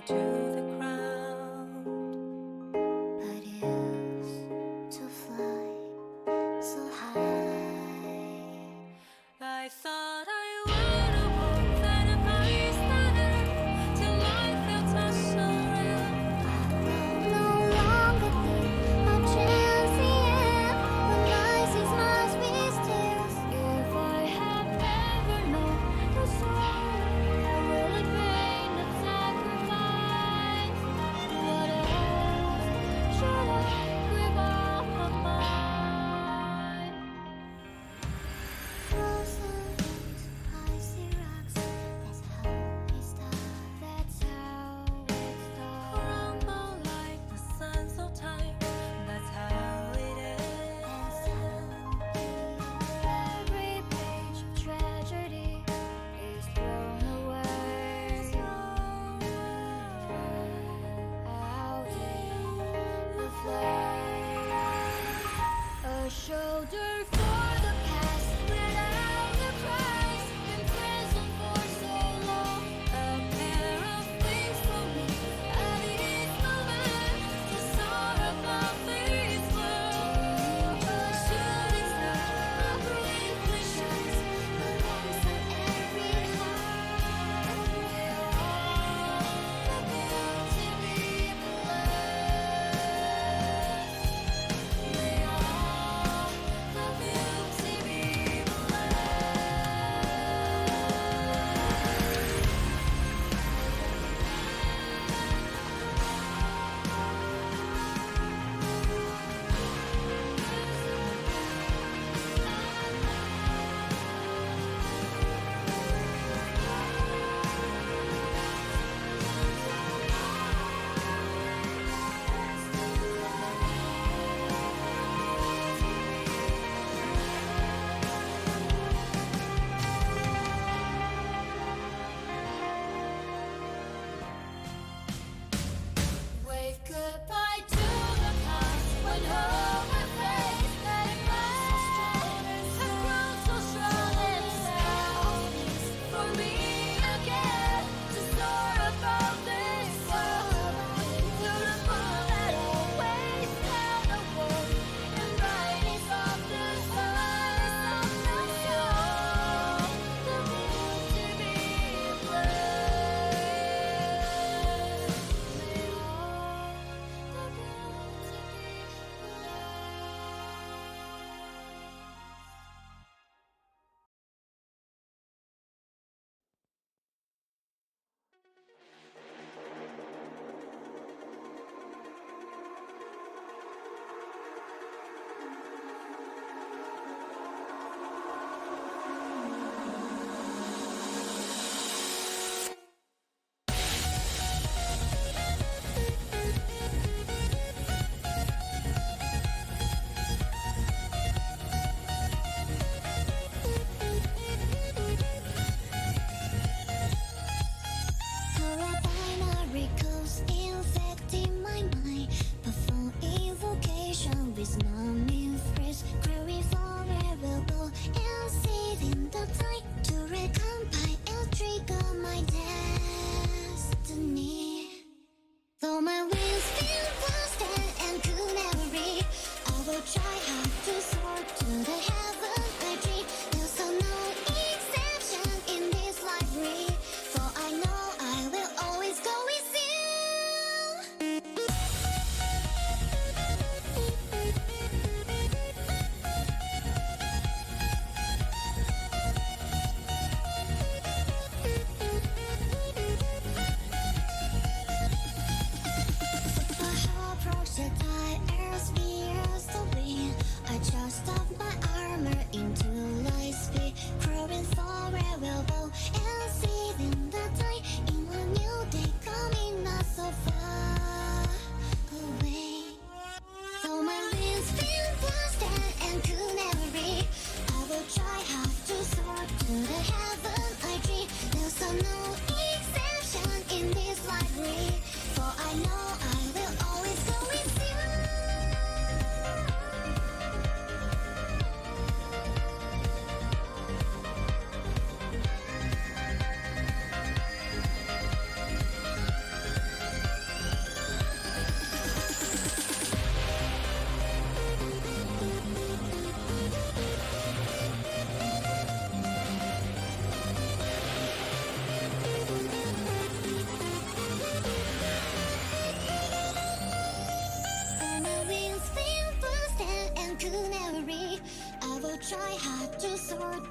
to the ground. But used to fly so high. I thought I would walk that pace till I felt us around. I will no longer think of transient when life sees my mistakes. If I have ever known the sorrow, I will have pain of sacrifice.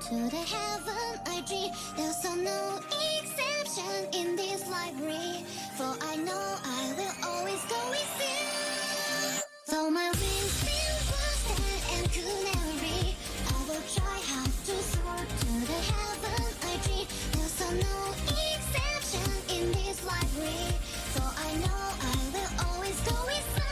to the heaven I dream. There's no exception in this library, for I know I will always go with you. Though my wings feel frosted and canary, I will try hard to soar to the heaven I dream. There's no exception in this library, for I know I will always go with you.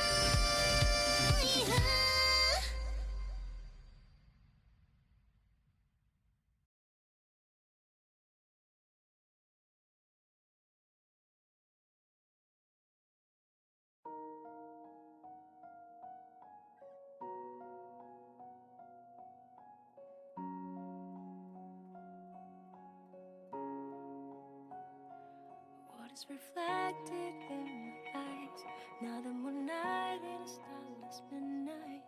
What is reflected in my eyes? Another one night in a starless midnight.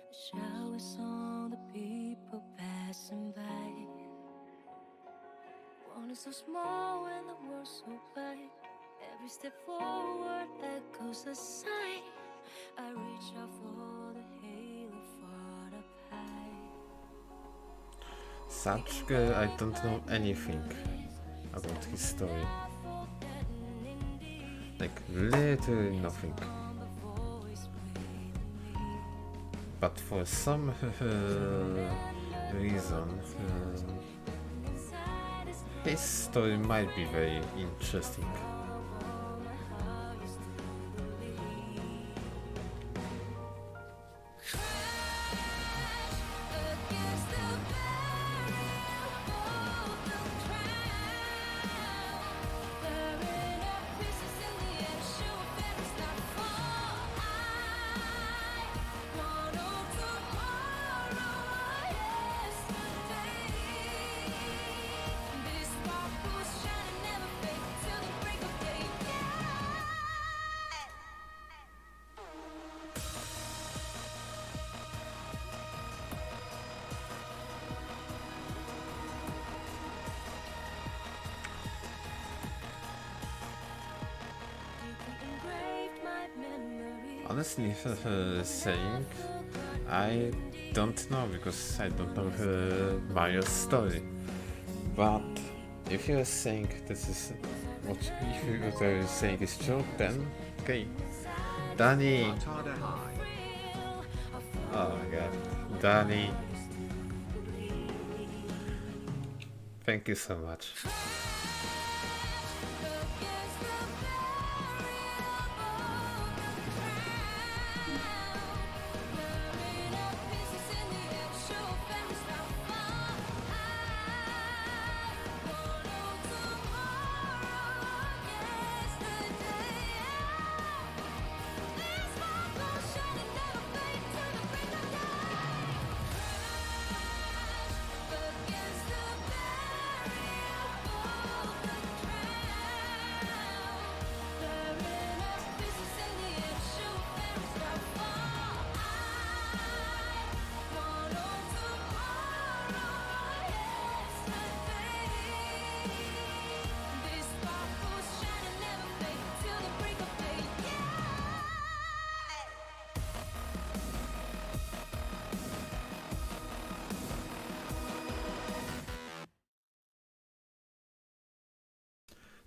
The showers on the people passing by. One is so small and the world's so wide. Every step forward echoes a sigh. I reach out for the halo far up high. Such I don't know anything about his story. Like literally nothing. But for some reason, his story might be very interesting. Honestly saying, I don't know because I don't know Mario's story. But if you're saying this is what you're saying is true, then okay. Danny! Oh my god. Danny! Thank you so much.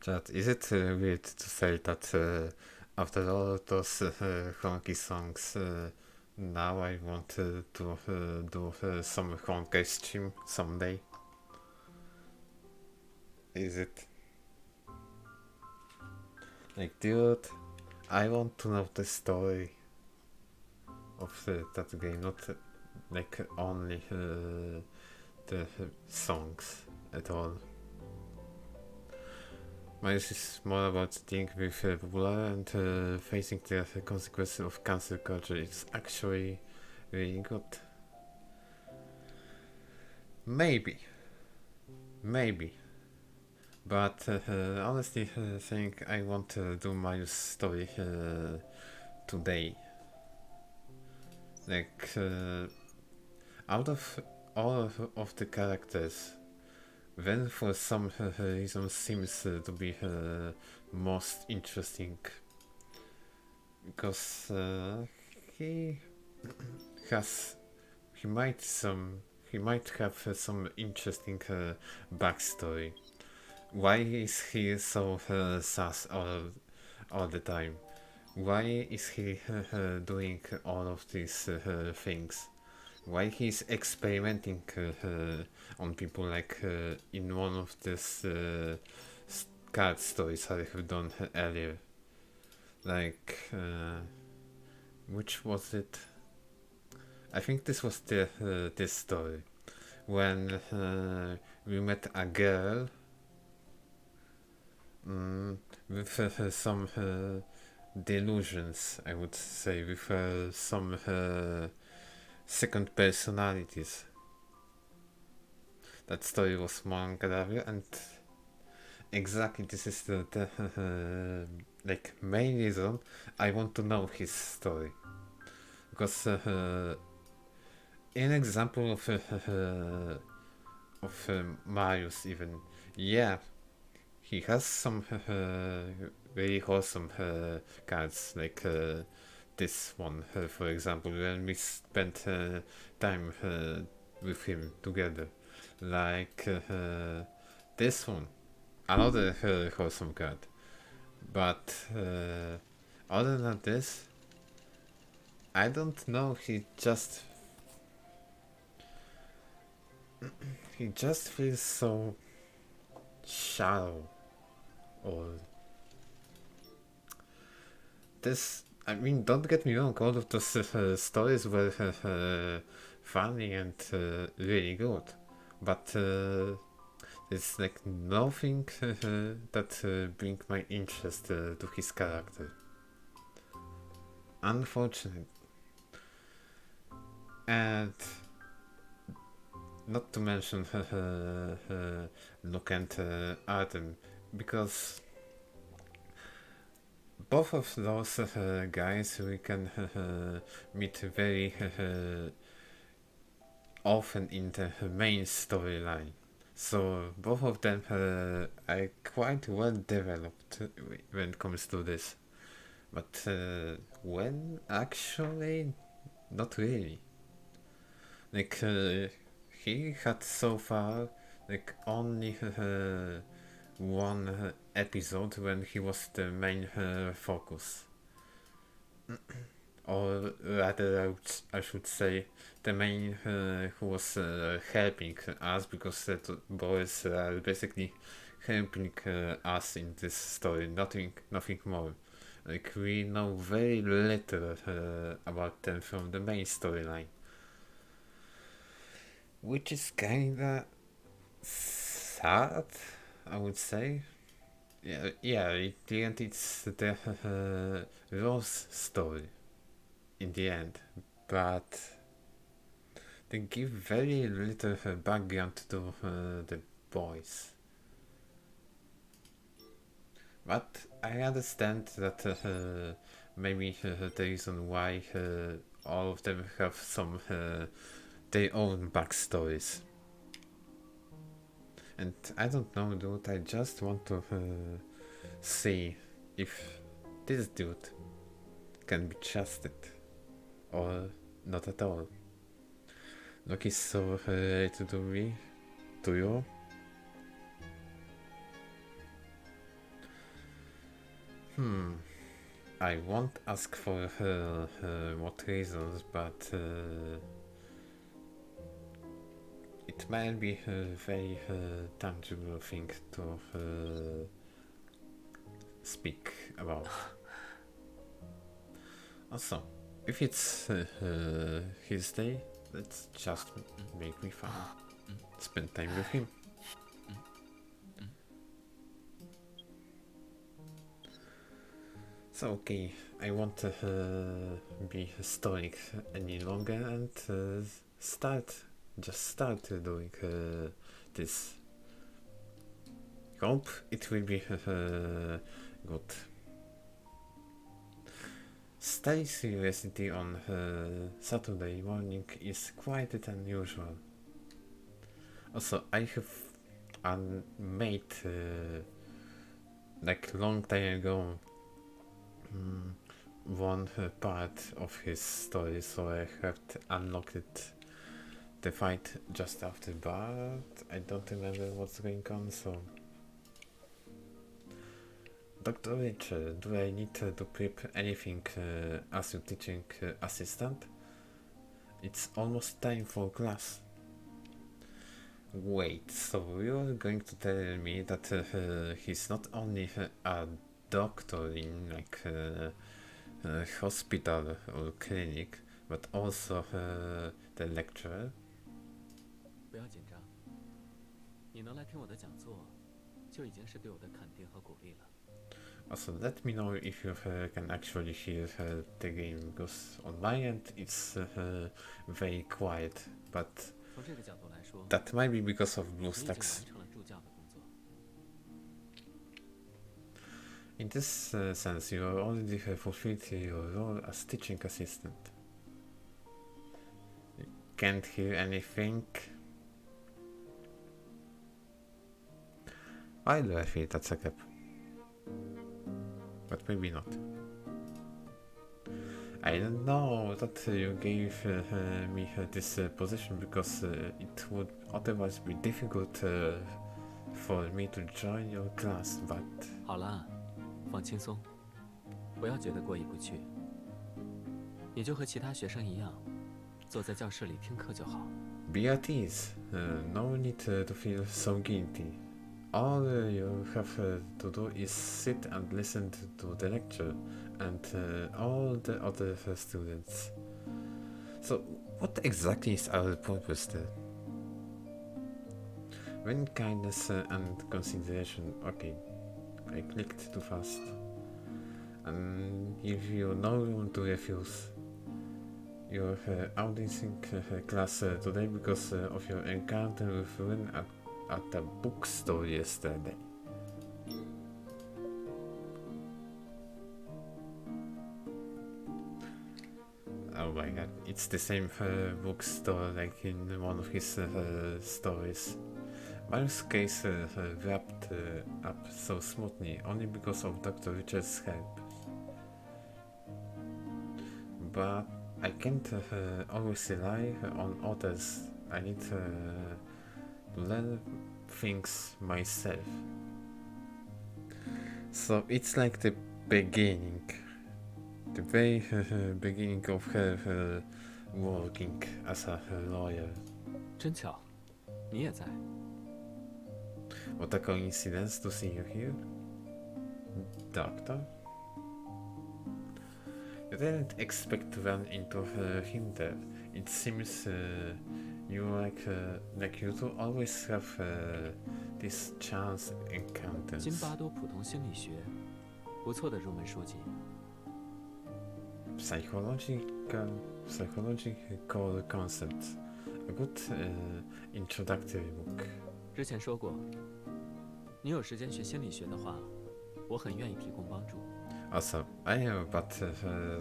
Chat, is it weird to say that after all those honky songs, now I want to do some honky stream someday? Is it? Like, dude, I want to know the story of that game, not like only the songs at all. Mine is more about dealing with popular and facing the consequences of cancel culture. It's actually really good. Maybe. But honestly saying, I want to do my story today. Like, out of all of the characters, Ven for some reason seems to be most interesting, because he might he might have some interesting backstory. Why is he so sus all the time? Why is he doing all of these things? Why he's experimenting on people like in one of these card stories I have done earlier? Like, which was it? I think this was this story when we met a girl with some delusions, I would say, with some second personalities. That story was Mangaravia, and exactly this is the like main reason I want to know his story, because in example of Marius, even, yeah, he has some very awesome cards, like this one, for example, when we spent time with him together. Like this one, another awesome card. But other than this, I don't know. He just feels so shallow, or this. I mean, don't get me wrong. All of those stories were funny and really good, but it's like nothing that bring my interest to his character. Unfortunate. And not to mention Luke and Artem, because both of those guys we can meet very often in the main storyline. So both of them are quite well developed when it comes to this. But when actually, not really. Like he had so far like only one episode when he was the main focus, or rather I should say the main who was helping us, because the boys are basically helping us in this story, nothing more. Like we know very little about them from the main storyline, which is kinda sad, I would say. Yeah. In the end, it's the Rose story. In the end, but they give very little background to the boys. But I understand that maybe the reason why all of them have some their own backstories. And I don't know, dude, I just want to see if this dude can be trusted or not at all. Look, is so related to me, to you. I won't ask for what reasons, but it might be a very tangible thing to speak about. Also, if it's his day, let's just make me fun. Spend time with him. So okay, I won't be stoic any longer and start doing this. Hope it will be good. Stay seriously on Saturday morning is quite unusual. Also, I have made like long time ago one part of his story, so I have unlocked it the fight just after, but I don't remember what's going on, so... Dr. Richard, do I need to prep anything as your teaching assistant? It's almost time for class. Wait, so you're going to tell me that he's not only a doctor in like a hospital or clinic, but also the lecturer? 不要紧张，你能来听我的讲座，就已经是对我的肯定和鼓励了。 Also, let me know if you can actually hear the game, because on my end it's very quiet, but 从这个角度来说， that might be because of 你已经完 BlueStacks. 成了助教的工作。 In this sense, you already fulfilled your role as teaching assistant. You can't hear anything. Why do I feel that's a cap? But maybe not. I don't know that you gave me this position because it would otherwise be difficult for me to join your class, but... 好了，放轻松，不要觉得过意不去。你就和其他学生一样，坐在教室里听课就好。 Be at ease. No need to feel so guilty. All you have to do is sit and listen to the lecture and all the other students. So, what exactly is our purpose there? When kindness and consideration. Okay, I clicked too fast. And if you no room to refuse, you're auditing class today because of your encounter with Rin at the bookstore yesterday. Oh my god, it's the same bookstore like in one of his stories. Miles' case wrapped up so smoothly only because of Dr. Richard's help. But I can't always rely on others. I need to learn things myself. So it's like the beginning. The very beginning of her working as a lawyer. 真巧，你也在。 What a coincidence to see you here, Doctor. You didn't expect to run into him there. It seems you like you two always have this chance encounters. 津巴多普通心理学，不错的入门书籍。 Psychological concepts. A good introductory book. 之前说过，你有时间学心理学的话，我很愿意提供帮助。 Also, I know, but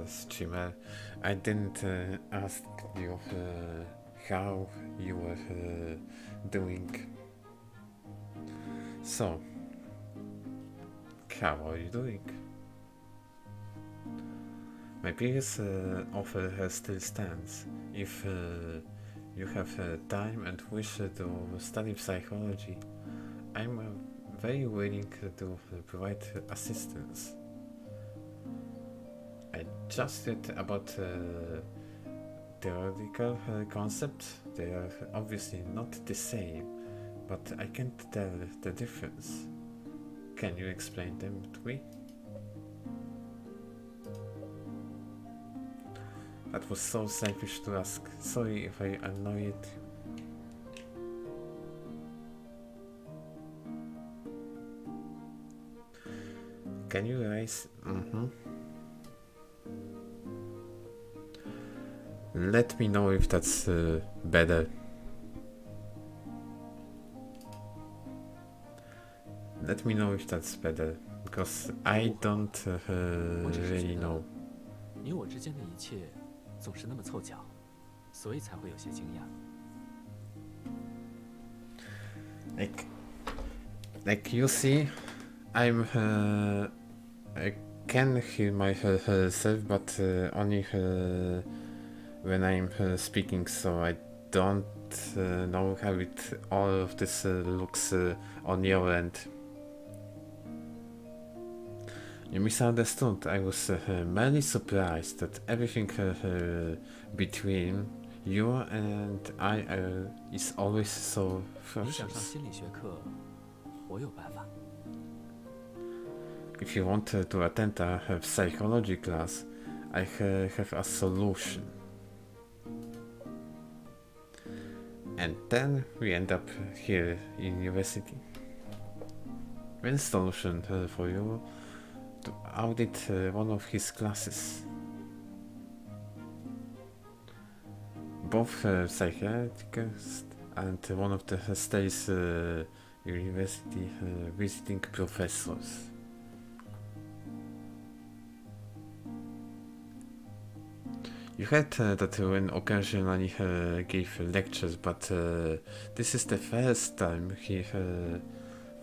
streamer, I didn't ask you how you were doing. So, how are you doing? My previous offer still stands. If you have time and wish to study psychology, I'm very willing to provide assistance. I just read about theoretical concepts. They are obviously not the same, but I can't tell the difference. Can you explain them to me? That was so selfish to ask. Sorry if I annoyed you. Can you raise? Let me know if that's better. Let me know if that's better, because I don't really know. 你我之间的一切总是那么凑巧，所以才会有些惊讶。 Like you see, I can hear myself, but only when I'm speaking. So I don't know how it all of this looks on your end. You misunderstood. I was merely surprised that everything between you and I is always so 你想上 precious. 心理学课，我有办法。 If you want to attend a psychology class, I have a solution. And then we end up here in university. One solution for you to audit one of his classes. Both psychiatrists and one of the state's university visiting professors. You heard that when occasionally gave lectures, but this is the first time he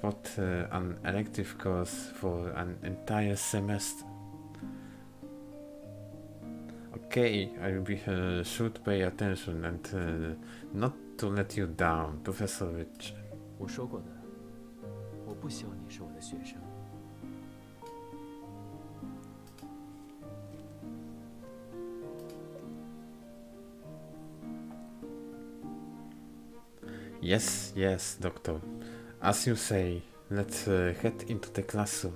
taught an elective course for an entire semester. Okay, I will be sure to pay attention and not to let you down, Professor Rich. 我说过的，我不希望你是我的学生。 Yes, yes, Doctor. As you say, let's head into the classroom.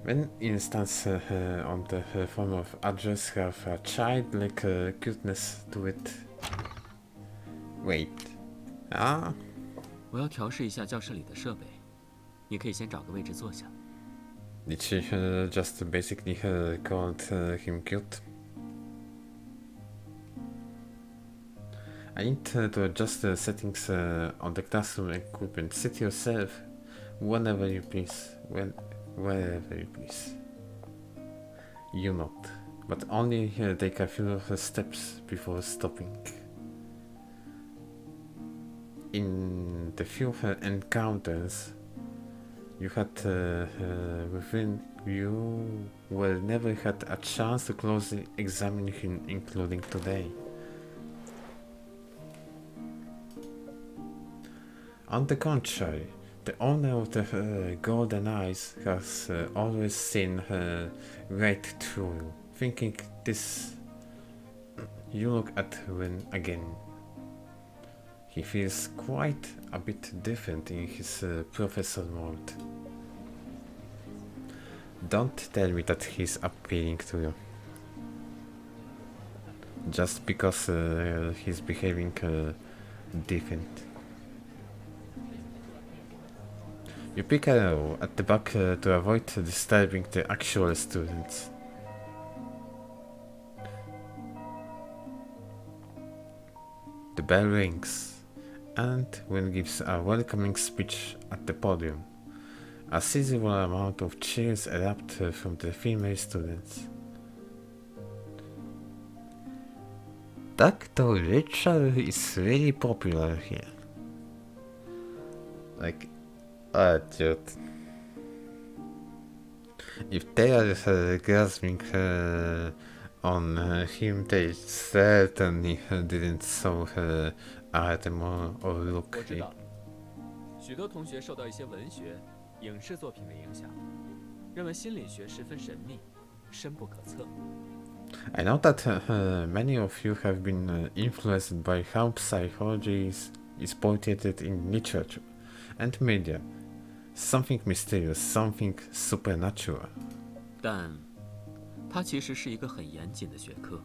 When instance on the form of address have a childlike cuteness to it. Wait. Ah? 我要调试一下教室里的设备，你可以先找个位置坐下。 Did she just basically called him cute? I need to adjust the settings on the classroom equipment. Sit yourself whenever you please. Wherever you please. You not, but only take a few steps before stopping. In the few encounters you had within, you will never had a chance to closely examine him, including today. On the contrary, the owner of the golden eyes has always seen right through you, thinking this you look at when again. He feels quite a bit different in his professor mode. Don't tell me that he's appealing to you. Just because he's behaving different. You pick a row at the back to avoid disturbing the actual students. The bell rings, and Wynne gives a welcoming speech at the podium. A sizable amount of cheers erupt from the female students. Dr. Richard is really popular here. Like, dude. If they are grasping on him, they certainly didn't saw at him or look 我知道，许多同学受到一些文学、影视作品的影响，认为心理学十分神秘，深不可测。 I know that many of you have been influenced by how psychology is portrayed in literature and media. Something mysterious, something supernatural. 但，它其实是一个很严谨的学科，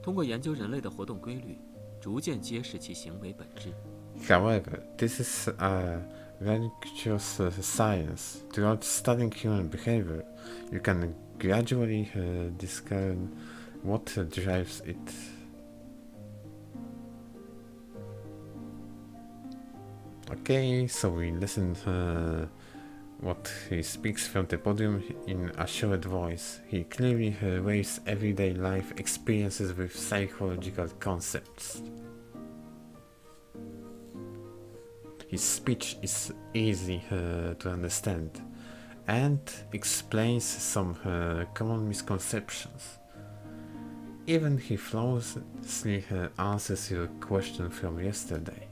通过研究人类的活动规律，逐渐揭示其行为本质。 However, this is a rigorous science. Throughout studying human behavior, you can gradually discover what drives it. Okay, so we listen what he speaks from the podium in a short voice. He clearly weighs everyday life experiences with psychological concepts. His speech is easy to understand and explains some common misconceptions. even he flawlessly answers your question from yesterday.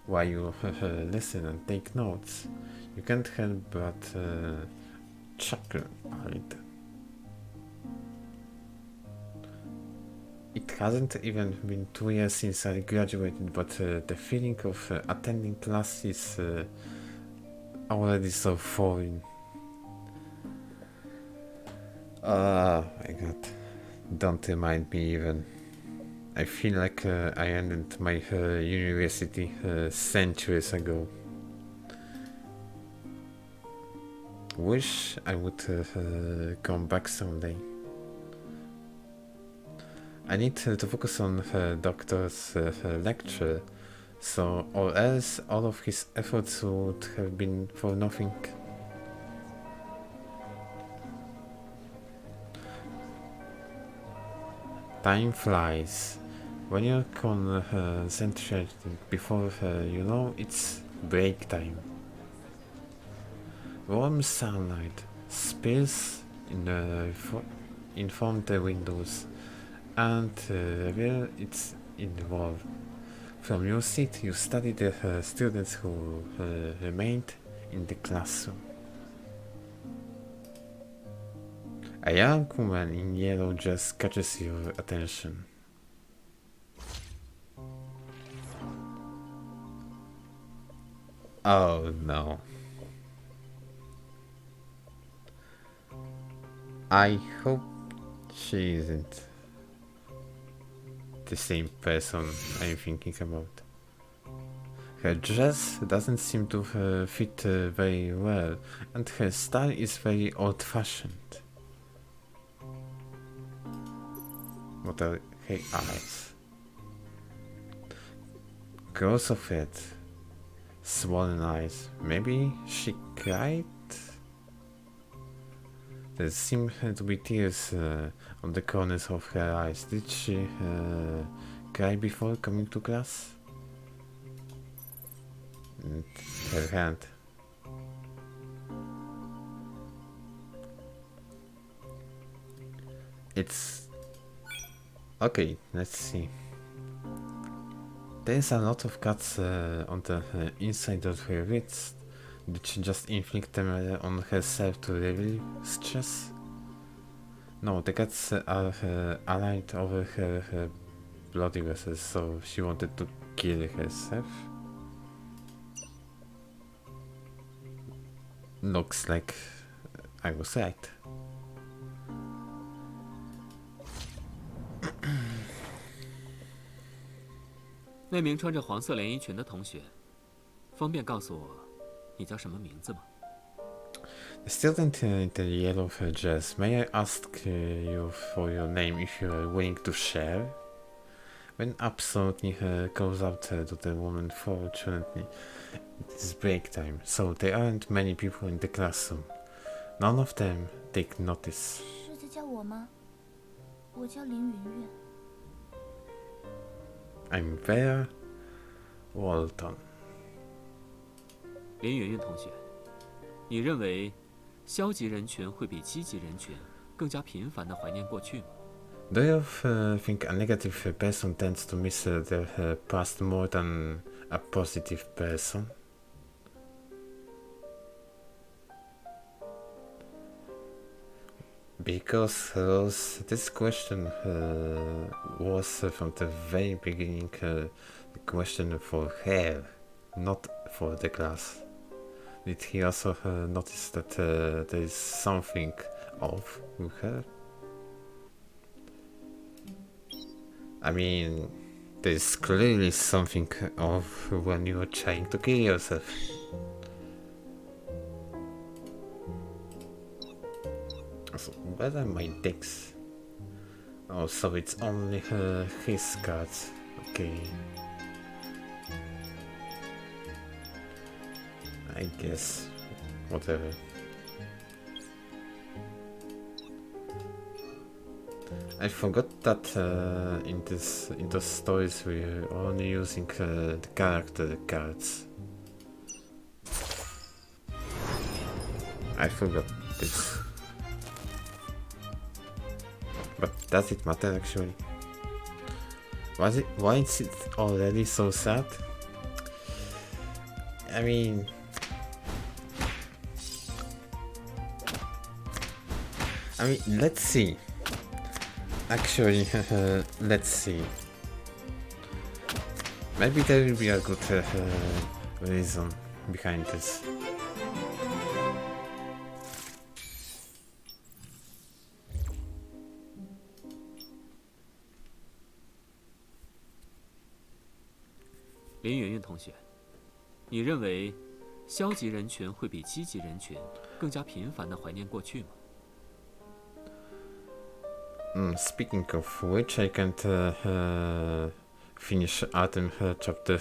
While you listen and take notes, you can't help but chuckle a little. It hasn't even been 2 years since I graduated, but the feeling of attending class is already so foreign. Oh my god, don't remind me even. I feel like I ended my university centuries ago. Wish I would come back someday. I need to focus on doctor's lecture, so or else all of his efforts would have been for nothing. Time flies. When you're concentrated, before you know it's break time. Warm sunlight spills in from the windows and reveal it's in the wall. From your seat, you study the students who remained in the classroom. A young woman in yellow dress catches your attention. Oh no. I hope she isn't the same person I'm thinking about. Her dress doesn't seem to fit very well, and her style is very old-fashioned. What are her eyes? Gross of red, swollen eyes. Maybe she cried? There seem to be tears on the corners of her eyes. Did she cry before coming to class? And her hand. It's... Okay, let's see. There's a lot of cuts on the inside of her wrist. Did she just inflict them on herself to relieve stress? No, the cuts are aligned over her bloody vessels, so she wanted to kill herself. Looks like I was right. 那名穿着黄色连衣裙的同学，方便告诉我你叫什么名字吗？ The student in the yellow dress, may I ask you for your name if you are willing to share? When absolutely goes out to the woman, fortunately, it is break time, so there aren't many people in the classroom. None of them take notice. 是在叫我吗？我叫林云云。 I'm Vera Walton. 林云云同学，你认为消极人群会比积极人群更加频繁地怀念过去吗？ Do you think a negative person tends to miss their past more than a positive person? Because Rose, this question was from the very beginning the question for her, not for the class. Did he also notice that there is something off with her? I mean, there's clearly something off when you're trying to kill yourself. So, where are my dicks? Oh, so it's only his cards. Okay. I guess. Whatever. I forgot that in those stories we're only using the character cards. I forgot this. But does it matter actually? Why is it already so sad? I mean, let's see. Actually, let's see. Maybe there will be a good reason behind this.林媛媛同学，你认为消极人群会比积极人群更加频繁地怀念过去吗？ Speaking of which, I can't finish Atom chapter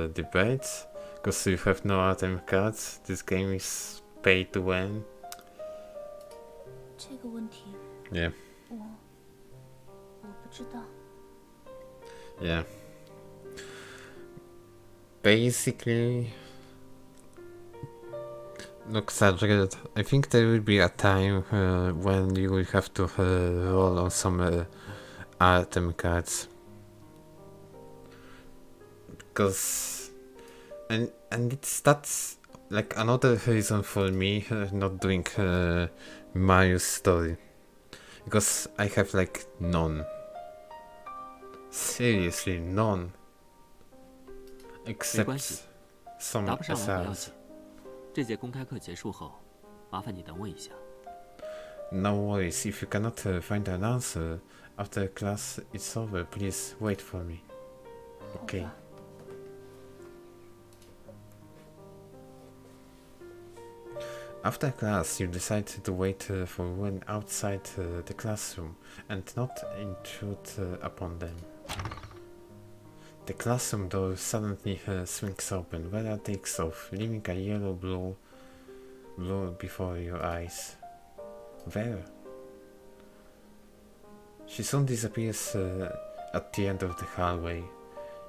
debates because you have no Atom cards. This game is pay to win. 这个问题 Yeah. 我不知道。 Yeah. Basically, no exaggerate. I think there will be a time when you will have to roll on some item cards, because and that's like another reason for me not doing Mario's story, because I have like none. Seriously, none. 没 Except 关系， some 答不上来不要 SRs. 紧。这节公开课结束后，麻烦你等我一下。 No worries, if you cannot find an answer after class is over, please wait for me. Okay. After class, you decide to wait for one outside the classroom and not intrude upon them. The classroom door suddenly swings open. Vera takes off, leaving a yellow blur before your eyes. Vera. She soon disappears at the end of the hallway.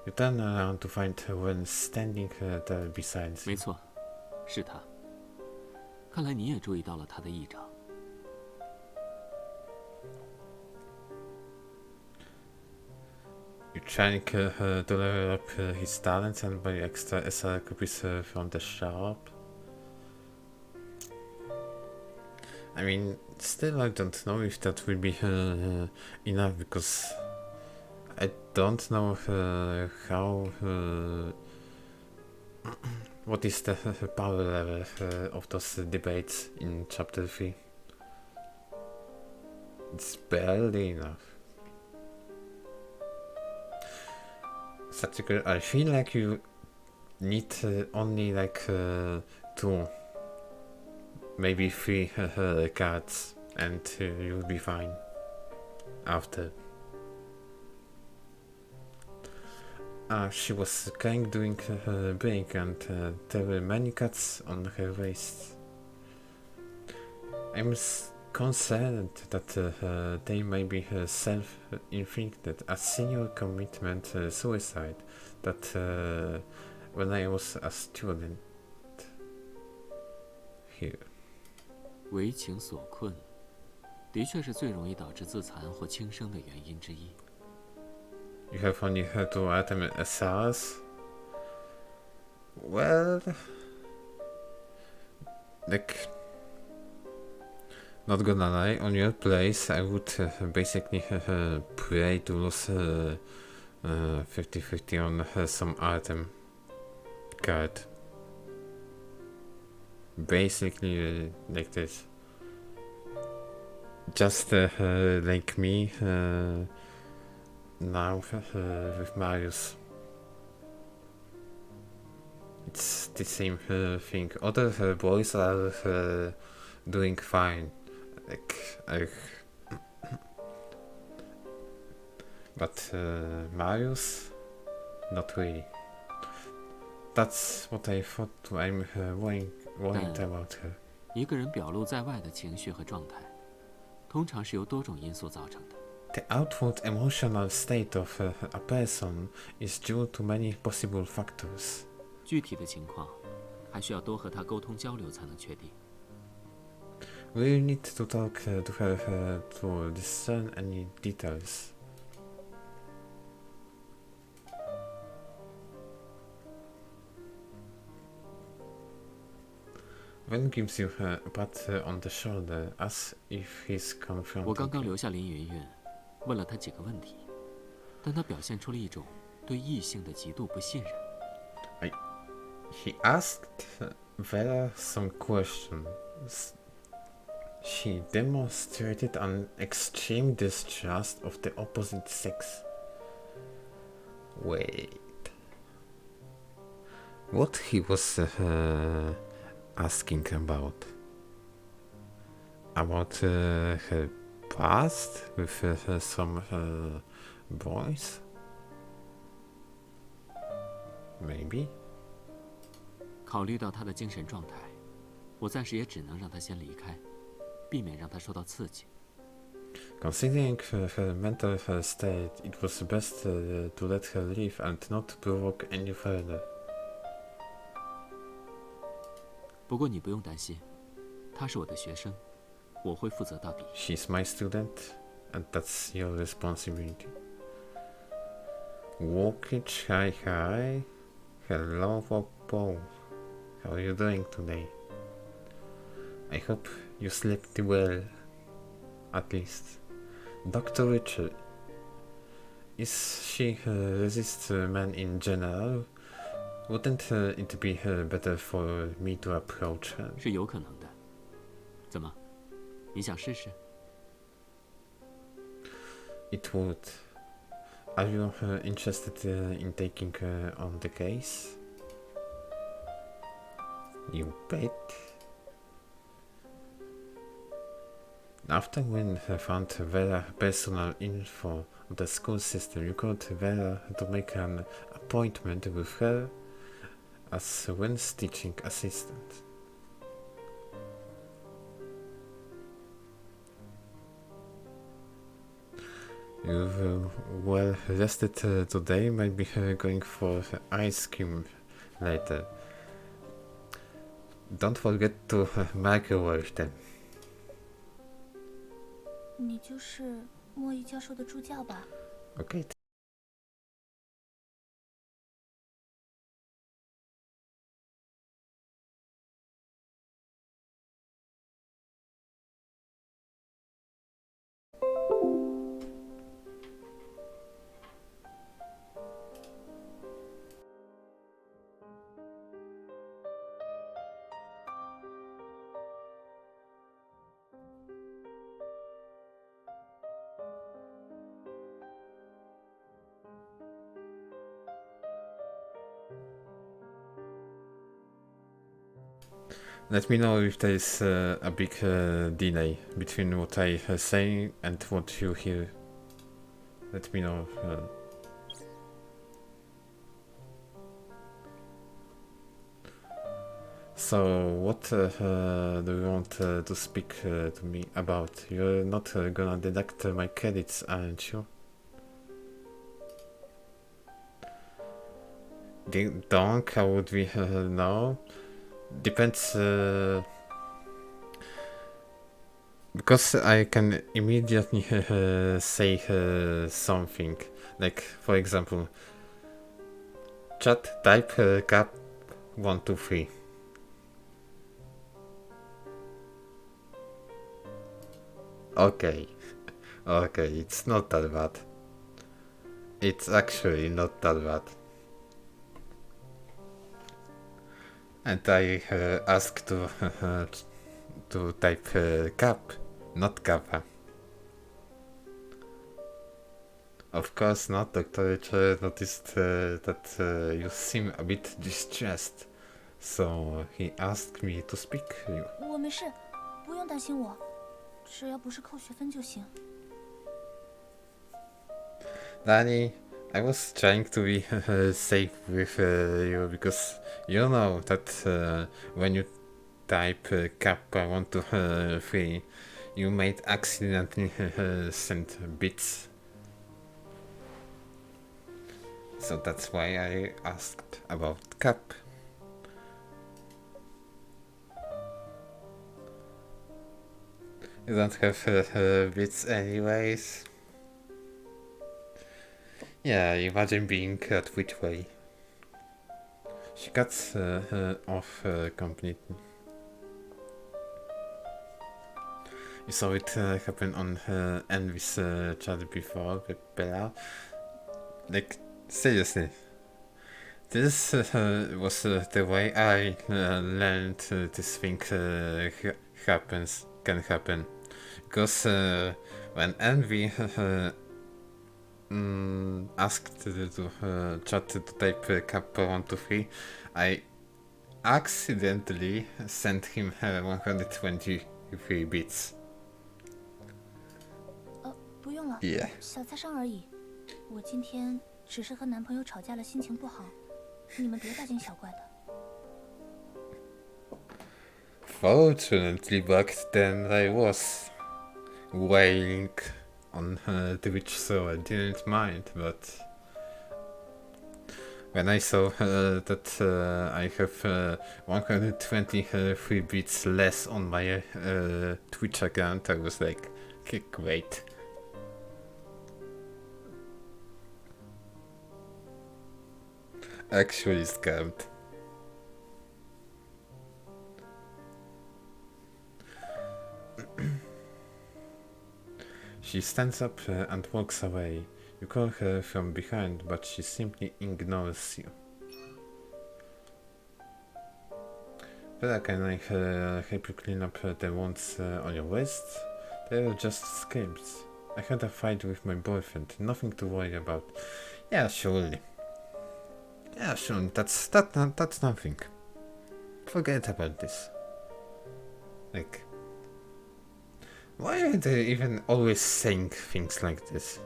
You turn around to find her when standing there beside you. 没错，是他。看来你也注意到了他的异常。 You trying to level up his talents and buy extra SR copies from the shop? I mean, still I don't know if that will be enough, because I don't know how what is the power level of those debates in chapter 3. It's barely enough. Satsuko, I feel like you need only like 2, maybe 3 cards, and you'll be fine after. She was crying during her break, and there were many cuts on her waist. I'm concerned that they may be self-inflicted, a senior commitment suicide that when I was a student here. 为情所困，的确是最容易导致自残或轻生的原因之一。 You have only 2 item SRs? Well, like, not gonna lie, on your place I would basically pray to lose 50-50 on some item card. Basically like this. Just like me now with Marius. It's the same thing. Other boys are doing fine. But Marius, not really. That's what I thought. I'm worried about her. 一个人表露在外的情绪和状态，通常是由多种因素造成的。 The outward emotional state of a person is due to many possible factors. 具体的情况，还需要多和他沟通交流才能确定。We need to talk to her to discern any details. When gives you a pat on the shoulder, as if he's 我刚 confronting 刚 you. 留下林云云，问了她几个问题，但她表现出了一种对异性的极度不信任。He asked Vera some questions. She demonstrated an extreme distrust of the opposite sex. Wait. What he was asking about? About her past with some boys? Maybe. 考虑到她的精神状态，我暂时也只能让她先离开，避免让她受到刺激。 Considering her mental state, it was best to let her leave and not provoke any further. 不过你不用担心，她是我的学生，我会负责到底。 She's my student, and that's your responsibility. Walk it shy high. Hello, Popo. How are you doing today? I hope you slept well, at least. Dr. Richard, is she resist men in general? Wouldn't it be better for me to approach her? 是有可能的。怎么，你想试试？ It would. Are you interested in taking on the case? You bet. After when I found Vera personal info of the school system, you called Vera to make an appointment with her as Wen's teaching assistant. You've well rested today, might be going for ice cream later. Don't forget to microwave them. 你就是莫伊教授的助教吧？ Okay. Let me know if there is a big delay between what I say and what you hear. Let me know. So, what do you want to speak to me about? You're not gonna deduct my credits, aren't you? Ding dong, how would we know? Depends. Because I can immediately say something. Like, for example, chat type cap 123. Okay. Okay, it's not that bad. It's actually not that bad. And I asked to type cap, not kappa. Of course not, Dr. Richard noticed that you seem a bit distressed, so he asked me to speak to you. 我没事，不用担心我，只要不是扣学分就行。 Danny, I was trying to be safe with you because you know that when you type kappa 123, you might accidentally send bits. So that's why I asked about cap. You don't have bits anyways. Yeah, imagine being that which way. She cuts off completely. You saw it happen on Envy's chat before with Bella. Like, seriously. This was the way I learned this thing can happen. Because when Envy asked to chat to type Kappa 123, I accidentally sent him 123 bits. 不用了 Yeah. 小擦伤而已。我今天只是和男朋友吵架了，心情不好，你们别大惊小怪的。 Fortunately, back then I was wailing on Twitch, so I didn't mind, but when I saw that I have 123 bits less on my Twitch account, I was like, okay, great. Actually scammed. She stands up and walks away. You call her from behind, but she simply ignores you. Bella, can I help you clean up the wounds on your wrist? They are just scabs. I had a fight with my boyfriend. Nothing to worry about. Yeah, surely. Yeah, sure. That's nothing. Forget about this. Like, why are they even always saying things like this?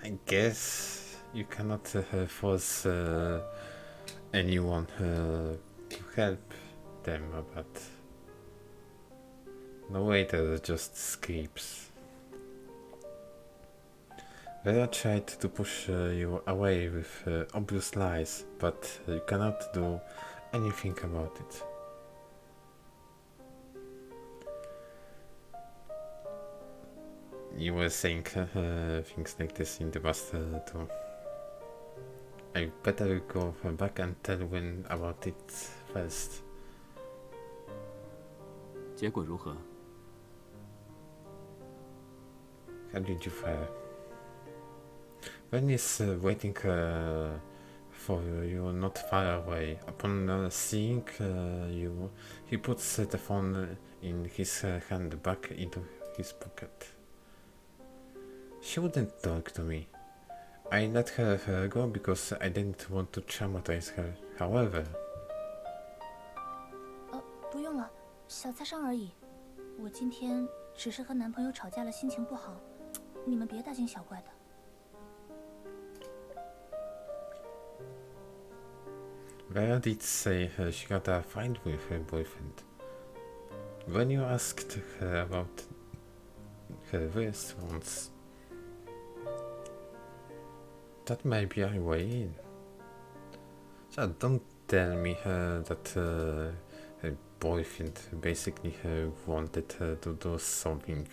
I guess you cannot force anyone to help them, but no way, they're just escapes. Vera tried to push you away with obvious lies, but you cannot do anything about it. You were saying things like this in the past too. I better go back and tell Win about it first. 结果如何？ How did you fare? Wen is waiting for you not far away. Upon seeing you, he puts the phone in his hand back into his pocket. She wouldn't talk to me. I let her go because I didn't want to traumatize her. However... 不用了，小擦伤而已。我今天只是和男朋友吵架了，心情不好，你们别大惊小怪的。 Vera did say she got a fight with her boyfriend. When you asked her about her wrist wounds, that might be a way in. So don't tell me that her boyfriend basically wanted her to do something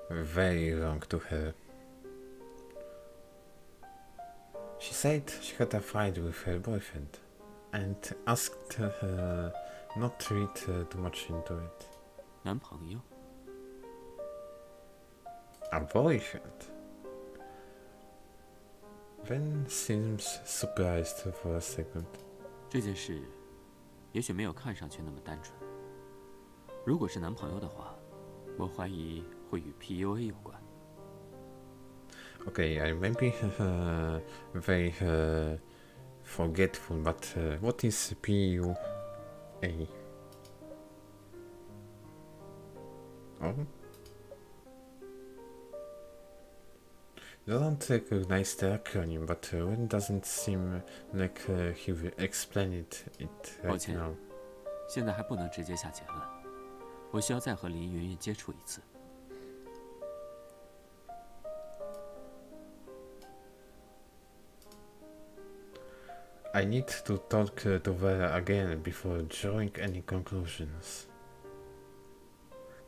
very wrong to her. She said she had a fight with her boyfriend and asked her not to read too much into it. 男朋友？ A boyfriend? Ben seems surprised for a second. 这件事也许没有看上去那么单纯。如果是男朋友的话，我怀疑会与 PUA 有关。 Okay, I may be very forgetful, but what is PUA? Oh? I don't recognize the acronym, but Ren doesn't seem like he will explain it right 抱歉 now. 现在还不能直接下结论，我需要再和林云云接触一次。I need to talk to Vera again before drawing any conclusions.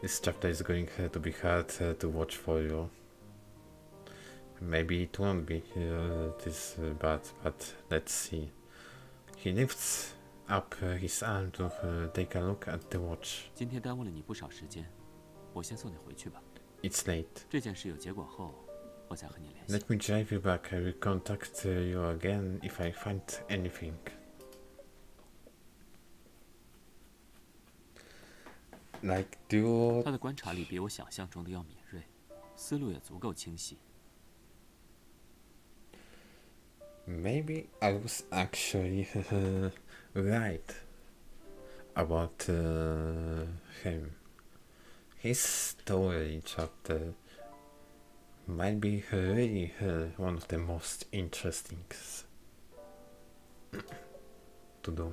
This chapter is going to be hard to watch for you. Maybe it won't be this bad, but let's see. He lifts up his arm to take a look at the watch. 今天耽误了你不少时间，我先送你回去吧。 It's late. 这件事有结果后，我再和你联系。 Let me drive you back. I will contact you again if I find anything. Like, do 他的观察力比我想象中的要敏锐，思路也足够清晰。 maybe I was actually right about him. His story chapter might be really one of the most interesting to do.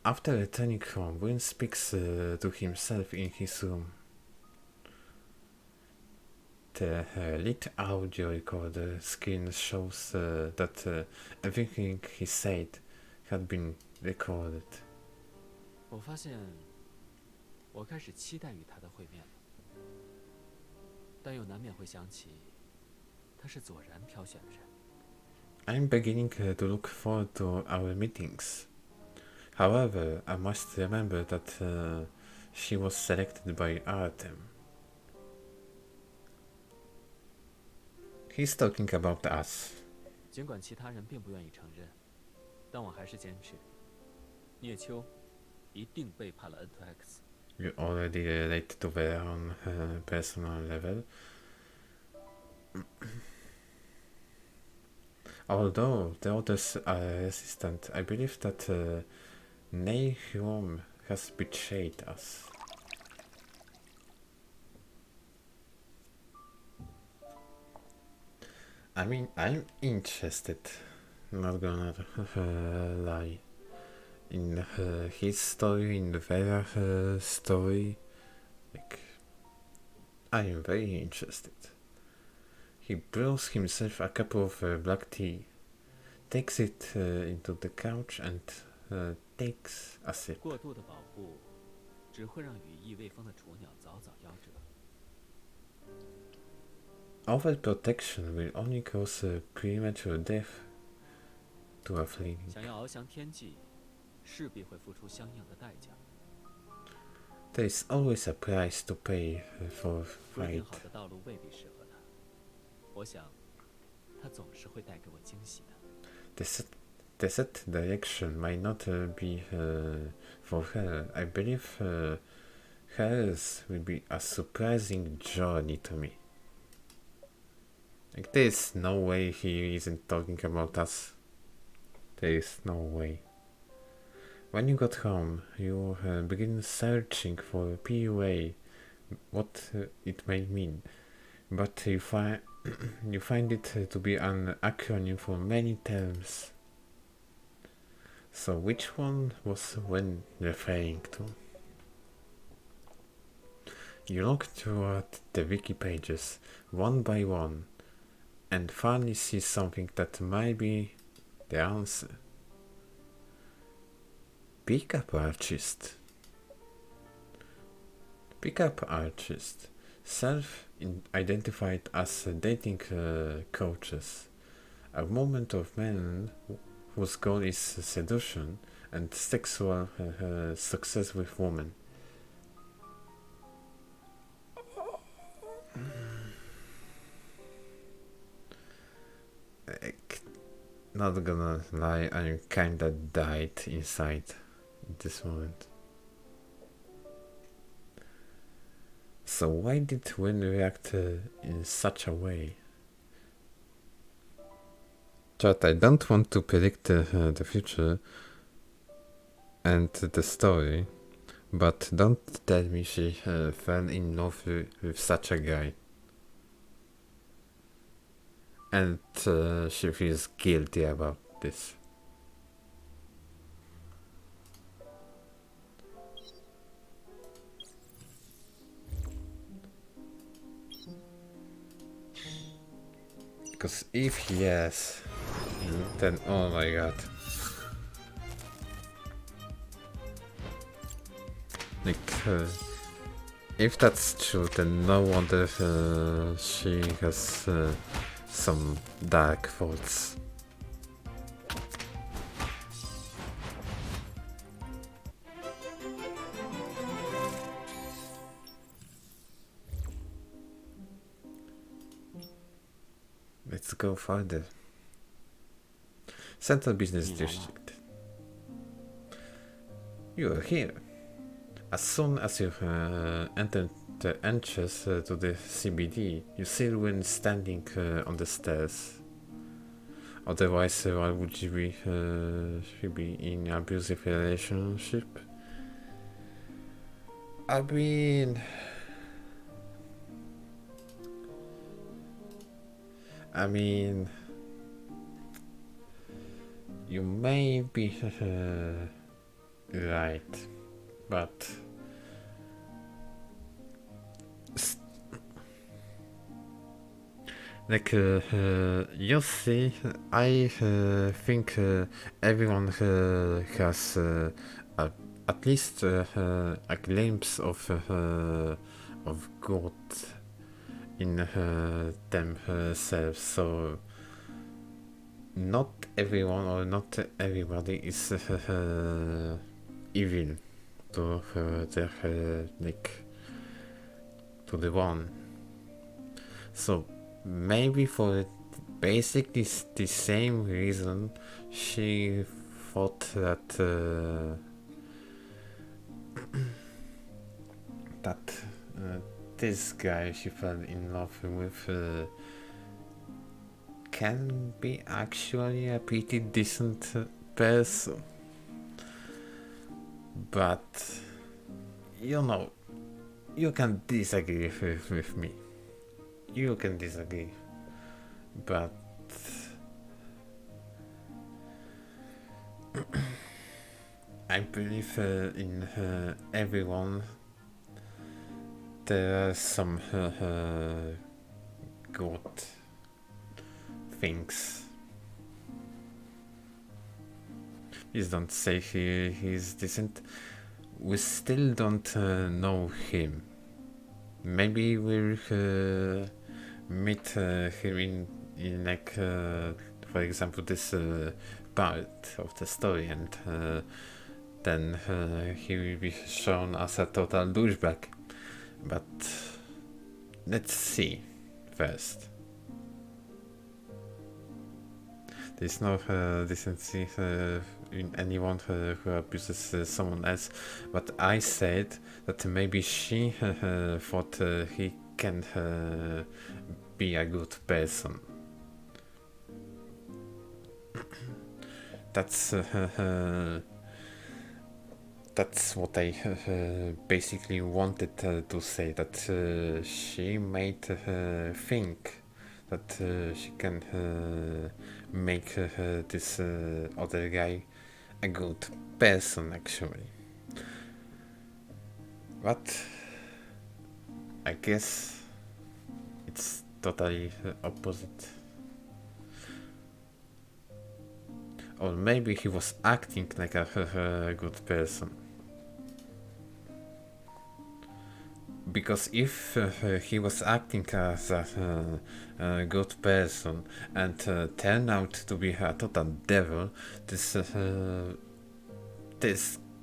After returning home, Win speaks to himself in his room. The lit audio recorder screen shows that everything he said had been recorded. 我发现，我开始期待与他的会面了，但又难免会想起，他是左然挑选的人。 I'm beginning to look forward to our meetings. However, I must remember that she was selected by Artem. He's talking about us. 尽管其他人并不愿意承认，但我还是坚持，聂秋一定背叛了 N2X。 You already relate to Vera on a personal level. Although the others are resistant, I believe that Nehum has betrayed us. I mean, I'm interested, not gonna lie, in his story, in the Vera story. Like, I am very interested. He brews himself a cup of black tea, takes it into the couch and takes a sip. 过度的保护，只会让羽翼未丰的雏鸟早早夭折。 Overprotection will only cause premature death to a fleeing. 想要翱翔天际，势必会付出相应的代价。 There is always a price to pay for 规定 fight. 好的道路未必适合他，我想，他总是会带给我惊喜的。 The set direction might not be for her. I believe hers will be a surprising journey to me. Like, there is no way he isn't talking about us. There is no way. When you got home, you begin searching for PUA, what it may mean, but you find it to be an acronym for many terms. So which one was Wen referring to? You look through the wiki pages one by one and finally see something that might be the answer. Pickup artist. Pickup artist. Self-identified as dating coaches. A movement of men whose goal is seduction and sexual success with women. Not gonna lie, I'm kinda died inside at this moment. So why did Win react in such a way? Chat, I don't want to predict the future and the story, but don't tell me she fell in love with such a guy. And she feels guilty about this. Because if yes, then oh my god. Like, if that's true, then no wonder she has some dark thoughts. Let's go further. Central Business 你来了， District. You are here. As soon as you enter the entrance to the CBD, you see Ruin standing on the stairs. Otherwise, why would you be in an abusive relationship? I mean, you may be right, but like you see, I think everyone has at least a glimpse of God in themselves. So not everyone or not everybody is evil to their like to the one. So maybe for basically the same reason she thought that this guy she fell in love with can be actually a pretty decent person. But you know, you can disagree with me. You can disagree. But I believe in everyone there are some good things. Please don't say he's decent. We still don't know him. Maybe we'll meet him in like, for example, this part of the story, and then he will be shown as a total douchebag. But let's see first. There's no decency in anyone who abuses someone else, but I said that maybe she thought he can be a good person. That's what I basically wanted to say, that she might think that she can make this other guy a good person, actually. But I guess it's totally opposite. Or maybe he was acting like a good person. Because if he was acting as a good person and turned out to be a total devil, this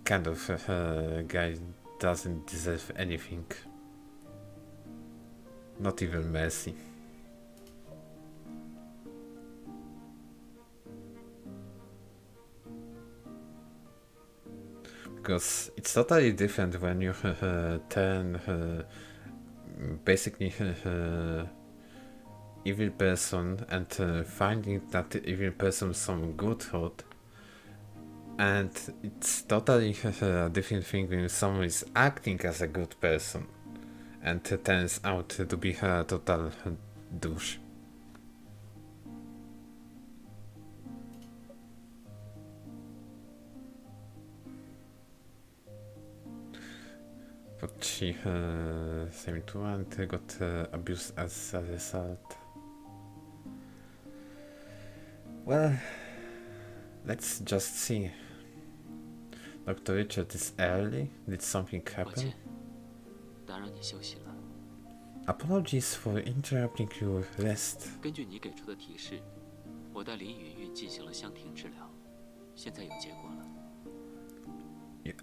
kind of guy doesn't deserve anything. Not even mercy. Because it's totally different when you turn basically evil person and finding that evil person some good thought, and it's totally a different thing when someone is acting as a good person and turns out to be a total douche. But she came to and got abused as a result. Well, let's just see. Dr. Richard is early. Did something 抱 happen? 歉，打扰你休息了。 Apologies for interrupting your rest. 根据你给出的提示，我带林云云进行了香庭治疗，现在有结果了。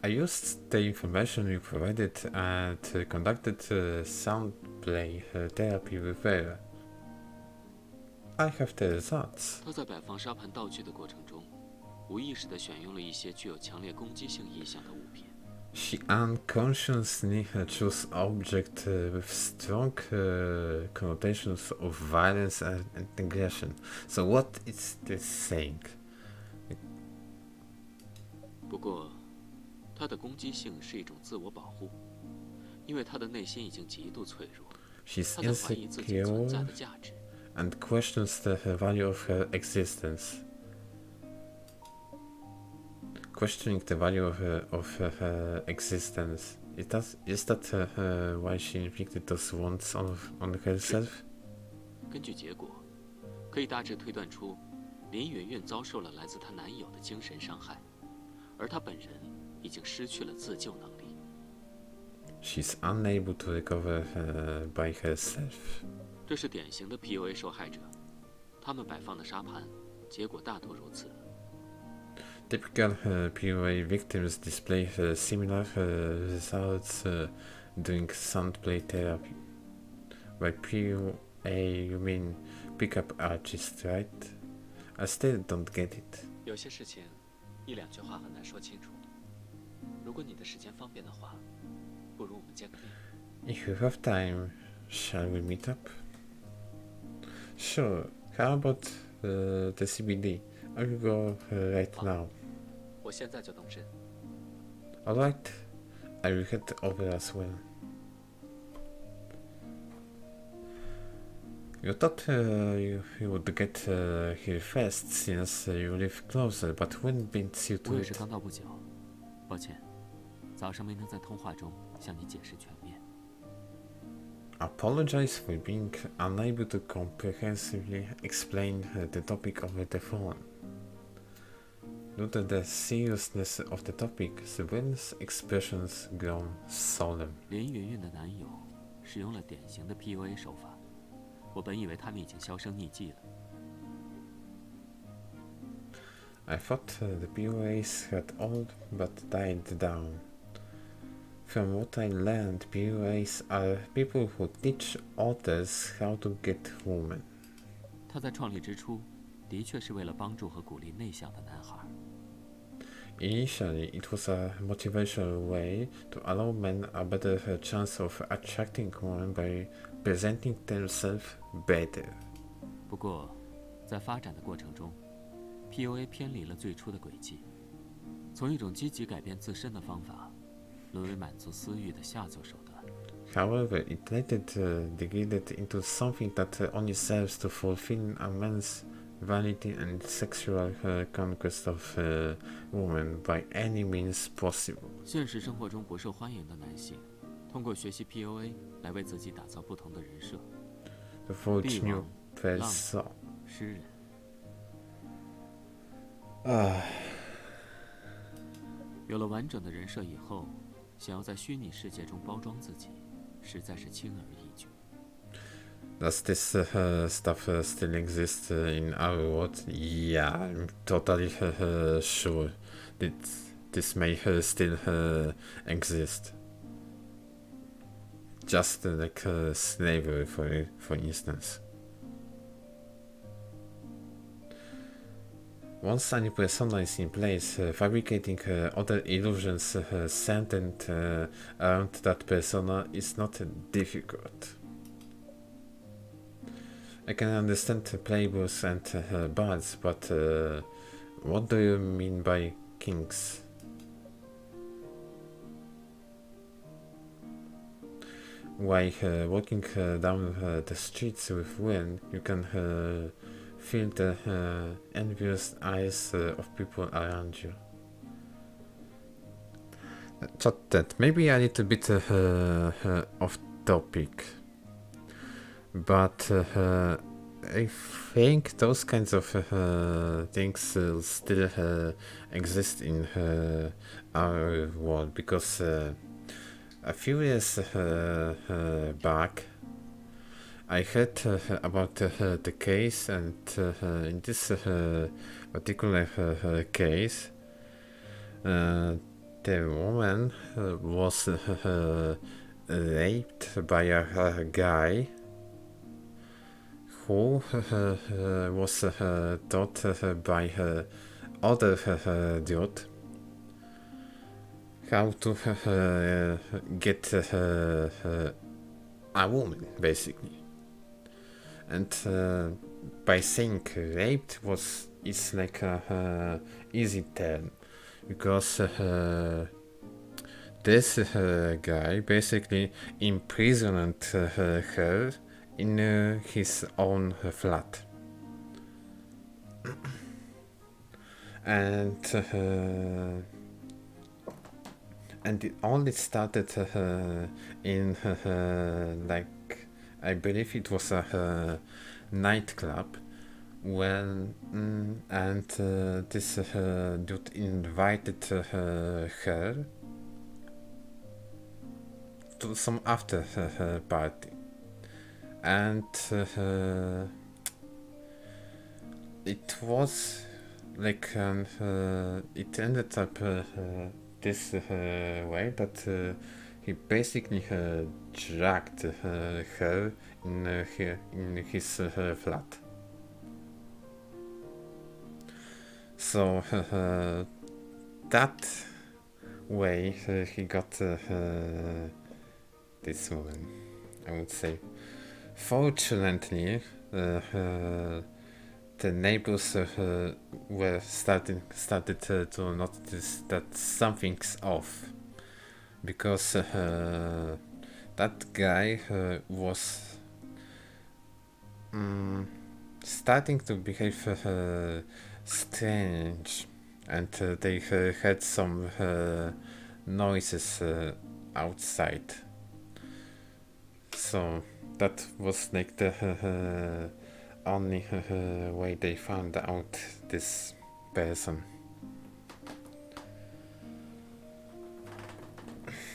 I used the information you provided and conducted sound play therapy with her. I have the results. 他在摆放沙盘道具的过程中，无意识地选用了一些具有强烈攻击性意象的物品。 She unconsciously chose objects with strong connotations of violence and aggression. So what is this saying? 不过，他的攻击性是一种自我保护，因为他的内心已经极度脆弱， She's 他在怀疑自己存在 insecure 的价值。 and questions the value of her existence. Questioning the value of her existence. Is that why she inflicted those wounds on herself? 根据结果，可以大致推断出，林云云遭受了来自她男友的精神伤害，而她本人已经失去了自救能力。 She's unable to recover by herself. 这是典型的 PUA 受害者，他们摆放的沙盘，结果大多如此。 Typical PUA victims display similar results during sound play therapy. By PUA, you mean pickup artist, right? I still don't get it. 有些事情，一两句话很难说清楚。如果你的时间方便的话，不如我们见个面。 If you have time, shall we meet up? Sure. How about the CBD? I will go right now. 我现在就动身。 Alright, I will head over as well. You thought you would get here first since you live closer, but when beats you 我 to 也是 it? 刚到不久，抱歉，早上没能在通话中向你解释全面。 Apologize for being unable to comprehensively explain the topic over the phone. Due to the seriousness of the topic, Sabrina's expressions grown solemn. 林云云的男友使用了典型的 PUA 手法，我本以为他们已经销声匿迹了。 I thought the PUAs had all but died down. From what I learned, PUAs are people who teach others how to get women. 他在创立之初，的确是为了帮助和鼓励内向的男孩。 Initially, it was a motivational way to allow men a better chance of attracting women by presenting themselves better. 不过，在发展的过程中 ，PUA 偏离了最初的轨迹，从一种积极改变自身的方法，沦为满足私欲的下作手段。 However, it later degraded into something that only serves to fulfill a man's vanity and sexual conquest of women by any means possible. 现实生活中不受欢迎的男性，通过学习 PUA 来为自己打造不同的人设， To forge 帝 new 王、浪 persona. 诗人。有了完整的人设以后，想要在虚拟世界中包装自己，实在是轻而易举。 Does this stuff still exist in our world? Yeah, I'm totally sure that this may still exist. Just like slavery, for instance. Once a new persona is in place, fabricating other illusions centered around that persona is not difficult. I can understand playboys and bards, but what do you mean by kings? While walking down the streets with Wen, you can feel the envious eyes of people around you. Just that, maybe a little bit off topic, but I think those kinds of things still exist in our world, because a few years back I heard about the case, and in this particular case, the woman was raped by a guy who was taught by other dude how to get a woman, basically. And by saying raped it's like a easy term, because this guy basically imprisoned her in his own flat. And it only started in like, I believe it was a nightclub, when this dude invited her to some after party, and it was like it ended up this way, that he basically dragged her in his flat. So that way he got this woman, I would say. Fortunately, the neighbors were started to notice that something's off, because that guy was starting to behave strange, and they heard some noises outside. So that was like the only way they found out this person.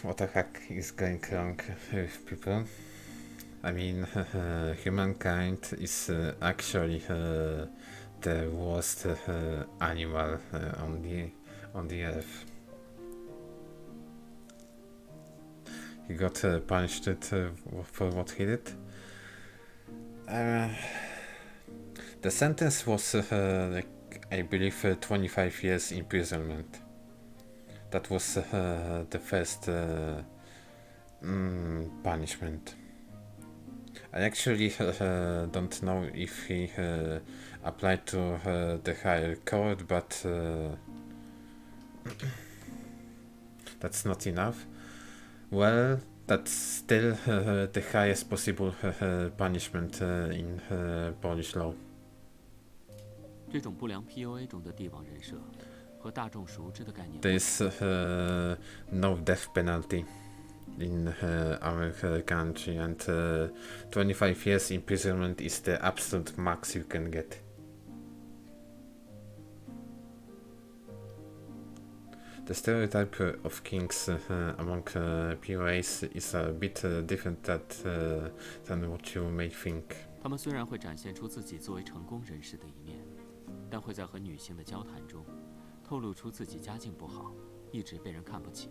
What the heck is going wrong with people? I mean, humankind is actually the worst animal on the earth. He got punished for what he did. The sentence was, like, I believe, 25 years imprisonment. That was the first punishment. I actually don't know if he applied to the higher court, but that's not enough. Well, that's still the highest possible punishment in Polish law. 这种不良 PUA 中的帝王人设和大众熟知的概念。 There's no death penalty in our country, and 25 years imprisonment is the absolute max you can get. The stereotype of kings among POAs is a bit different than what you may think. 他们虽然会展现出自己作为成功人士的一面，但会在和女性的交谈中透露出自己家境不好，一直被人看不起。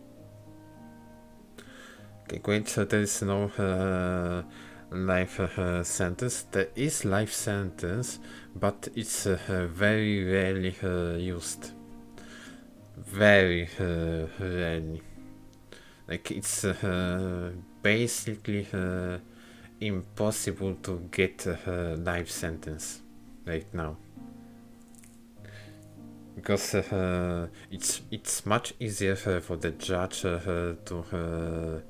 Okay, great. There is no life sentence. There is life sentence, but it's very rarely used. Very rarely. Like, it's basically impossible to get a life sentence right now, because it's much easier for the judge to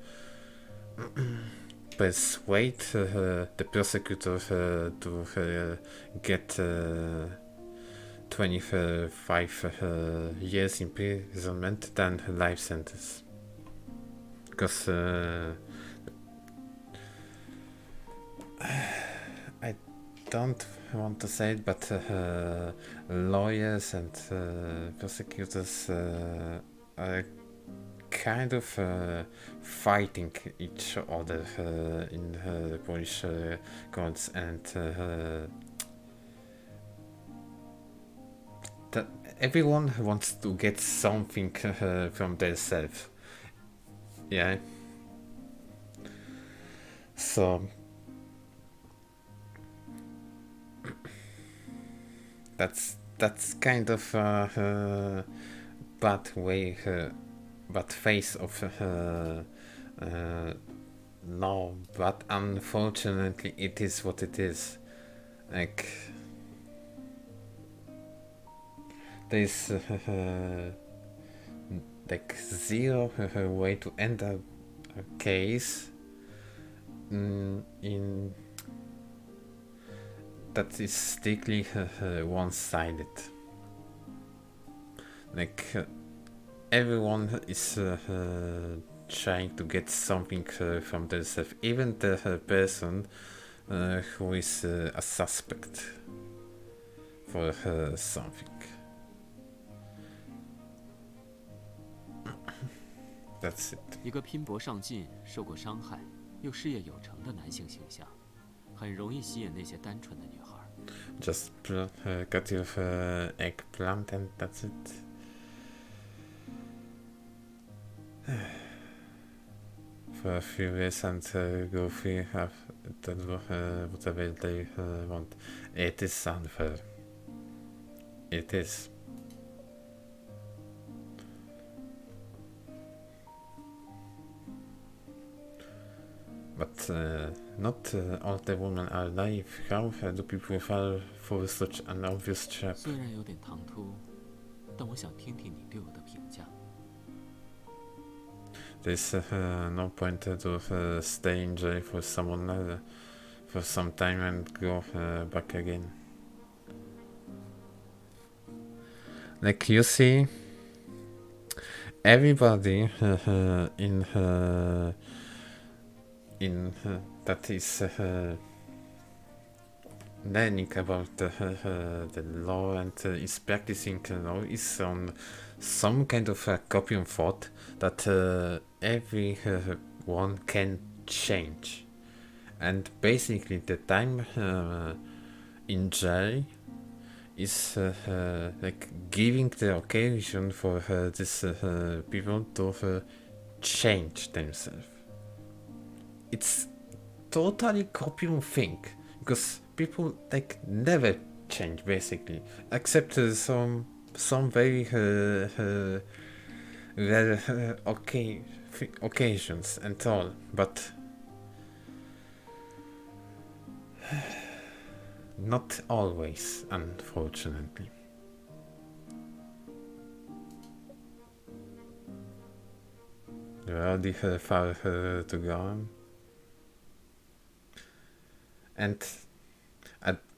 persuade the prosecutor to get 25 years imprisonment than life sentence, because I don't want to say it, but lawyers and prosecutors are kind of fighting each other in the Polish courts, and everyone wants to get something from themselves. Yeah. So that's kind of bad way, bad face of law, but unfortunately it is what it is. Like there's like zero way to end a case in that is strictly one-sided. Like everyone is trying to get something from themselves, even the person who is a suspect for something. That's it. 一个拼搏上进、受过伤害又事业有成的男性形象，很容易吸引那些单纯的女孩。Just cut your eggplant and that's it. For a few years and go free have whatever they want. It is unfair. It is. But not all the women are naive. How do people fall for such an obvious trap? 虽然有点唐突，但我想听听你对我的评价。There's no point to stay in jail for someone for some time and go back again. Like you see, everybody in that is learning about the law and is practicing law is on some kind of copium thought that everyone can change, and basically the time in jail is like giving the occasion for these people to change themselves. It's totally copium thing, because people like never change basically, except some very rare occasions and all, but not always, unfortunately. Already far to go on. And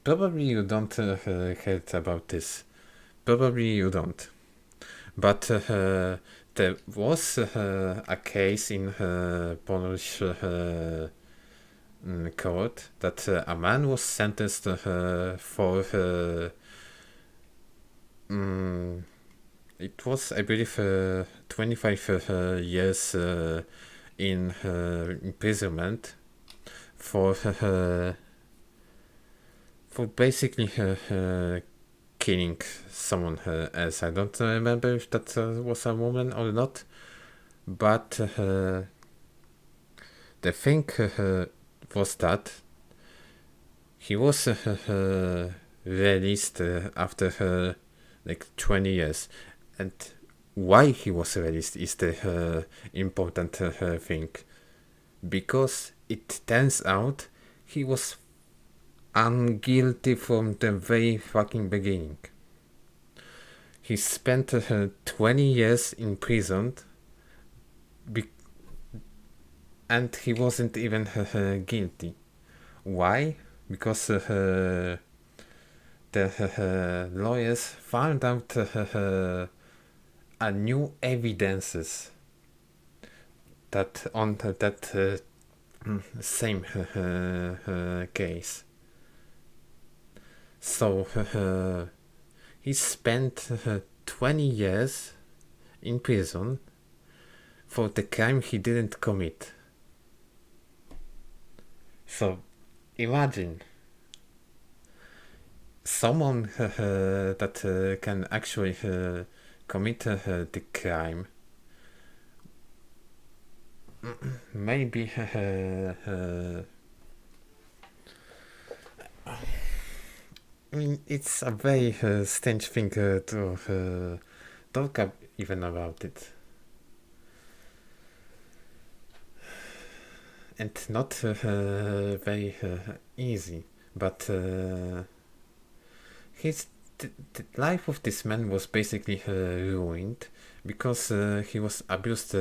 probably you don't heard about this. Probably you don't. But there was a case in Polish court that a man was sentenced for it was, I believe, 25 years in imprisonment for basically killing someone else. I don't remember if that was a woman or not, but the thing was that he was released after like 20 years, and why he was released is the important thing, because it turns out he was unguilty from the very fucking beginning. He spent 20 years imprisoned and he wasn't even guilty. Why? Because the lawyers found out a new evidences that on that same case. So he spent 20 years in prison for the crime he didn't commit. So imagine someone that can actually commit the crime. Maybe I mean, it's a very strange thing to talk even about it. And not very easy, but the life of this man was basically ruined because he was abused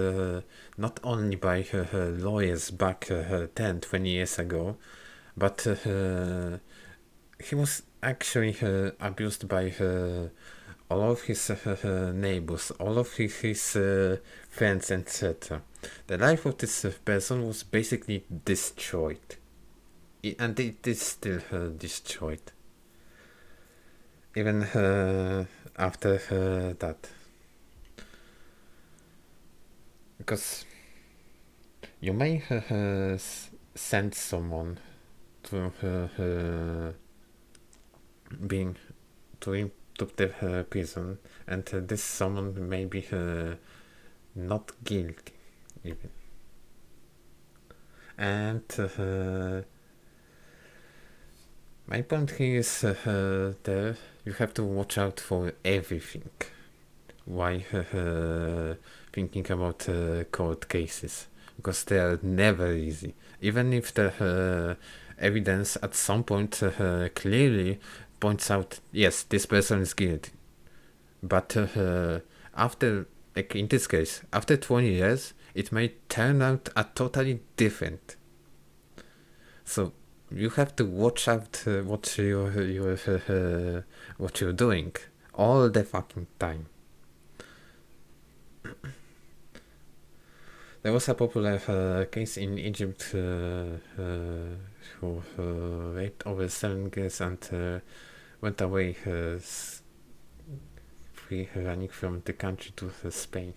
not only by lawyers back 10, 20 years ago, but he was actually abused by all of his neighbors, all of his friends, etc. The life of this person was basically destroyed. And it is still destroyed. Even after that. Because you may send someone to being to the prison, and this someone may be not guilty even. And my point here is there you have to watch out for everything while thinking about court cases, because they are never easy. Even if the evidence at some point clearly points out, yes, this person is guilty. But after, like in this case, after 20 years, it may turn out totally different. So you have to watch out what you're doing all the fucking time. There was a popular case in Egypt who raped over 7 girls and went away free, running from the country to Spain.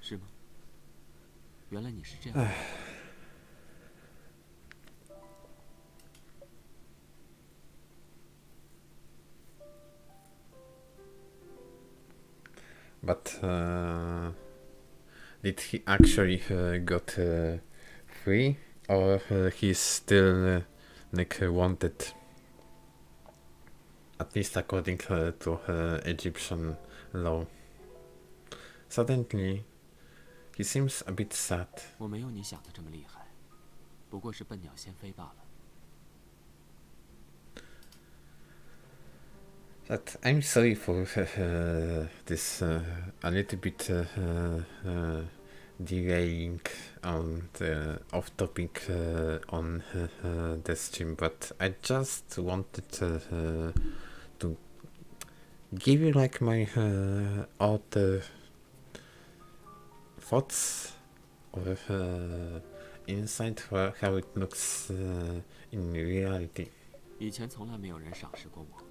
是吗？原来你是这样。But did he actually got free, or he's still wanted? At least according to Egyptian law. Suddenly, he seems a bit sad. 我没有你想的这么厉害，不过是笨鸟先飞罢了。 But I'm sorry for this a little bit derailing on the off-topic on the stream, but I just wanted to give you like my other thoughts or insight for how it looks in reality. 以前从来没有人赏识过我，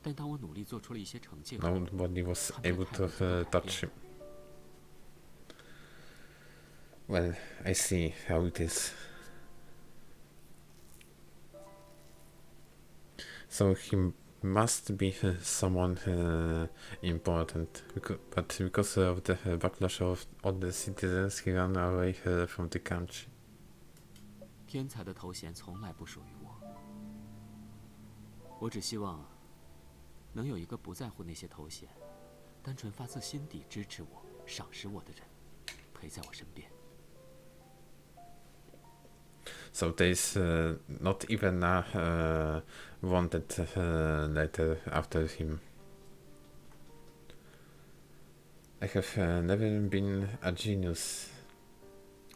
但当我努力做出了一些成绩后， Nobody was able to touch him. Well, I see how it is. So he must be someone important, but because of the backlash of all the citizens, he ran away from the country. 天才的头衔从来不属于我，我只希望能有一个不在乎那些头衔，单纯发自心底支持我、赏识我的人，陪在我身边。 So there's not even a wanted letter after him. I have never been a genius.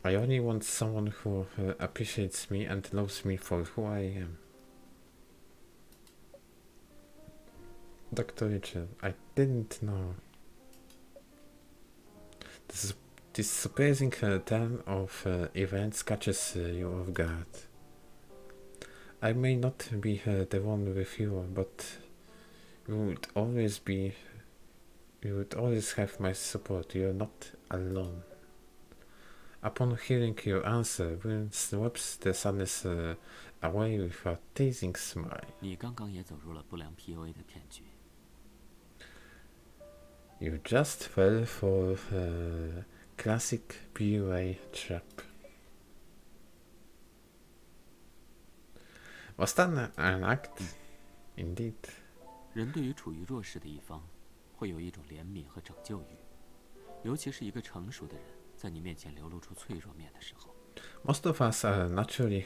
I only want someone who appreciates me and loves me for who I am. Dr. Richard, I didn't know. This surprising turn of events catches you off guard. I may not be the one with you, but you would always be. You would always have my support. You're not alone. Upon hearing your answer, Will wipes the sadness away with a teasing smile. 你刚刚也走入了不良 PUA 的骗局。 You just fell for classic PUA trap. Was that an act? Indeed. 人对于处于弱势的一方，会有一种怜悯和拯救欲，尤其是一个成熟的人在你面前流露出脆弱面的时候。 Most of us are naturally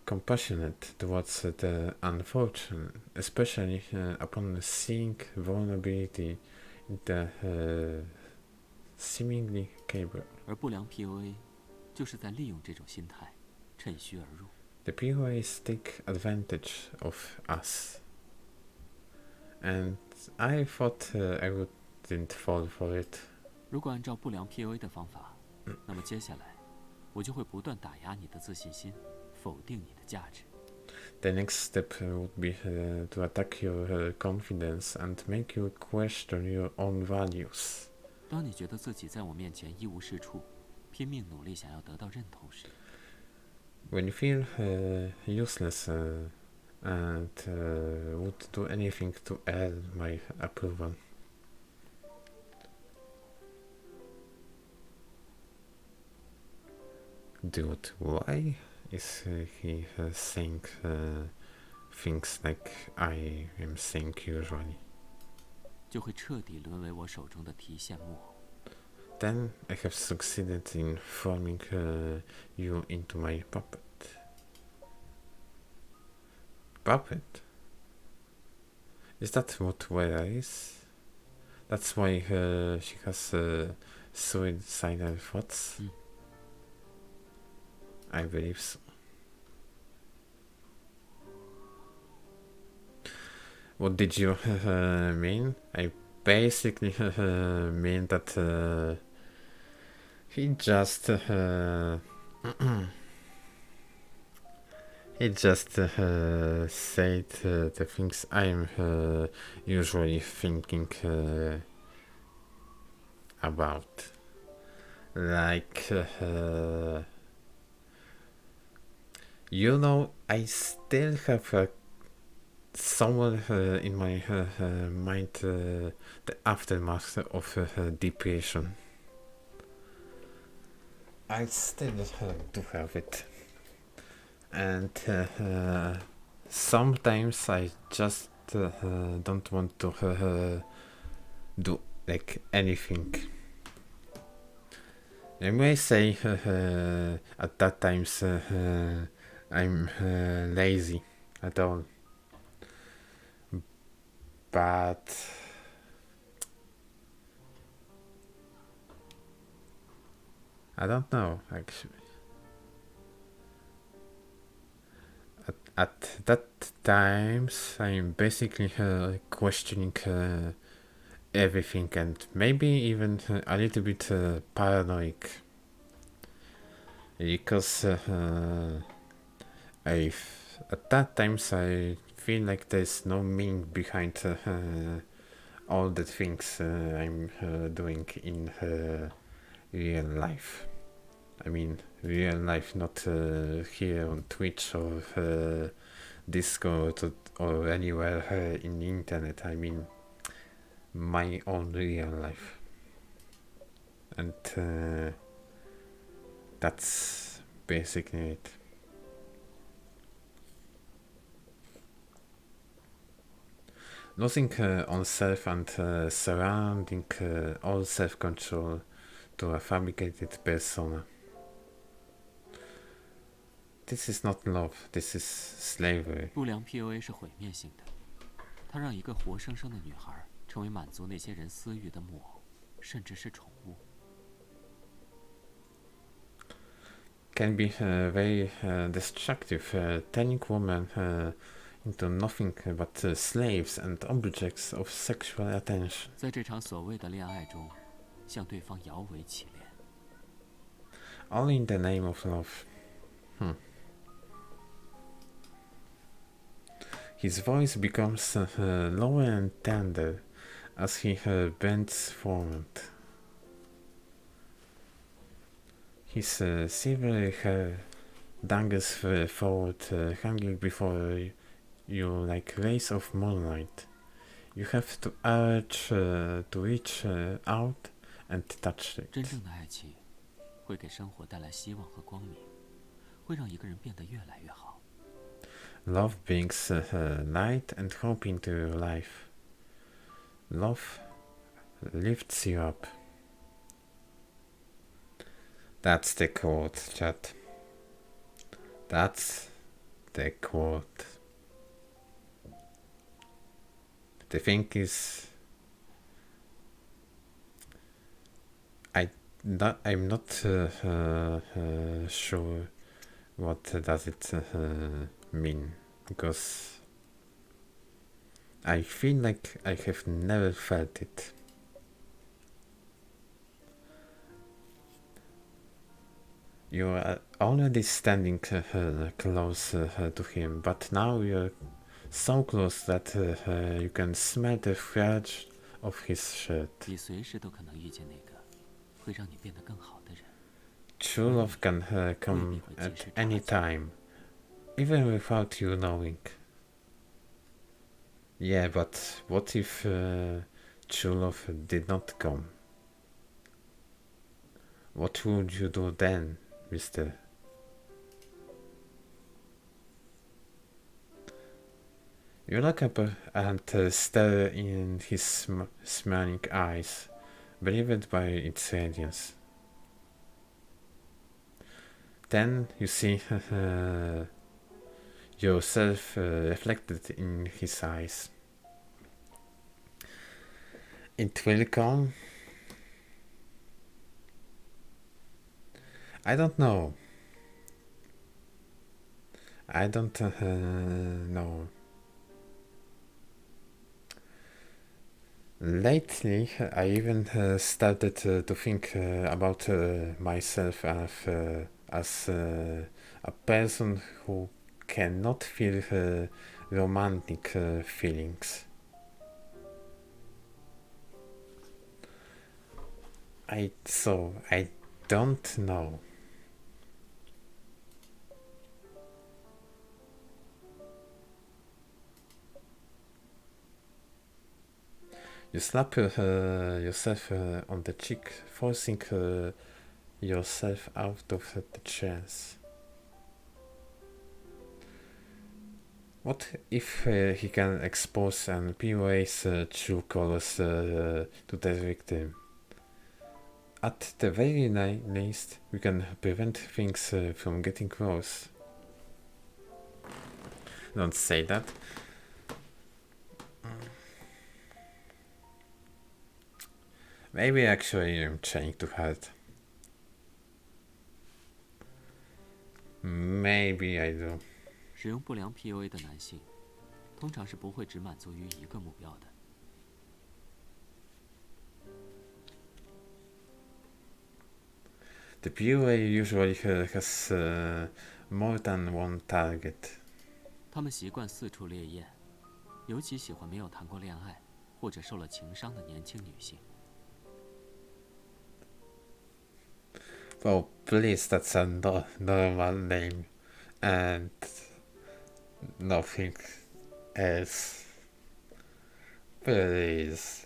compassionate towards the unfortunate, especially upon seeing vulnerability in the seemingly capable. 而不良 PUA 就是在利用这种心态，趁虚而入。 The PUAs take advantage of us. And I thought I wouldn't fall for it. 如果按照不良 PUA 的方法，那么接下来我就会不断打压你的自信心，否定你的价值。 The next step would be to attack your confidence and make you question your own values. 当你觉得自己在我面前一无是处，拼命努力想要得到认同时， When you feel useless and would do anything to earn my approval. Dude, why is he saying things like I am saying usually? 就会彻底沦为我手中的提线木偶。 Then I have succeeded in forming you into my puppet. Puppet? Is that what Vera is? That's why she has suicidal thoughts? I believe so. What did you mean? I basically mean that he just said the things I'm usually thinking about, like you know, I still have someone in my mind the aftermath of depression. I still do have it, and sometimes I just don't want to do like anything. I may say at that times I'm lazy at all, but I don't know actually. At that times I'm basically questioning everything and maybe even a little bit paranoid, because at that times I feel like there's no meaning behind all the things I'm doing in real life. I mean real life, not here on Twitch or Discord or anywhere in the internet. I mean my own real life. And that's basically it. Losing on self and surrounding all self-control to a fabricated persona. This is not love, this is slavery. 不良 PUA 是毁灭性的，它让一个活生生的女孩成为满足那些人私欲的木偶，甚至是宠物。 Can be very destructive, turning women into nothing but slaves and objects of sexual attention. 在这场所谓的恋爱中，向对方摇尾乞怜。 All in the name of love. His voice becomes lower and tender as he bends forward. His silvery hair dangles forward, hanging before you like rays of moonlight. You have to urge to reach out and touch it. 真正的爱情会给生活带来希望和光明，会让一个人变得越来越好。Love brings light and hope into your life. Love lifts you up. That's the quote, chat. That's the quote. The thing is, I'm not sure what does it mean, because I feel like I have never felt it. You are already standing close to him, but now you're so close that you can smell the fringe of his shirt. 你随时都可能遇见那个会让你变得更好的人。 True love can come at any time, even without you knowing. Yeah, but what if true love did not come? What would you do then, mister? You look up and stare in his smiling eyes, believed by its radiance. Then you see yourself reflected in his eyes. It will come. I don't know. I don't know. Lately, I even started to think about myself as a person who cannot feel romantic feelings. I don't know. You slap yourself on the cheek, forcing yourself out of the chairs. What if he can expose and POA's true colors to the victim? At the very least, we can prevent things from getting worse. Don't say that. Maybe actually I'm trying too hard. Maybe I do. 使用不良 PUA 的男性，通常是不会只满足于一个目标的。The PUA usually has more than one target. 他们习惯四处猎艳，尤其喜欢没有谈过恋爱或者受了情伤的年轻女性。 Oh, please, that's a normal name and nothing else. Please.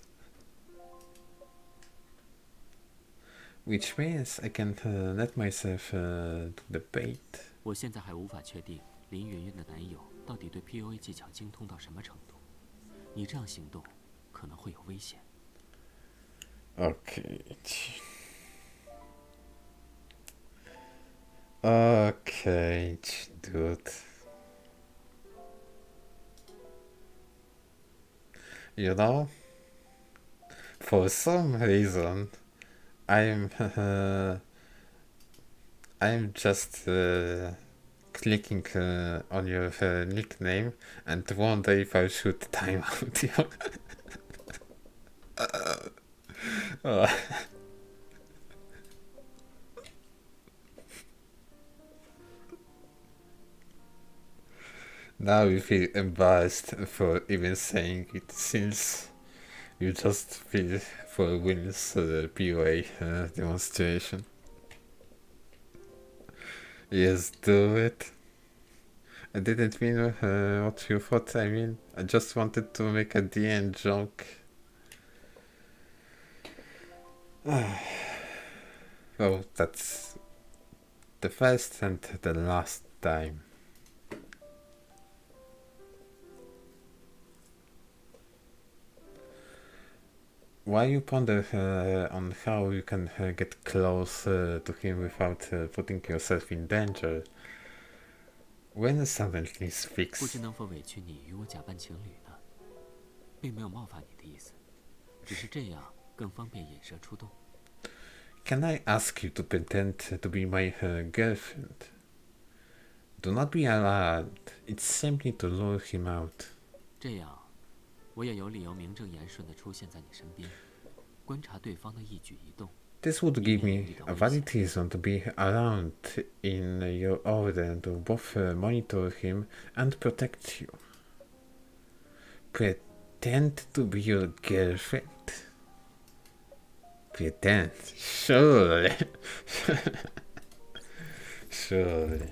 Which means I can let myself do the bait. 我现在还无法确定林云云的男友到底对 PUA 技巧精通到什么程度。你这样行动可能会有危险。 Okay. Okay, dude. You know, for some reason, I'm just clicking on your nickname and wonder if I should time out you. Now you feel embarrassed for even saying it since you just feel for Will's POA demonstration. Yes, do it. I didn't mean what you thought I mean. I just wanted to make a DN joke. Oh, that's the first and the last time. Why you ponder on how you can get close to him without putting yourself in danger? When suddenly 不知 fixed. 能否委屈你与我假扮情侣呢？并没有冒犯你的意思，只是这样更方便引蛇出洞。Can I ask you to pretend to be my girlfriend? Do not be alarmed. It's simply to lure him out. 这样，我也有理由名正言顺地出现在你身边，观察对方的一举一动。 This would give me a valid reason to be around in your order to both monitor him and protect you. Pretend to be your girlfriend. Pretend. Surely. Surely.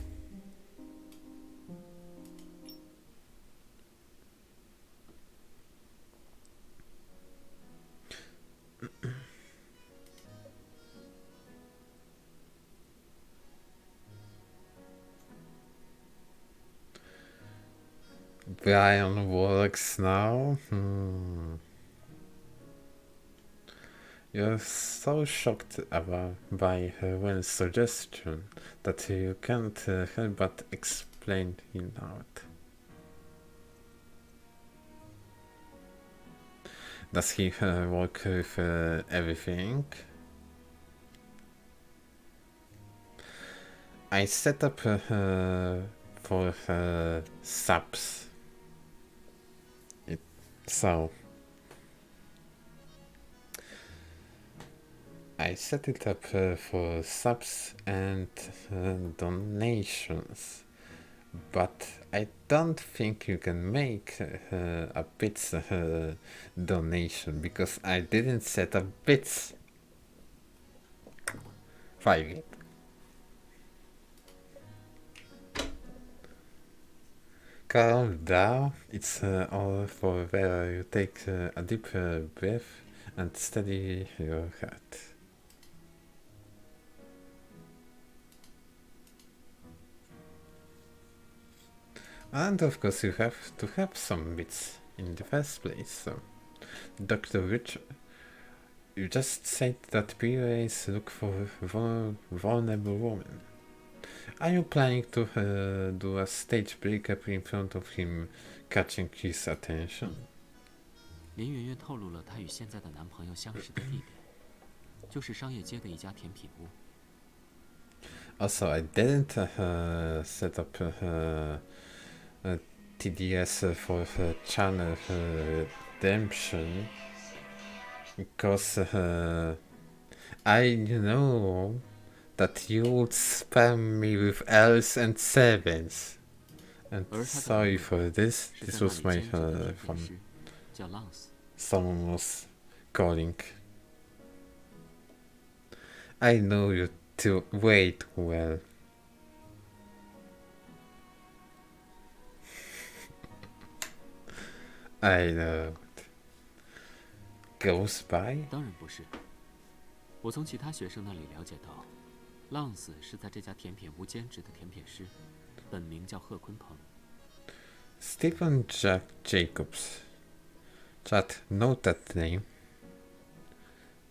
Brian works now. You're so shocked by Wen's suggestion that you can't help but explain it out. Does he work with everything? I set up for subs. So I set it up for subs and donations, but I don't think you can make a bits donation because I didn't set up bits. 5. Calm down. It's all for where you take a deep breath and steady your heart. And of course you have to have some bits in the first place, so Dr. Rich, you just said that POAs look for vulnerable women. Are you planning to do a stage breakup in front of him, catching his attention? 林媛媛透露了她与现在的男朋友相识的地点，就是商业街的一家甜品屋。 Also, I didn't set up TDS for channel redemption because I know that you would spam me with L's and 7s. And sorry for this. This was my phone. 叫 Lance。 Someone was calling. I know you too way too well. I know. Goes by? 当然不是。我从其他学生那里了解到，浪子是在这家甜品屋兼职的甜品师，本名叫贺坤鹏。 Stephen Jack Jacobs. Chat, note that name.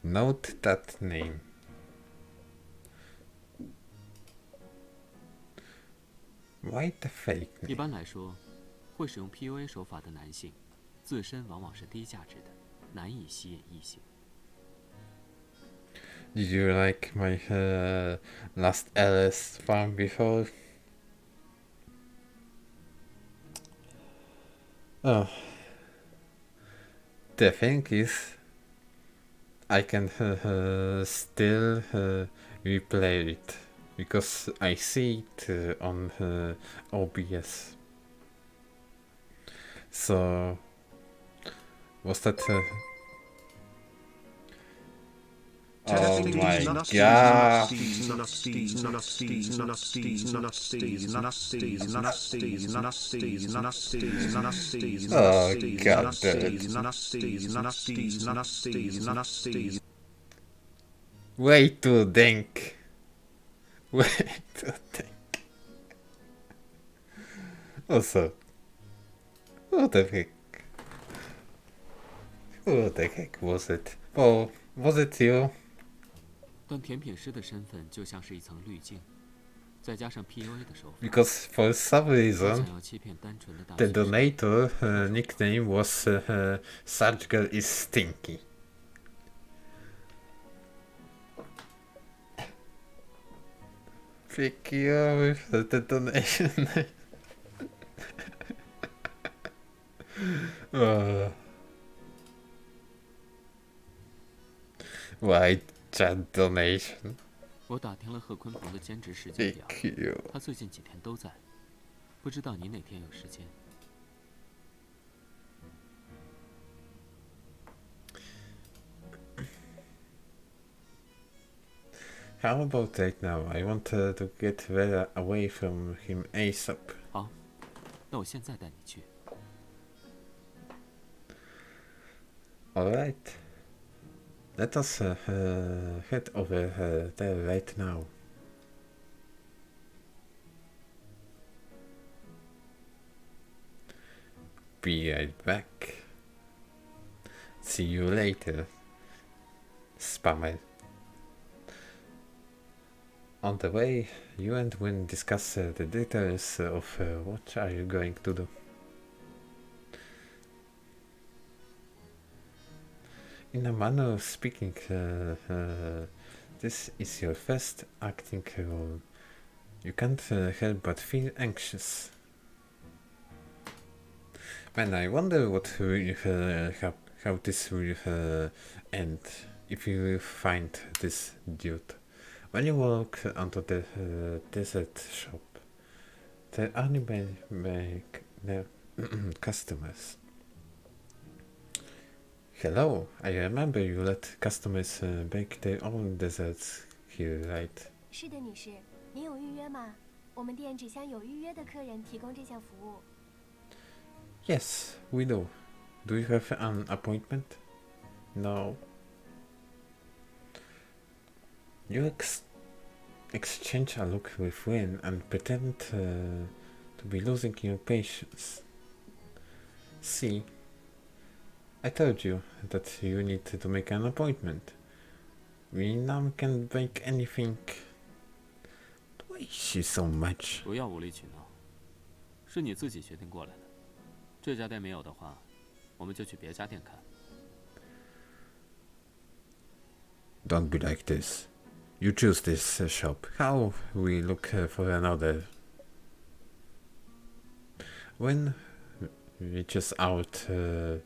Note that name. Why the fake 一 name? 般来说，会使用 PUA 手法的男性，自身往往是低价值的，难以吸引异性。 Did you like my last LS farm before? Oh. The thing is, I can still replay it because I see it on OBS. So was that? Oh my god! Oh god damn it. Way too dank. Way too dank. Also, who the heck? Who the heck was it? Oh, was it you? 但甜品师的身份就像是一层滤镜，再加上 PUA 的手法， Because for some 他 reason, 想要欺骗单纯的大 the 学生。 donator nickname was Such Girl is Stinky. Pick you with the donation. Why chat donation? 我打听了贺坤鹏的兼职时间表， Pick you. 他最近几天都在，不知道你哪天有时间。 How about right now? I want to get Vera away from him ASAP. 好，那我现在带你去。 Alright. Let us head over there right now. Be right back. See you later, spammer. On the way, you and Win discuss the details of what are you going to do. In a manner of speaking, this is your first acting role. You can't help but feel anxious. Man, I wonder what will how this will end if you will find this dude. When you walk onto the desert shop, there are many customers. Hello, I remember you let customers bake their own desserts here, right? 是的，女士，您有预约吗？我们店只向有预约的客人提供这项服务。 Yes, we do. Do you have an appointment? No. You exchange a look with Wayne and pretend to be losing your patience. See, I told you that you need to make an appointment. We now can bake anything. Why is she so much? 不要无理取闹，是你自己决定过来的。这家店没有的话，我们就去别家店看。 Don't be like this. You choose this shop. How we look for another? When reaches out to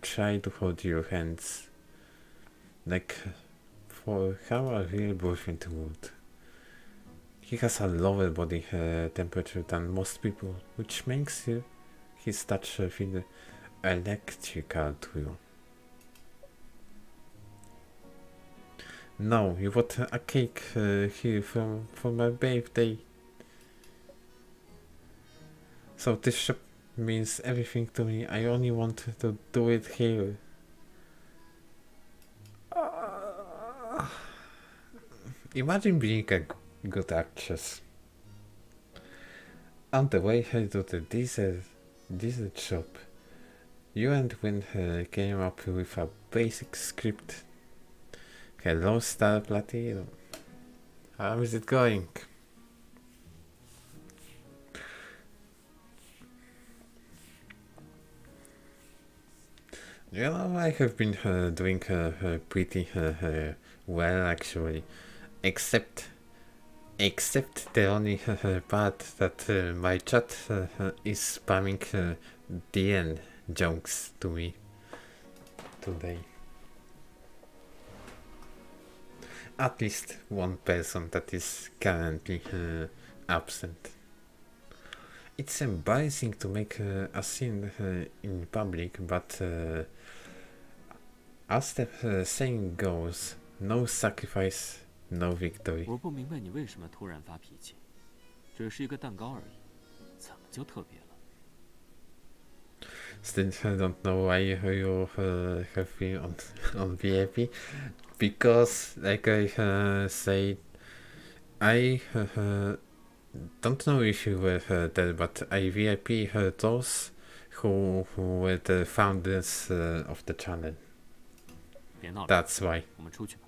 try to hold your hands, like for how a real boyfriend would. He has a lower body temperature than most people, which makes his touch feel electrical to you. No, you bought a cake here for my birthday. So this shop means everything to me. I only want to do it here. Imagine being a good actress. On the way to the desert shop, you and Win came up with a basic script. Hello, Star Platino. How is it going? You know, I have been doing pretty well actually, except the only part that my chat is spamming DN jokes to me today. At least one person that is currently absent. It's embarrassing to make a scene in public, but as the saying goes, no sacrifice, no victory. 我不明白你为什么突然发脾气，只是一个蛋糕而已，怎么就特别了？ Still don't know why you have been on VIP, because like I said, I don't know if you were there, but I VIP those who were the founders of the channel. 别闹了， That's why. 我们出去吧。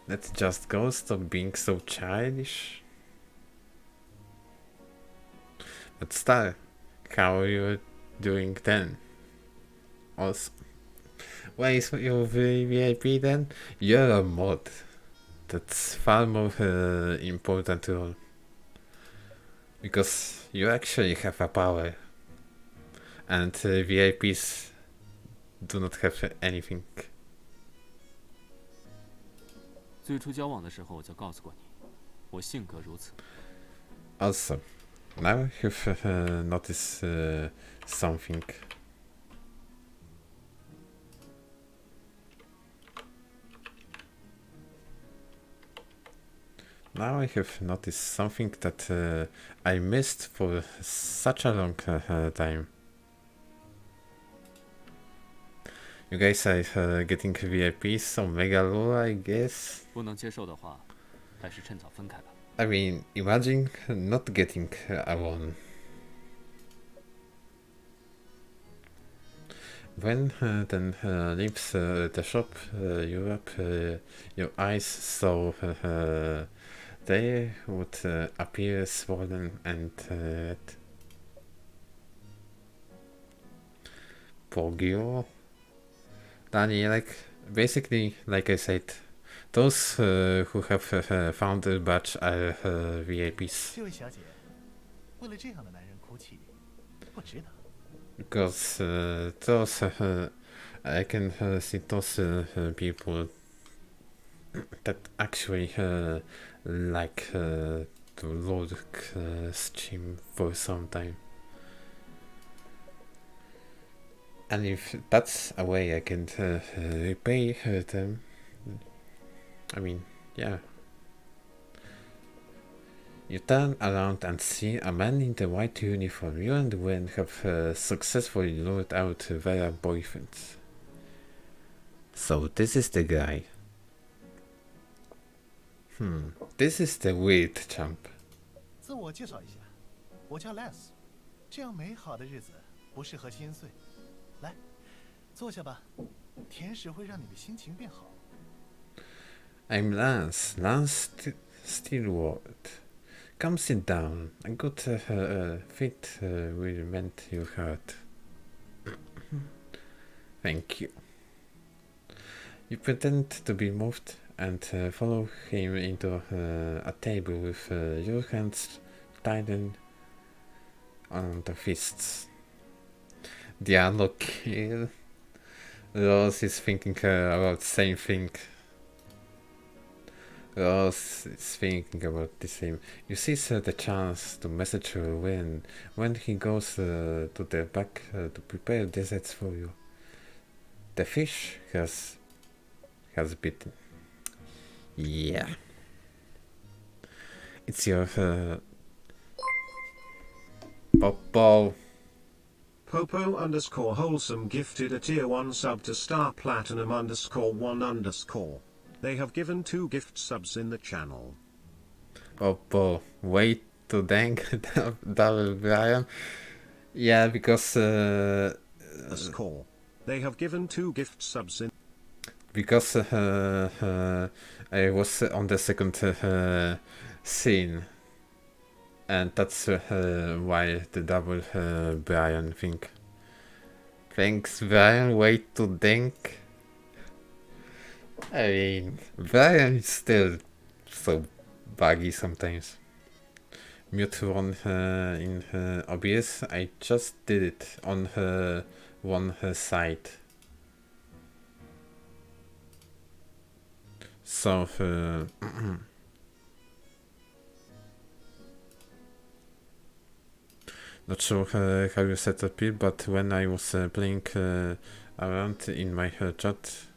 Let's just go. Stop being so childish. But Star, how are you doing then? Also, why is your VIP then? You're a mod. That's far more important to all. Because you actually have a power. And VIPs do not have anything. 最初交往的时候我就告诉过你，我性格如此。 Also, now you've noticed something. Now I have noticed something that I missed for such a long time. You guys are getting VIPs on Mega Lore, I guess. 不能接受的话，还是趁早分开吧。 I mean, imagine not getting a one. When then leaves the shop, Europe, your eyes so they would appear swollen and red. Poggio. Danny, like, basically, like I said, those who have found the badge are VIPs. 这位小姐，为了这样的男人哭泣，不值得。 Because those, I can see those people that actually like to look stream for some time. And if that's a way I can repay them, I mean, yeah. You turn around and see a man in the white uniform. You and Gwen have successfully lured out their boyfriends. So this is the guy. This is the weird champ. 自我介绍一下，我叫 Lance。这样美好的日子不适合心碎。来，坐下吧，甜食会让你的心情变好。 I'm Lance Steelwood. Come sit down. A good fit will mend your heart. Thank you. You pretend to be moved and follow him into a table with your hands tightened on the fists. Dialogue. Rose is thinking about the same thing. Rose is thinking about the same. You seize the chance to message her when he goes to the back to prepare desserts for you. The fish has bitten. Yeah. It's your Popo. Popo underscore wholesome gifted a tier 1 sub to star platinum underscore 1 underscore. They have given 2 gift subs in the channel. Popo. Wait to thank Double Brian. Yeah, because Underscore. They have given 2 gift subs in. because I was on the second scene, and that's why the double Brian thing. Thanks, Brian. Wait to think. I mean, Brian is still so buggy sometimes. Mute one in OBS. I just did it on one side. So Not sure how you set up it, but when I was playing around in my chat,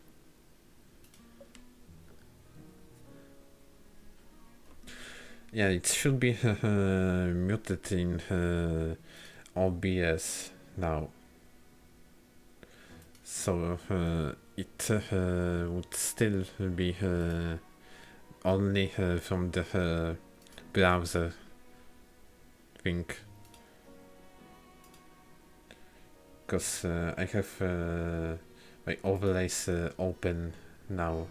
yeah, it should be muted in OBS now, so it would still be only from the browser thing. Because I have my overlays open now.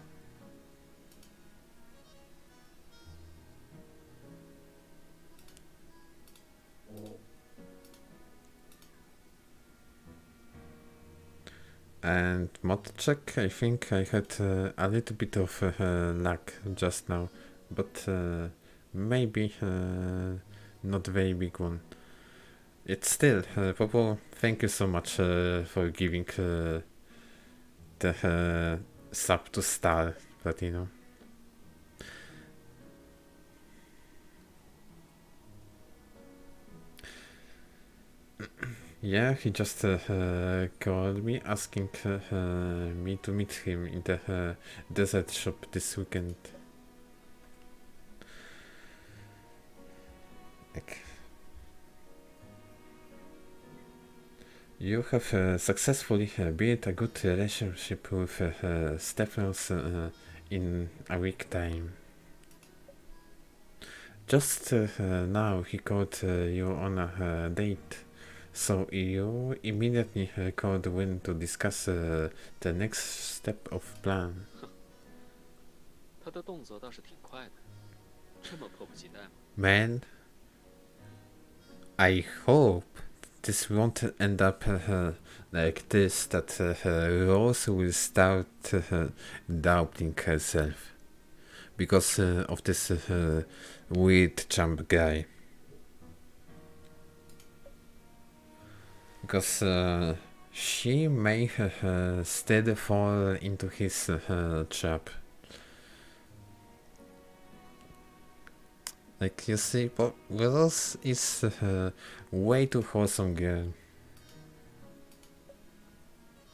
And mod check, I think I had a little bit of lag just now, but maybe not very big one. It's still, Popo, thank you so much for giving the sub to Star Latino. Yeah, he just called me asking me to meet him in the desert shop this weekend. Like, you have successfully built a good relationship with Stephanos in a week time. Just now he called you on a date, so you immediately called Win to discuss the next step of plan. 他的动作倒是挺快的，这么迫不及待吗？ Man, I hope this won't end up like this, that Rose will start doubting herself because of this weird jump guy. Because she may still fall into his trap. Like, you see, but Rose is way too wholesome girl.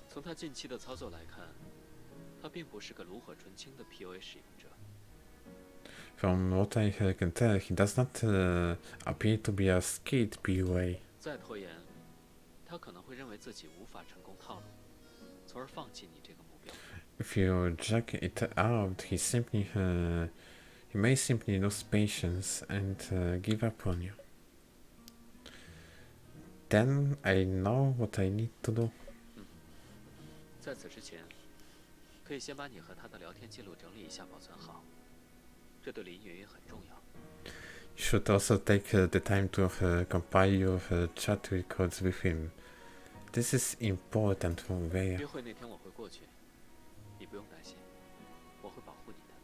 从他近期的操作来看，他并不是个炉火纯青的 POA 使用者。 From what I can tell, he does not appear to be a skilled POA. 再拖延，他可能会认为自己无法成功套路，从而放弃你这个目标。 If you drag it out, he may simply lose patience and give up on you. Then I know what I need to do. 在此之前，可以先把你和他的聊天记录整理一下，保存好，这对林云云很重要。 You should also take the time to compile your chat records with him. This is important for Veya. 约会那天我会过去，你不用担心，我会保护你的。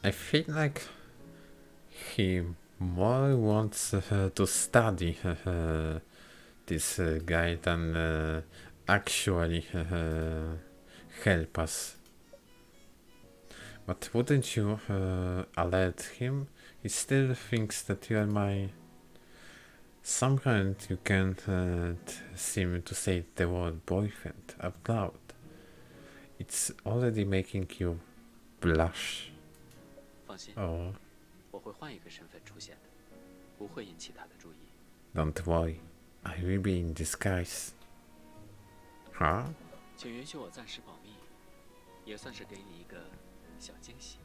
I feel like he more wants to study this guy than actually help us. But wouldn't you alert him? He still thinks that you are my... Sometimes you can't seem to say the word boyfriend out loud. It's already making you blush. 放心， Oh, 我会换一个身份出现的，不会引起他的注意。 don't worry. I will be in disguise. Huh? 请允许我暂时保密，也算是给你一个小惊喜。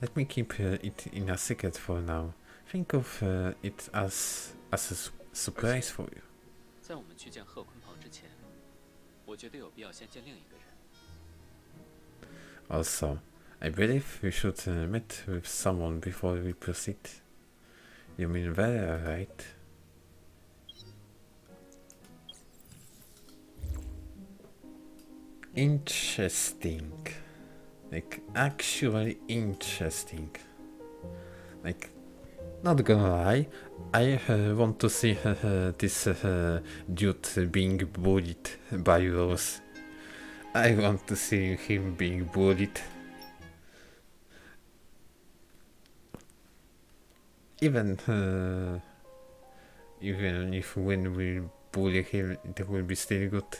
Let me keep it in a secret for now. Think of it as a surprise for you. 在我们去见贺坤鹏之前，我觉得有必要先见另一个人。 Also, I believe we should meet with someone before we proceed. You mean Vera, right? Interesting. Like, actually interesting. Like, not gonna lie, I want to see this dude being bullied by Rose. I want to see him being bullied. Even if when we bully him, it will be still good.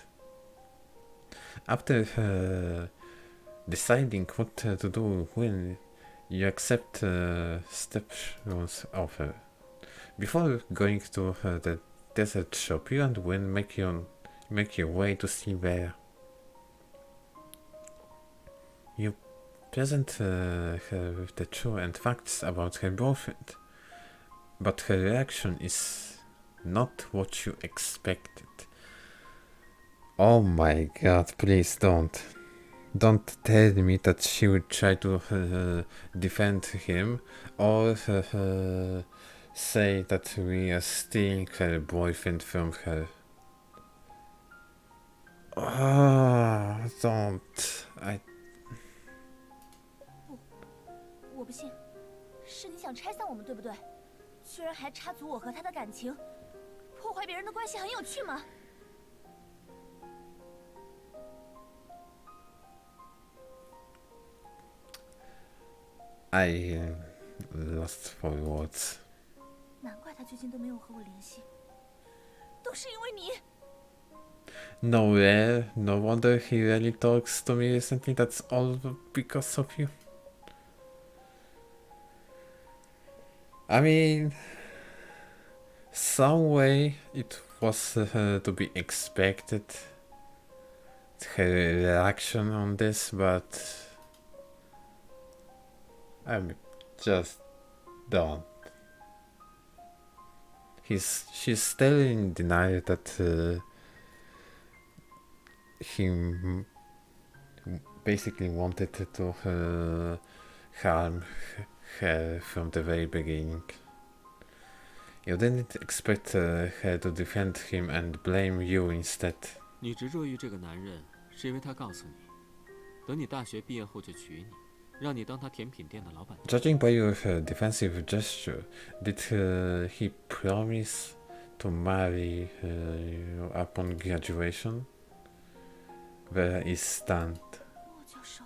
After deciding what to do when you accept Stepson's offer, before going to the desert shop, you and Win make your way to see Vera. You present her with the truth and facts about her boyfriend, but her reaction is not what you expected. Oh my god, please don't. Don't tell me that she would try to defend him or say that we are stealing her boyfriend from her. Don't. 我不信，是你想拆散我们，对不对？居然还插足我和他的感情，破坏别人的关系，很有趣吗？ I lost for words. 难怪他最近都没有和我联系，都是因为你。 No way, no wonder he really talks to me recently. That's all because of you. I mean, some way it was to be expected, her reaction on this, but I'm just don't. She's still in denial that he basically wanted to harm her from the very beginning. You didn't expect her to defend him and blame you instead. 你执着于这个男人，是因为他告诉你，等你大学毕业后就娶你，让你当他甜品店的老板。Judging by your defensive gesture, did he promise to marry you upon graduation? Where is stand? 莫教授，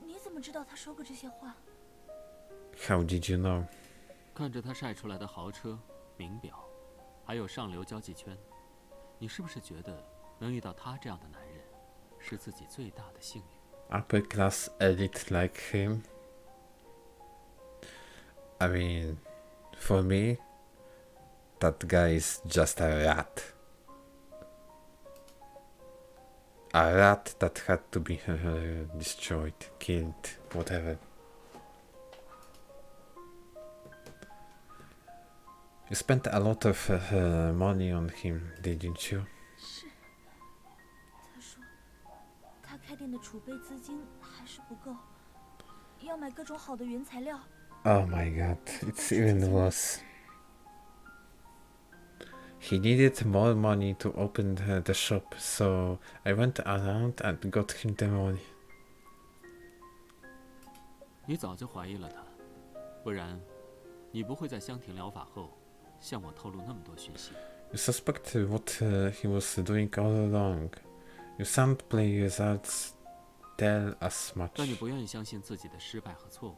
你怎么知道他说过这些话？ How did you know? 看着他晒出来的豪车、名表，还有上流交际圈，你是不是觉得能遇到他这样的男人，是自己最大的幸运？ Upper class elite like him? I mean, for me, that guy is just a rat. A rat that had to be destroyed, killed, whatever. You spent a lot of money on him, didn't you? 是，他说他开店的储备资金还是不够，要买各种好的原材料。 Oh my god, it's even worse. He needed more money to open the shop, so I went around and got him the money. 你早就怀疑了他，不然你不会在香亭疗法后向我透露那么多讯息。 You suspect what he was doing all along. You sound play results tell us much. 但你不愿意相信自己的失败和错误，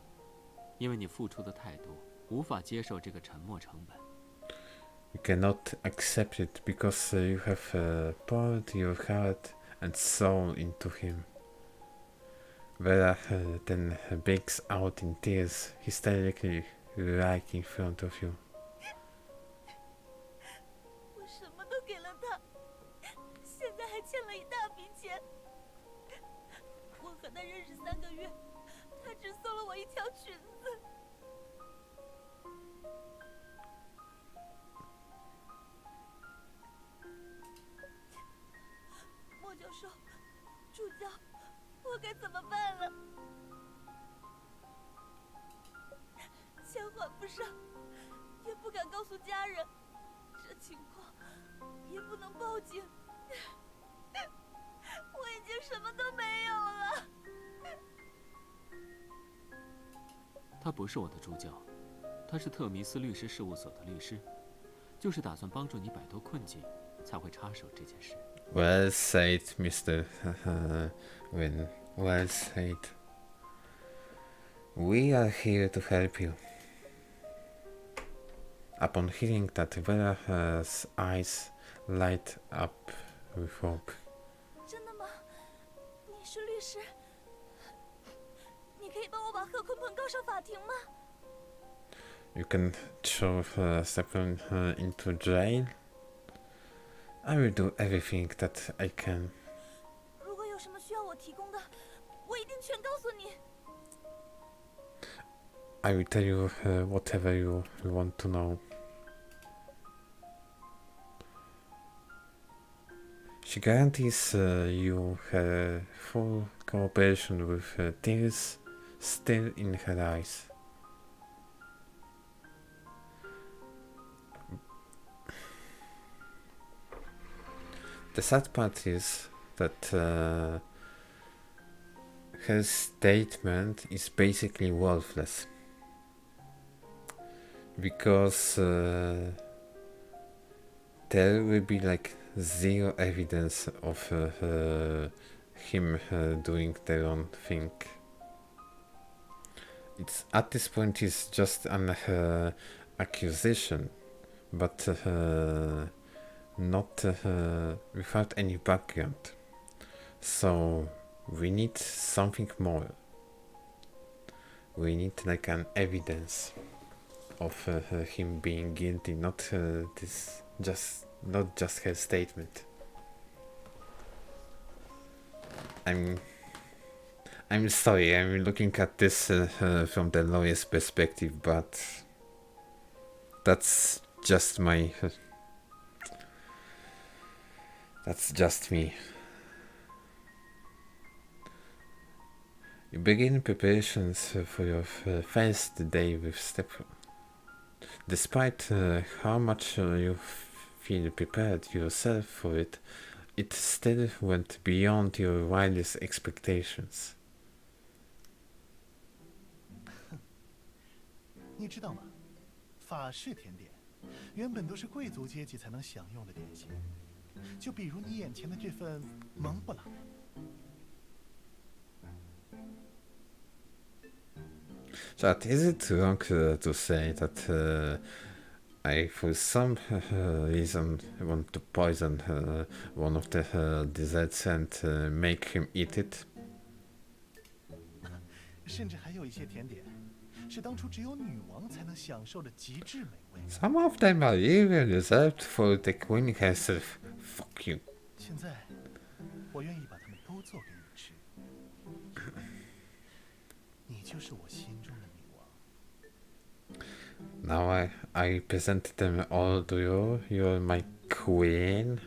因为你付出的太多，无法接受这个沉没成本。 You cannot accept it because you have poured your heart and soul into him. Vera then breaks out in tears, hysterically, right in front of you. 我什么都给了他，现在还欠了一大笔钱。我和他认识3个月，他只送了我一条裙子。 莫教授，助教，我该怎么办了？钱还不上，也不敢告诉家人，这情况也不能报警。我已经什么都没有了。他不是我的助教，他是特弥斯律师事务所的律师，就是打算帮助你摆脱困境，才会插手这件事。Well said, Mr. Win. Well said. We are here to help you. Upon hearing that, Vera's eyes light up with hope. 真的吗？你是律师？你可以帮我把贺坤鹏告上法庭吗？ You can throw Stefan into jail? I will do everything that I can. 如果有什么需要我提供的，我一定全告诉你。 I will tell you whatever you want to know. She guarantees you her full cooperation with tears still in her eyes. The sad part is that her statement is basically worthless. Because there will be like zero evidence of him doing the wrong thing. It's at this point it's just an accusation, but not without any background. So we need something more. We need like an evidence of him being guilty, not not just her statement. I'm sorry, I'm looking at this from the lawyer's perspective, but that's just my that's just me. You begin preparations for your first day with Stephen. Despite how much you feel prepared yourself for it, it still went beyond your wildest expectations. 你知道吗？法式甜点原本都是贵族阶级才能享用的点心，就比如你眼前的这份蒙布朗。Chat, is it wrong to say that I, for some reason, want to poison one of the desserts and make him eat it? 甚至还有一些甜点是当初只有女王才能享受的极致美味。Some of them are even reserved for the queen herself. Fuck you. 现在，我愿意把它们都做给你吃。你就是我心中的女王。Now I present them all to you. You're my queen.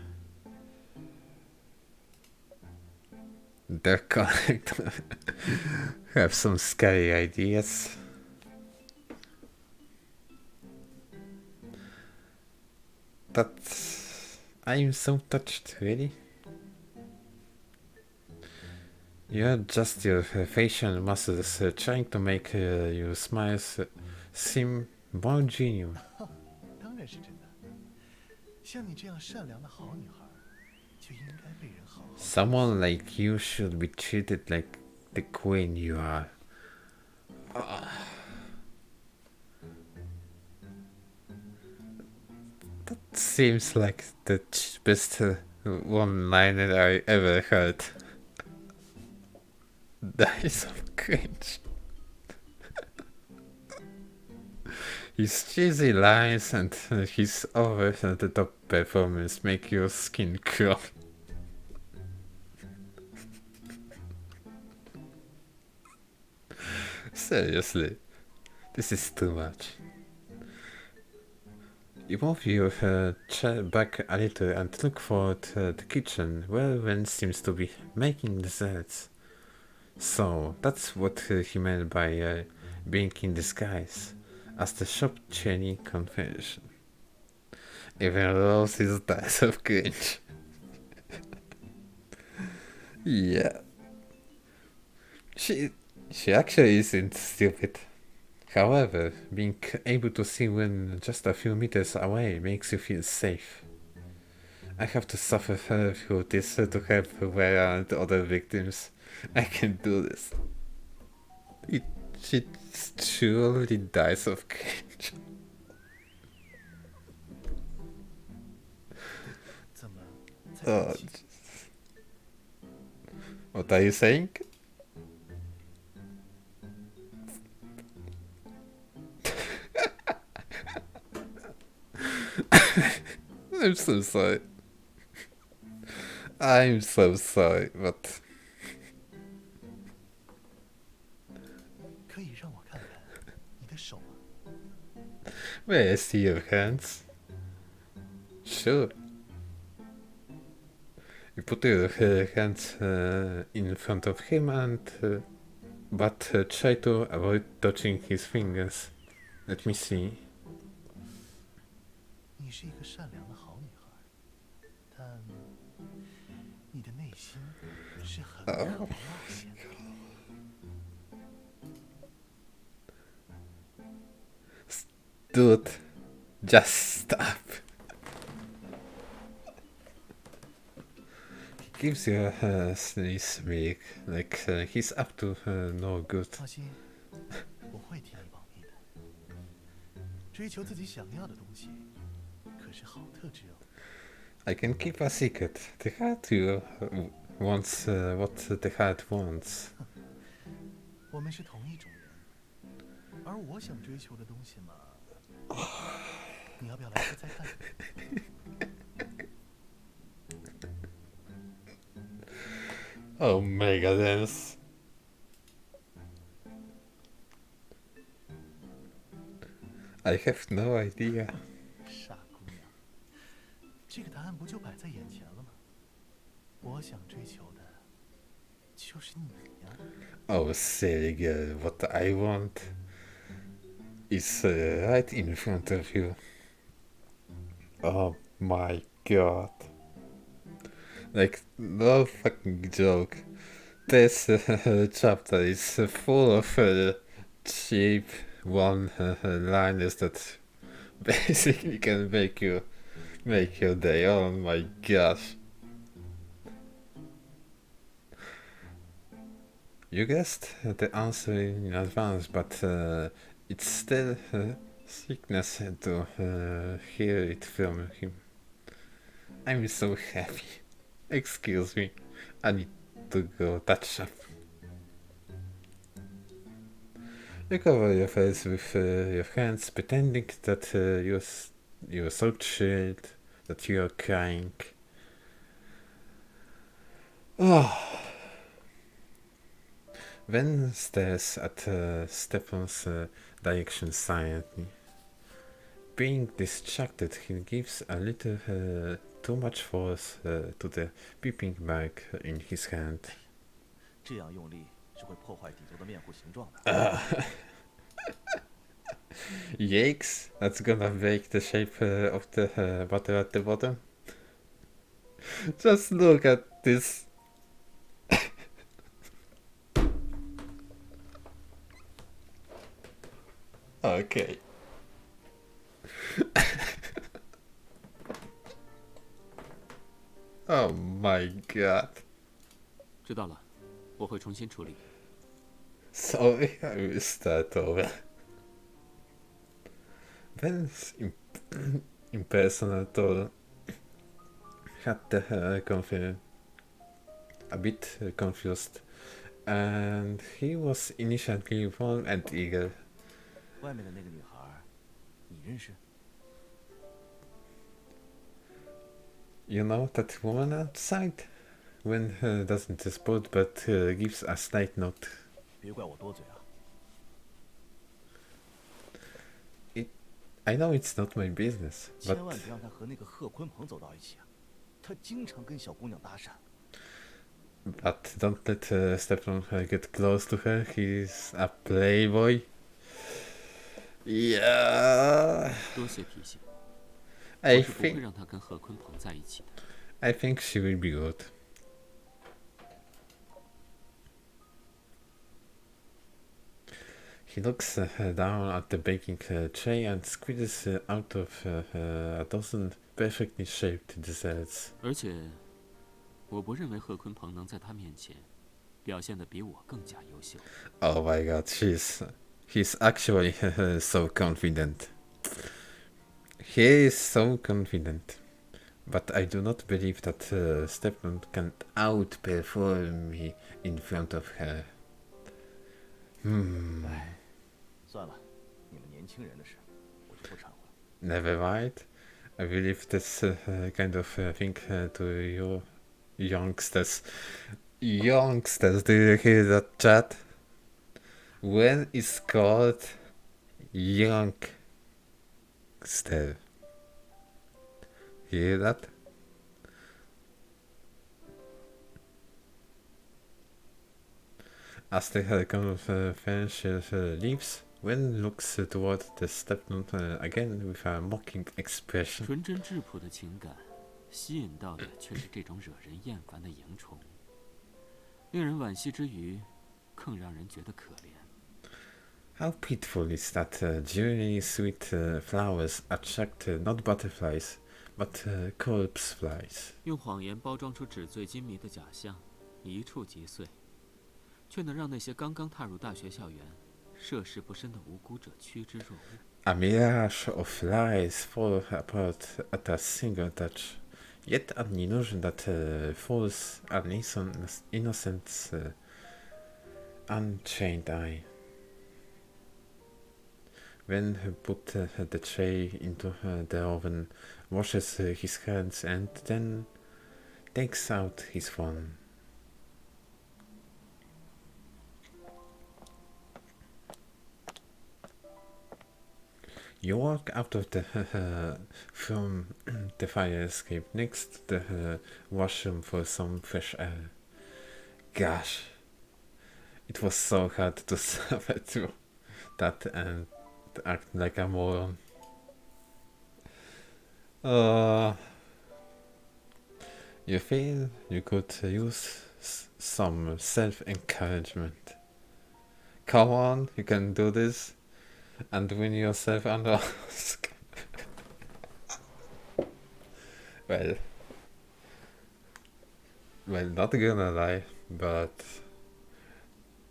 They're correct. Have some scary ideas. But I'm so touched, really. You're just your facial muscles trying to make your smiles seem more genuine. 当然是真的。像你这样善良的好女孩，就应该被人好好。Someone like you should be treated like the queen you are. That seems like the cheapest one-liner I ever heard. That is so cringe. His cheesy lines and his over-the-top performance make your skin crawl. Seriously, this is too much. You move your chair back a little and look forward the kitchen, where Ren seems to be making desserts. So, that's what he meant by being in disguise, as the shop chaining confession. Even Roses dies of cringe. Yeah. She actually isn't stupid. However, being able to see when just a few meters away makes you feel safe. I have to suffer through this to help Vera and other victims. I can do this. She truly dies of cage. 怎么才 Oh, 生气？ what are you saying? I'm so sorry. I'm so sorry, but 可以让我看看你的手吗？ may I see your hands? Sure. You put your hands in front of him but try to avoid touching his fingers. Let me see. 你是一个善良的好女孩，但你的内心是很可冒险的。 Dude, just stop. He gives you this week, like he's up to no good. 放心，我会替你保密的。追求自己想要的东西，可是好特质哦。 I can keep a secret. The heart you wants what the heart wants. 我们是同一种人，而我想追求的东西嘛，你要不要来猜猜看？ Oh, mega dance. I have no idea. 傻姑娘，这个答案不就摆在眼前了吗？我想追求的，就是你呀。 Oh, silly girl, what I want is right in front of you. Oh my god. Like, no fucking joke. This chapter is full of cheap one-liners that basically can make your day. Oh my gosh. You guessed the answer in advance, but it's still sickness to hear it from him. I'm so happy. Excuse me, I need to go touch up. You cover your face with your hands, pretending that you're so chilled that you're crying. Oh. Ven stares at Stefan's direction silently. Being distracted, he gives a little too much force to the beeping bag in his hand. 这样用力是会破坏底座的面糊形状的。Yikes! That's gonna break the shape of the butter at the bottom. Just look at this. Okay. Oh my god. 知道了，我会重新处理。 Sorry, I will start over. Ben's impersonator had a bit confused, and he was initially warm and eager. 外面的那个女孩，你认识？ You know that woman outside? When doesn't respond but gives a slight note. 别怪我多嘴啊。 I know it's not my business, but 千万别让他和那个贺坤鹏走到一起啊！他经常跟小姑娘搭讪。 don't let Stefan get close to her. He's a playboy. Yeah. 多谢提醒， I 我是不会 think 让他跟贺坤鹏在一起的。 I think she will be good. He looks down at the baking tray and squeezes out of a dozen perfectly shaped desserts. 而且，我不认为贺坤鹏能在他面前表现得比我更加优秀。Oh my god, he's actually so confident. He is so confident. But I do not believe that Stepmom can outperform me in front of her. 算了，你们年轻人的事，我就不掺和了。Never mind. I believe this kind of thing to you youngsters. Youngsters, do you hear that, chat? When it's called youngster. Hear that? As the conference leaves, Wen looks toward the stepmom again with a mocking expression. 纯真质朴的情感，吸引到的却是这种惹人厌烦的蝇虫。令人惋惜之余，更让人觉得可怜。How pitiful is that genuinely sweet flowers attract not butterflies, but corpse flies. 用谎言包装出纸醉金迷的假象，一触即碎，却能让那些刚刚踏入大学校园、涉世不深的无辜者趋之若鹜。A mirage of lies fall apart at a single touch, yet an illusion that falls an innocent's untrained eye. When he put the tray into the oven, washes his hands and then takes out his phone. You walk out of the from the fire escape next to the washroom for some fresh air. Gosh, it was so hard to suffer through that and act like a moron. You feel you could use some self-encouragement. Come on, you can do this. And win yourself an Oscar. well, not gonna lie, but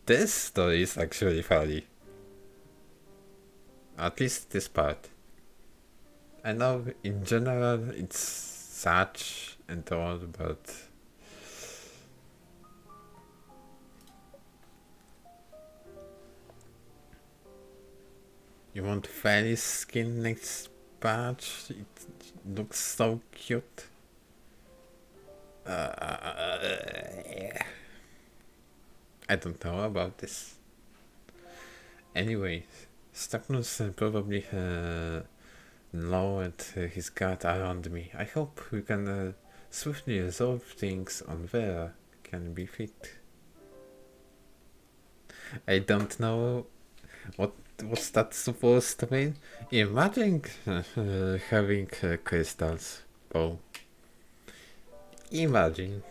this story is actually funny. At least this part. I know in general it's sad and all, but you want fairy skin next batch? It looks so cute. I don't know about this. Anyway, Stepnus probably lowered his guard around me. I hope we can swiftly resolve things on where can be fit. I don't know what's that supposed to mean? Imagine having crystals. Oh. Imagine.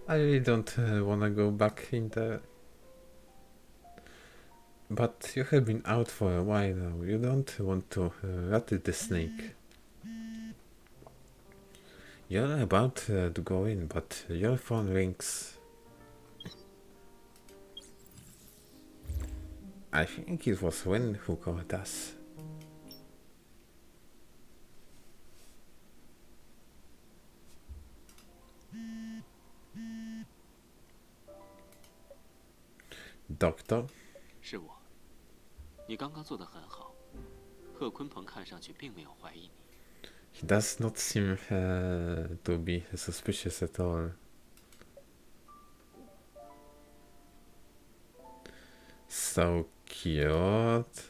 I really don't wanna go back in there. But you have been out for a while now. You don't want to rattle the snake. You're about to go in, but your phone rings. I think it was Wen who called us. Doctor? 是我。你刚刚做得很好，贺坤鹏看上去并没有怀疑你。He does not seem to be suspicious at all. So cute.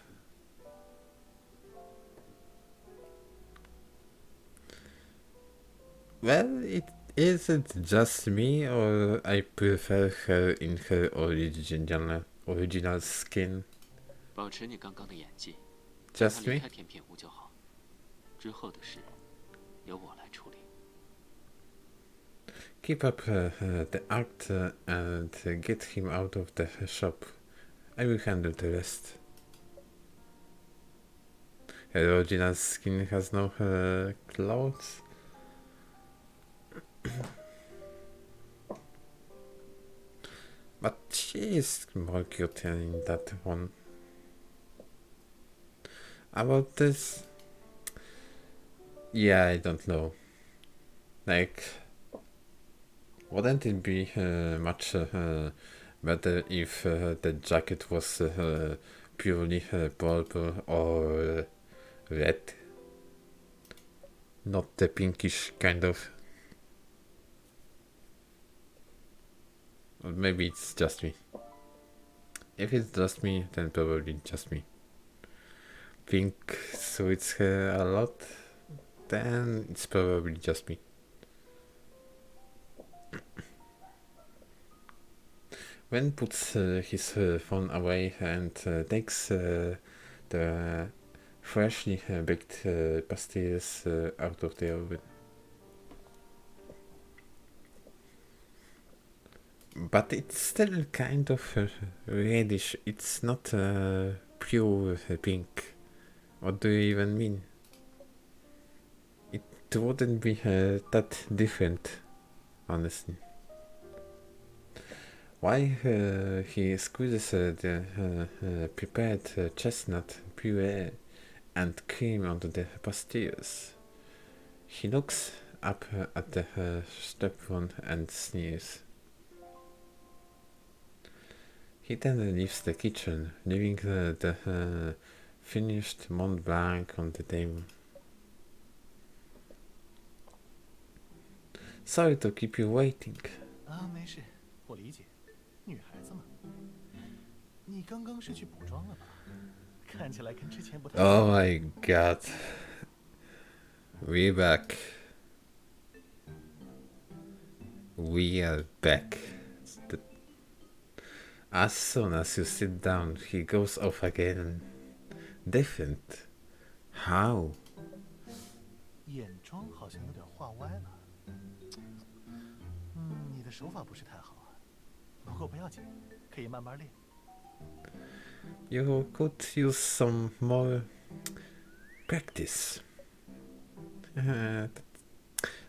Well, it isn't just me, or I prefer her in her original skin. 保持你刚刚的演技， Just 让他离 me? 开甜品屋就好。之后的事，由我来处理。 Keep up the act and get him out of the shop. I will handle the rest. her original skin has no clothes. But she is more cute in that one. About this, yeah, I don't know. Like, wouldn't it be much better if the jacket was purely purple or red? Not the pinkish kind of. Or maybe it's just me. If it's just me, then probably just me. Pink suits her a lot, then it's probably just me. When puts his phone away and takes the freshly baked pastilles out of the oven. But it's still kind of reddish. It's not pure pink. What do you even mean? It wouldn't be that different, honestly. Why he squeezes the prepared chestnut puree and cream onto the pastilles? He looks up at the stepphone and sneers. He then leaves the kitchen, leaving the finished Mont Blanc on the table. Sorry to keep you waiting. 啊，没事，我理解，女孩子嘛。你刚刚是去补妆了吧？看起来跟之前不太。Oh my god. We're back. We are back. As soon as you sit down, he goes off again. Different. How? 眼妆好像有点画歪了。你的手法不是太好啊。不过不要紧，可以慢慢练。You could use some more practice.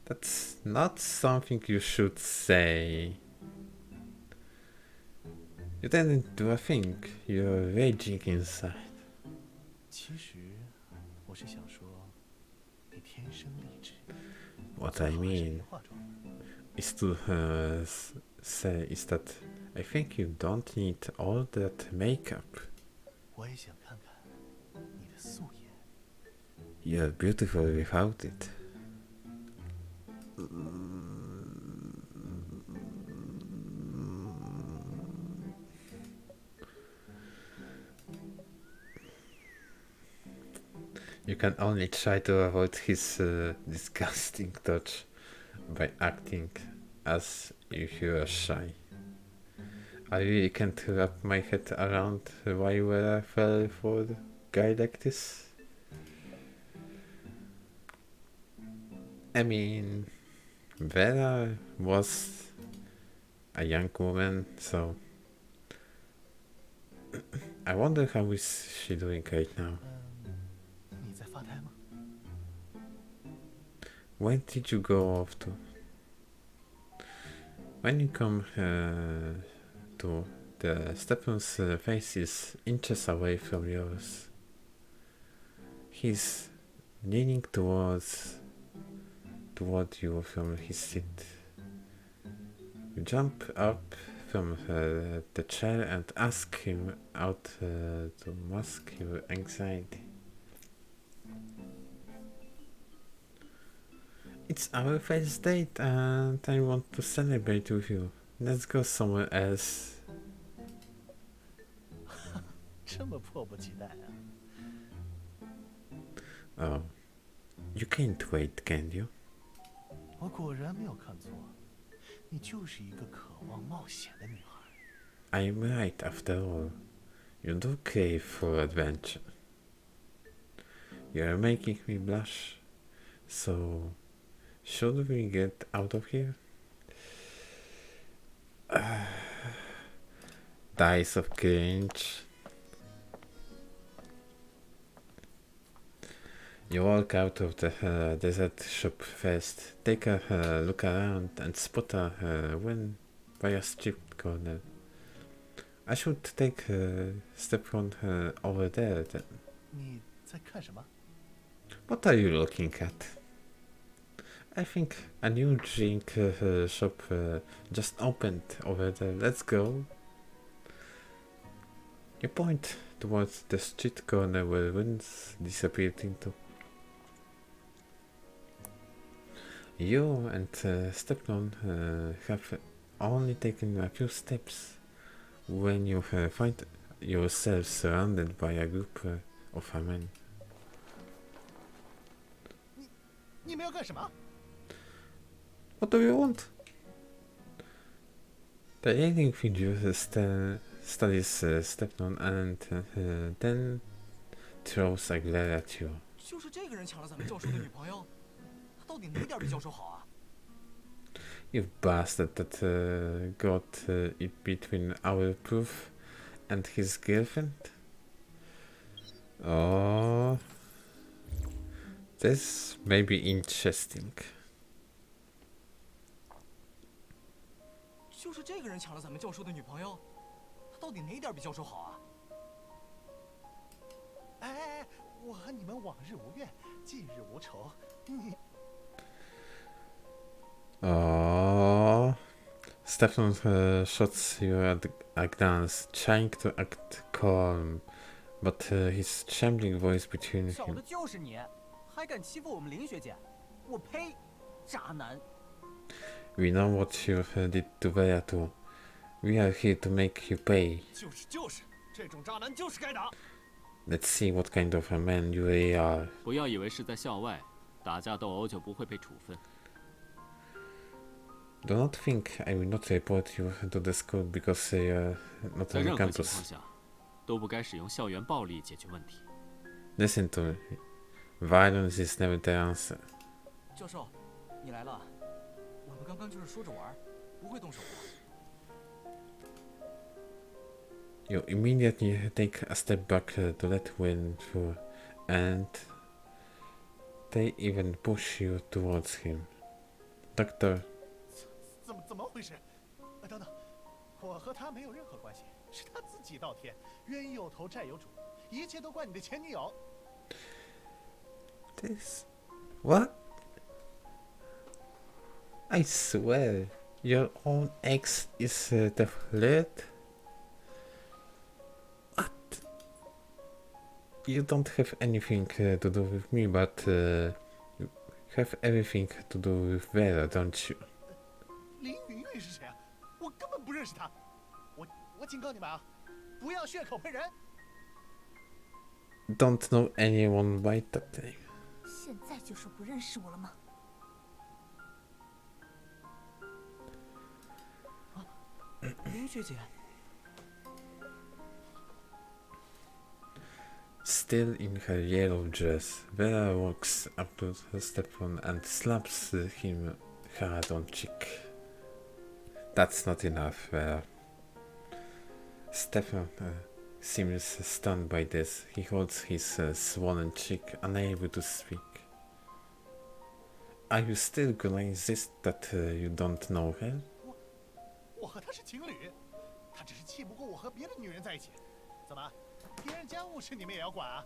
That's not something you should say. You didn't do a thing. You're raging inside. 其实我是想说，你天生丽质。 What I mean is to say is that I think you don't need all that makeup. 我也想看看你的素颜。 You're beautiful without it. You can only try to avoid his disgusting touch by acting as if you are shy. I really can't wrap my head around why you fell for a guy like this. I mean, Vera was a young woman, so I wonder how is she doing right now. 你在发呆吗？ When did you go off to? When you come to the Stepan's face is inches away from yours. He's leaning toward you from his seat. You jump up from the chair and ask him out to mask your anxiety. It's our first date and I want to celebrate with you. Let's go somewhere else. 这么迫不及待啊！ Oh, you can't wait, can you? 我果然没有看错，你就是一个渴望冒险的女孩。 I'm right after all. You do crave for adventure. You're making me blush. So, should we get out of here? Dice of cringe. You walk out of the desert shop first, take a look around, and spot a win by a street corner. I should take a step on over there then. 你在看什么？ What are you looking at? I think a new drink shop just opened over there. Let's go. You point towards the street corner where winds disappeared into. You and Stepnon have only taken a few steps when you find yourself surrounded by a group of men. 你们要干什么？ What do you want? The alien figure studies Stepnon and then throws a glare at you. 就是这个人抢了咱们教授的女朋友，他到底哪点比教授好啊？ You bastard that got it between our proof and his girlfriend. Oh, this may be interesting. 就是这个人抢了咱们教授的女朋友，他到底哪点比教授好啊？ 哎，我和你们往日无怨，近日无仇。你 Oh, Stefan shots you at a glance, trying to act calm, but his trembling voice between 少 him. 的就是你，还敢欺负我们林学姐！我呸！渣男！ We know what you did to Beato. We are here to make you pay. 就是，这种渣男就是该打。 Let's see what kind of a man you really are. 不要以为是在校外打架斗殴就不会被处分。 Do not think I will not report you to the school because you're not 在 on 任何情 campus. 况下，都不该使用校园暴力解决问题。 Listen to me. Violence is never the answer. 教授，你来了。我们刚刚就是说着玩，不会动手的。 You immediately take a step back to let wind through, and they even push you towards him. Doctor, 怎么回事？等等，我和他没有任何关系，是他自己倒贴，冤有头债有主，一切都怪你的前女友。 this. What? I swear, your own ex is the flirt? What? You don't have anything to do with me, but you have everything to do with Vera, don't you? 林云云是谁啊？我根本不认识他。我警告你们啊，不要血口喷人。 Don't know anyone by that name. 现在就说不认识我了吗？ 林学姐， Still in her yellow dress, Vera walks up to Stefan and slaps him hard on cheek. That's not enough, Vera. Stefan seems stunned by this. He holds his swollen cheek, unable to speak. Are you still gonna insist that you don't know her? 我和他是情侣，他只是气不过我和别的女人在一起。怎么，别人家务事你们也要管啊？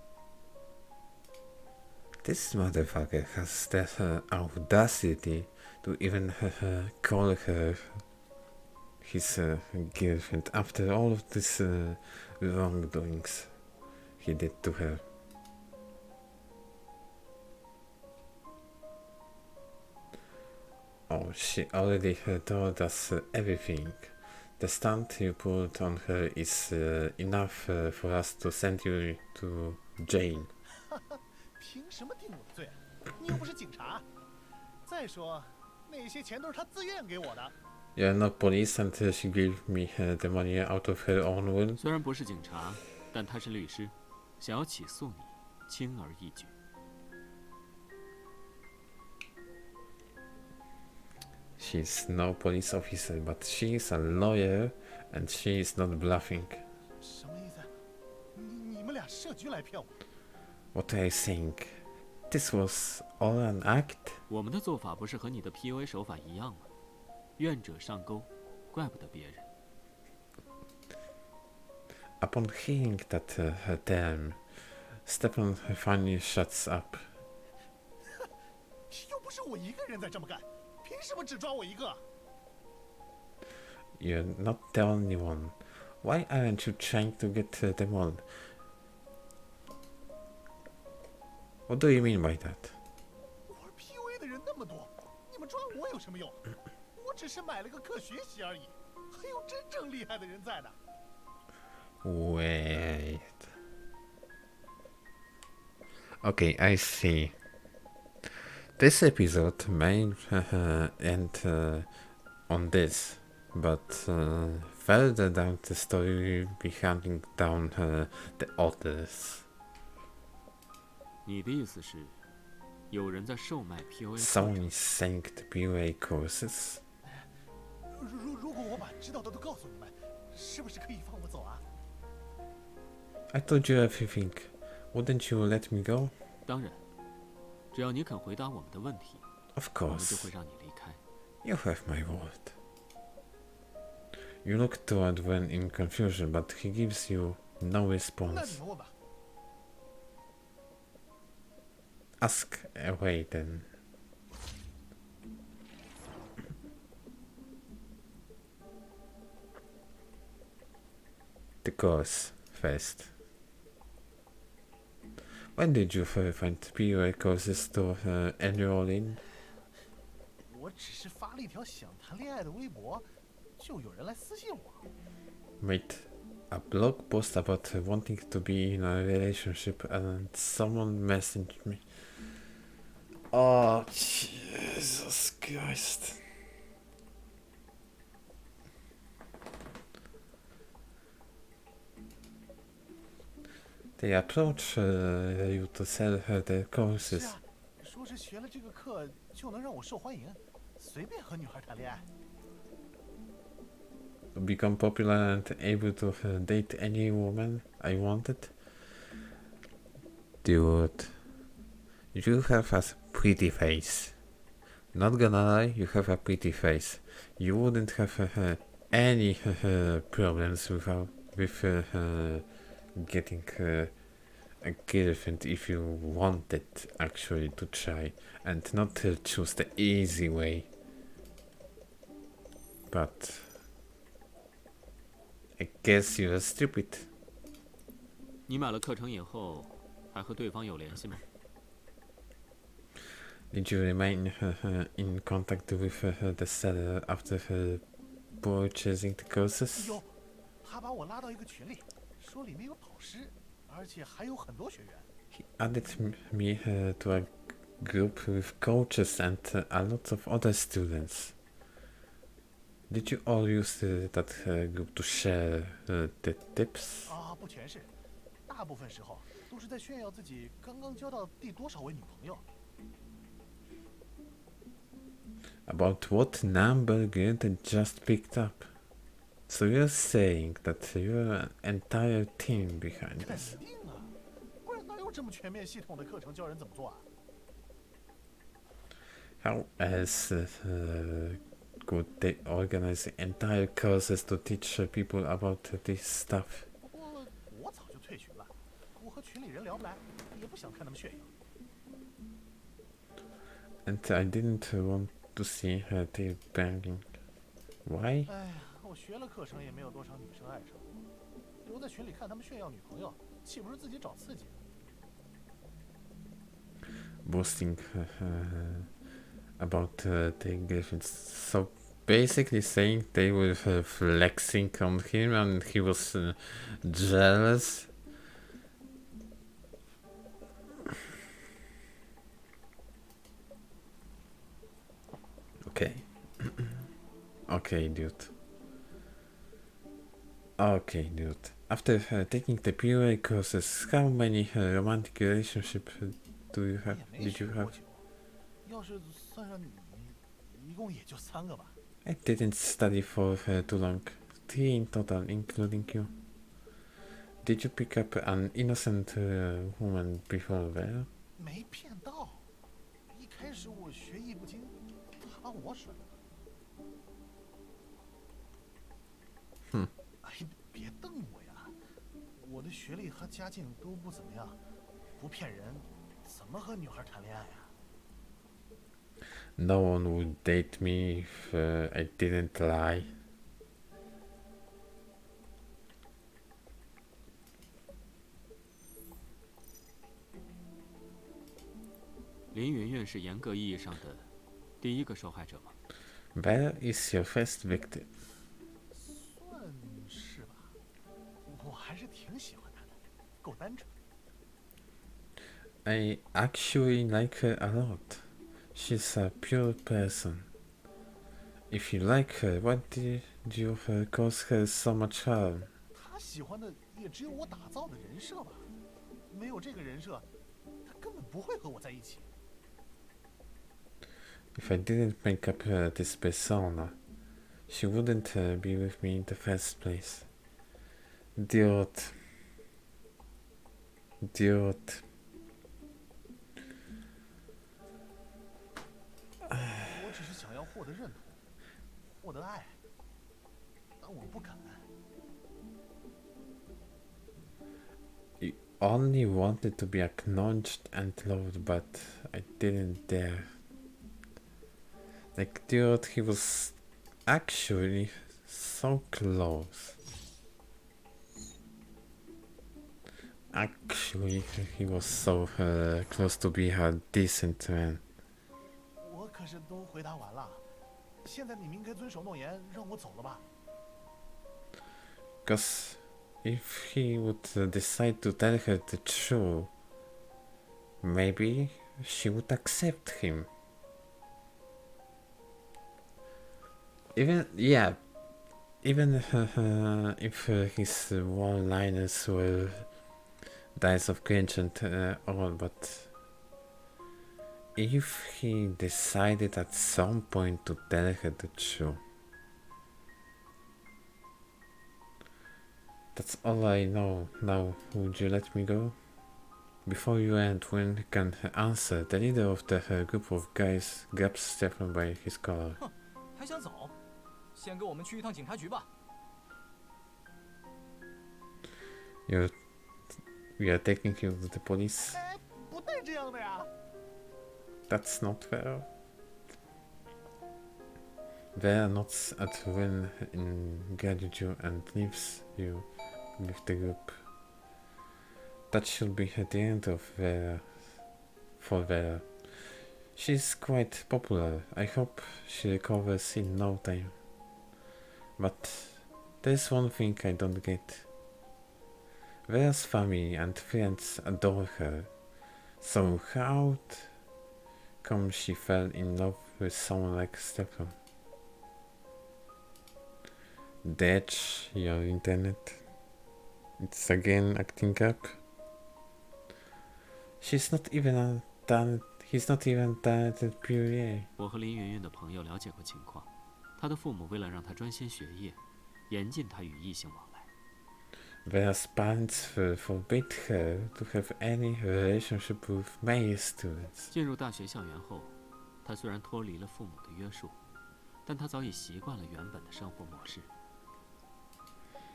This motherfucker has the audacity to even call her his girlfriend after all of these wrongdoings he did to her. Oh, she already told us everything. The stunt you pulled on her is enough for us to send you to jail. 凭什么定我的罪？你又不是警察。再说，那些钱都是他自愿给我的。 You're not police and she gave me the money out of her own will. 虽然不是警察，但他是律师，想要起诉你，轻而易举。 She's no police officer, but she is a lawyer, and she is not bluffing. 什么意思？你们俩设局来骗我？ What are you saying? this was all an act? 我们的做法不是和你的 PUA 手法一样吗？愿者上钩，怪不得别人。Upon hearing that term, Stefan finally shuts up. 又不是我一个人在这么干，凭什么只抓我一个？ You're not the only one. Why aren't you trying to get them all? What do you mean by that? 玩 PUA 的人那么多，你们抓我有什么用？我只是买了个课学习而已，还有真正厉害的人在呢。 Wait. Okay, I see. This episode may end on this, but further down the story we'll be hunting down the others. 你的意思是，有人在售卖 PUA 课 Someone 程？ is selling the PUA courses. 如果我把知道的都告诉你们，是不是可以放我走啊？ I told you everything. Wouldn't you let me go? 当然，只要你肯回答我们的问题， Of 我们就 course. 会让你离开。 You have my word. You look toward Wen in confusion, but he gives you no 那你 response. 们问吧。 Ask away then. The course first. When did you find PUA courses to enroll in? 我只是发了一条想谈恋爱的微博，就有人来私信我。 Wait, a blog post about wanting to be in a relationship and someone messaged me. Oh, Jesus Christ. They approach you to sell her their 是 courses. 啊，说是学了这个课就能让我受欢迎，随便和女孩谈恋爱。 Become popular and able to date any woman I wanted. Dude, you have a pretty face. Not gonna lie, you have a pretty face. You wouldn't have any problems with getting a girlfriend if you wanted actually to try and not choose the easy way. But I guess you're stupid. 你买了课程以后，还和对方有联系吗？ Did you remain in contact with the seller after purchasing the courses? 有，他把我拉到一个群里，说里面有导师，而且还有很多学员。 He added me to a group with coaches and a lot of other students. Did you all use that group to share the tips? 啊，不全是，大部分时候都是在炫耀自己刚刚交到第多少位女朋友。 About what number Gerd just picked up? So you're saying that you're an entire team behind 肯 this? 定啊，不然哪有这么全面系统的课程教人怎么做啊？ How else could they organize entire courses to teach people about this stuff? 不过我早就退群了，我和群里人聊不来，也不想看他们炫耀。 And I didn't want to see her tail banging. Why? 哎呀，我学了课程也没有多少女生爱上我，留在群里看他们炫耀女朋友，岂不是自己找刺激？ Boasting about their girlfriends. So basically saying they were flexing on him and he was jealous. Okay. Okay, dude. Okay, dude. After taking the PUA courses, how many romantic relationships do you 我 have? 也没 Did 学 you 多 have? 久，要是算上你，一共也就3个吧。 I didn't study for too long. 3 in total, including you. Did you pick up an innocent woman before there? 没骗到，开始我学艺不精，他把我甩了。哎，别瞪我呀！我的学历和家境都不怎么样，不骗人，怎么和女孩谈恋爱啊？ No one would date me if I didn't lie. 林云云是严格意义上的第一个受害者吗？ Where is your first victim? 算是吧，我还是挺喜欢她的，够单纯。I actually like her a lot. She's a pure person. If you like her, why did you cause her so much harm? 她喜欢的也只有我打造的人设吧，没有这个人设，她根本不会和我在一起。 If I didn't make up this persona, she wouldn't be with me in the first place. Idiot. Idiot. 我只是想要获得认同，获得爱，但我不敢。 You only wanted to be acknowledged and loved, but I didn't dare. Like, dude, he was actually so close. Actually, he was so close to be a decent man. 我可是都回答完了，现在你们应该遵守诺言，让我走了吧。 Because if he would decide to tell her the truth, maybe she would accept him. Even if his one-liners were dice of cringe and all, but if he decided at some point to tell her the truth, that's all I know. Now, would you let me go? Before you end, when he can answer, the leader of the group of guys grabs Stefan by his collar. 哼，还想走？先跟我们去一趟警察局吧。 We are taking you to the police. 哎，不带这样的呀！ That's not fair. Vera nods at Ren in gratitude and leaves you with the group. That should be at the end of Vera. For Vera. She's quite popular. I hope she recovers in no time. But there's one thing I don't get. Vera's family and friends adore her. So how come she fell in love with someone like Stefan? That's your internet. It's again acting up. He's not even a talented PUA. 我和林云云的朋友了解过情况，她的父母为了让她专心学业，严禁她与异性往来。Vera's parents forbid her to have any relationship with male students. 进入大学校园后，她虽然脱离了父母的约束，但她早已习惯了原本的生活模式。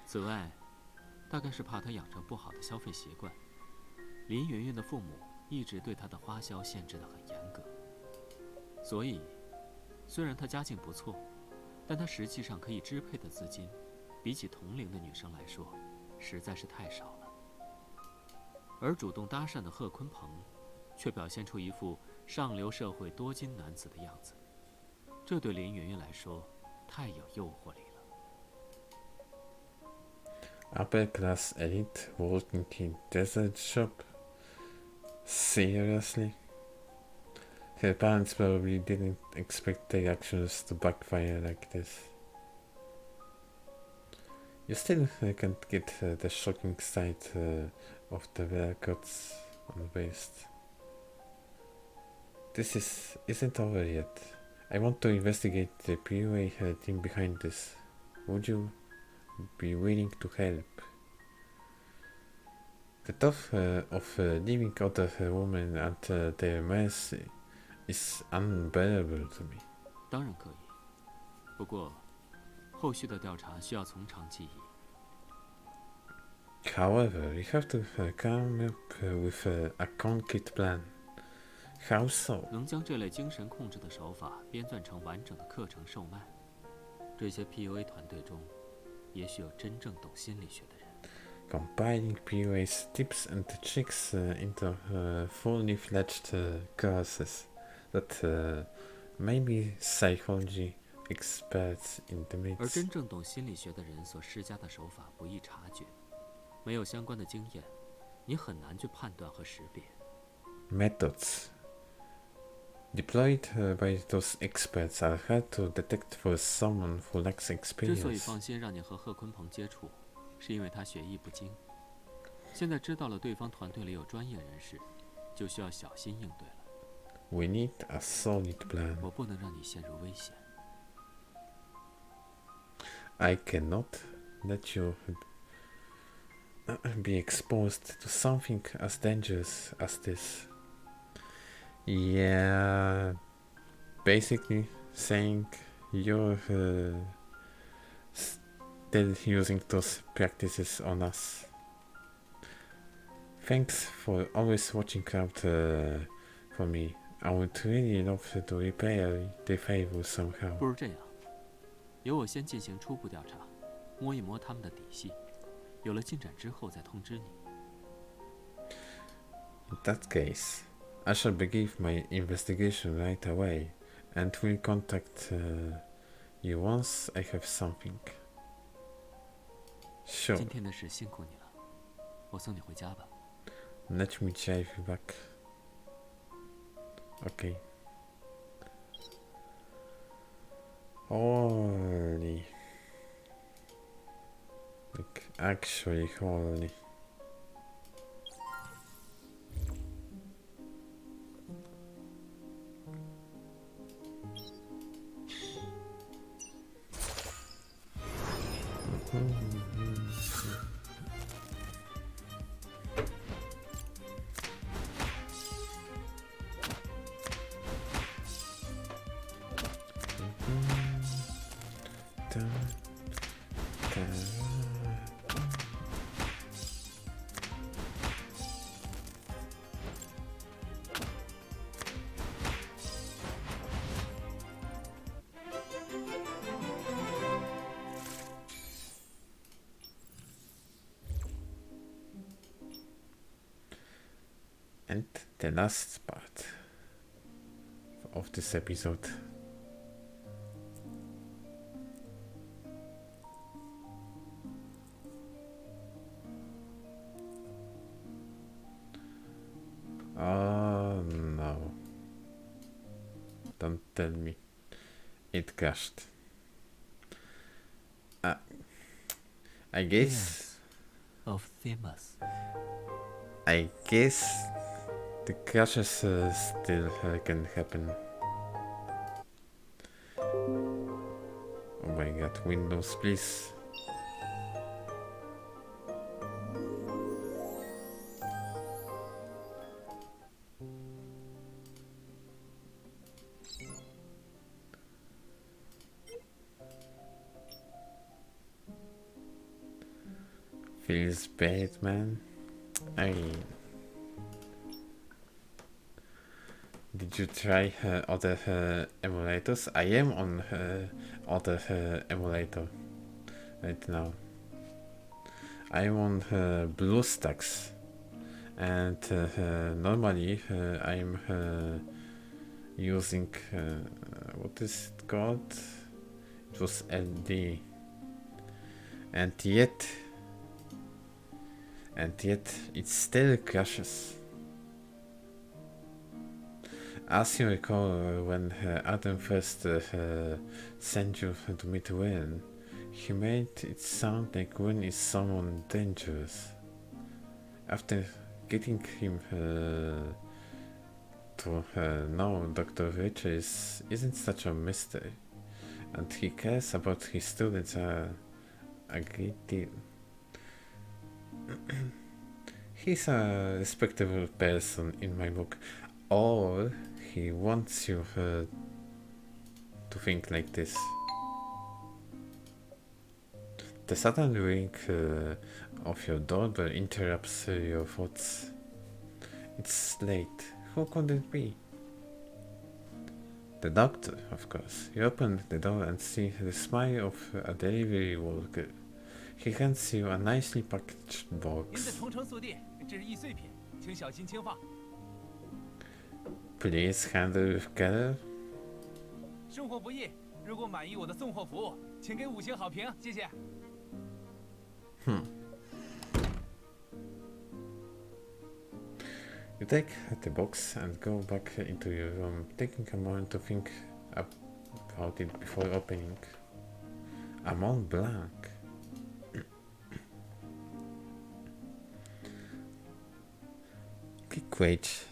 此外，大概是怕她养成不好的消费习惯，林云云的父母一直对她的花销限制得很严格。所以，虽然她家境不错，但她实际上可以支配的资金，比起同龄的女生来说，实在是太少了。而主动搭讪的贺坤鹏，却表现出一副上流社会多金男子的样子，这对林云云来说太有诱惑力了。Upper class elite working in desert shop? Seriously? Her parents probably didn't expect their actions to backfire like this. You still can't get the shocking sight of the rare cuts on the waist. This isn't over yet. I want to investigate the PUA team behind this. Would you be willing to help? The thought of leaving other women at their mercy is unbearable to me. 当然可以，不过后续的调查需要从长计议。However, we have to come up with a concrete plan. How so? 能将这类精神控制的手法编撰成完整的课程售卖，这些 PUA 团队中，也许有真正懂心理学的人。Combining PUA's tips and tricks into fully fledged courses that maybe psychology experts in the 而 midst. 真正懂心理学的人所施加的手法不易察觉，没有相关的经验，你很难去判断和识别。Methods deployed by those experts are hard to detect for someone who lacks 之所以 experience. 放心让你和贺坤鹏接触，是因为他学艺不精。现在知道了对方团队里有专业人士，就需要小心应对了。We need a solid plan. 我不能让你陷入危险。I cannot let you be exposed to something as dangerous as this. Yeah, basically saying you're still using those practices on us. Thanks for always watching out for me. I would really love to repay the favor somehow. 不如这样，由我先进行初步调查，摸一摸他们的底细，有了进展之后再通知你。In that case, I shall begin my investigation right away, and will contact you once I have something. Sure. 今天的事辛苦你了，我送你回家吧。Let me drive you back. Okay. Holy. Like, actually holy. And the last part of this episode. Oh no. Don't tell me. It crashed. I guess. Of Themis. I guess the crashes still can happen. Oh my god, Windows, please. Feels bad, man. Did you try other emulators? I am on other emulator right now. I am on BlueStacks, and normally I'm using what is it called? It was LD, and yet it still crashes. As you recall, when Adam first sent you to meet Wayne, he made it sound like Wayne is someone dangerous. After getting him to know Dr. Richard isn't such a mystery, and he cares about his students a great deal. He's a respectable person in my book, or he wants you to think like this. The sudden ring of your doorbell interrupts your thoughts. It's late. Who could it be? The doctor, of course. You open the door and see the smile of a delivery worker. He hands you a nicely packaged 您的 box. 同城速递，这是易碎品，请小心轻放。 Please handle with care. 生活不易，如果满意我的送货服务，请给5星好评，谢谢。 You take the box and go back into your room, taking a moment to think about it before opening. A Mont Blanc. Quick wait.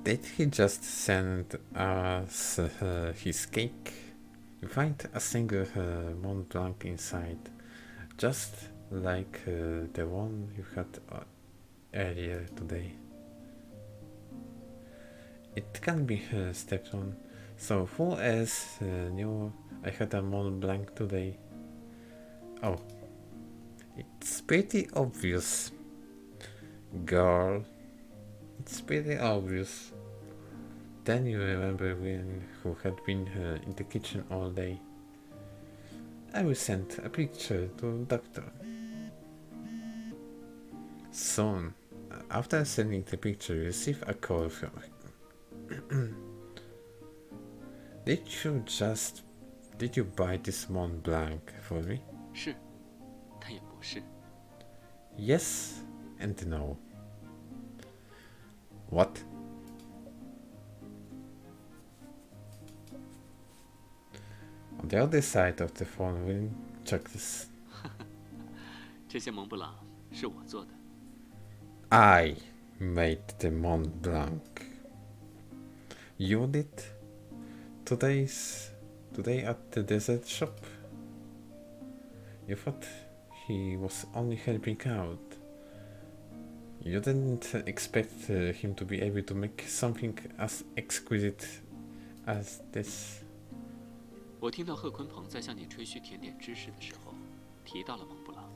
Did he just send us his cake? You find a single Mont Blanc inside, just like the one you had earlier today. It can be stepped on. So who else knew I had a Mont Blanc today? Oh, it's pretty obvious, girl. It's pretty obvious. Then you remember who had been in the kitchen all day. I will send a picture to doctor. Soon, after sending the picture, you receive a call from Did you buy this Mont Blanc for me? 是，但也不是。 Yes and no. What? On the other side of the phone ring chuckles. 这些蒙布朗是我做的。 I made the Mont Blanc. You did? Today at the dessert shop? You thought he was only helping out. You didn't expect him to be able to make something as exquisite as this. 我听到贺坤鹏在向你吹嘘甜点知识的时候，提到了蒙布朗。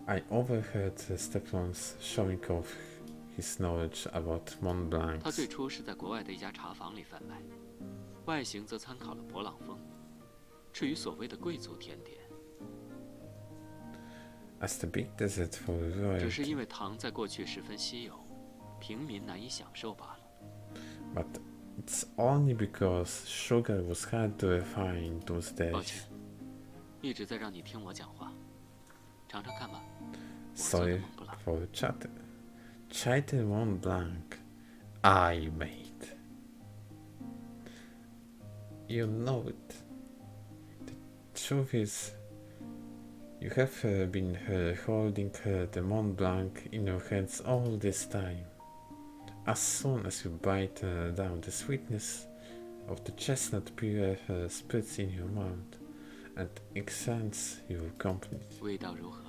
I overheard Stefan's showing off his knowledge about Mont Blanc. 他最初是在国外的一家茶坊里贩卖，外形则参考了勃朗峰。至于所谓的贵族甜点， As the big dessert for 只是 royalty, 因为糖在过去十分稀有，平民难以享受罢了。 but it's only because sugar was hard to refine those 抱 days. 歉，一直在让你听我讲话，尝尝看吧。我做的 Sorry 蒙布朗。 for the chatter. Chatter Mont Blanc I made. You know it. The truth is, you have been holding the Mont Blanc in your hands all this time. As soon as you bite down, the sweetness of the chestnut pure spreads in your mouth and extends your company. 味道如何？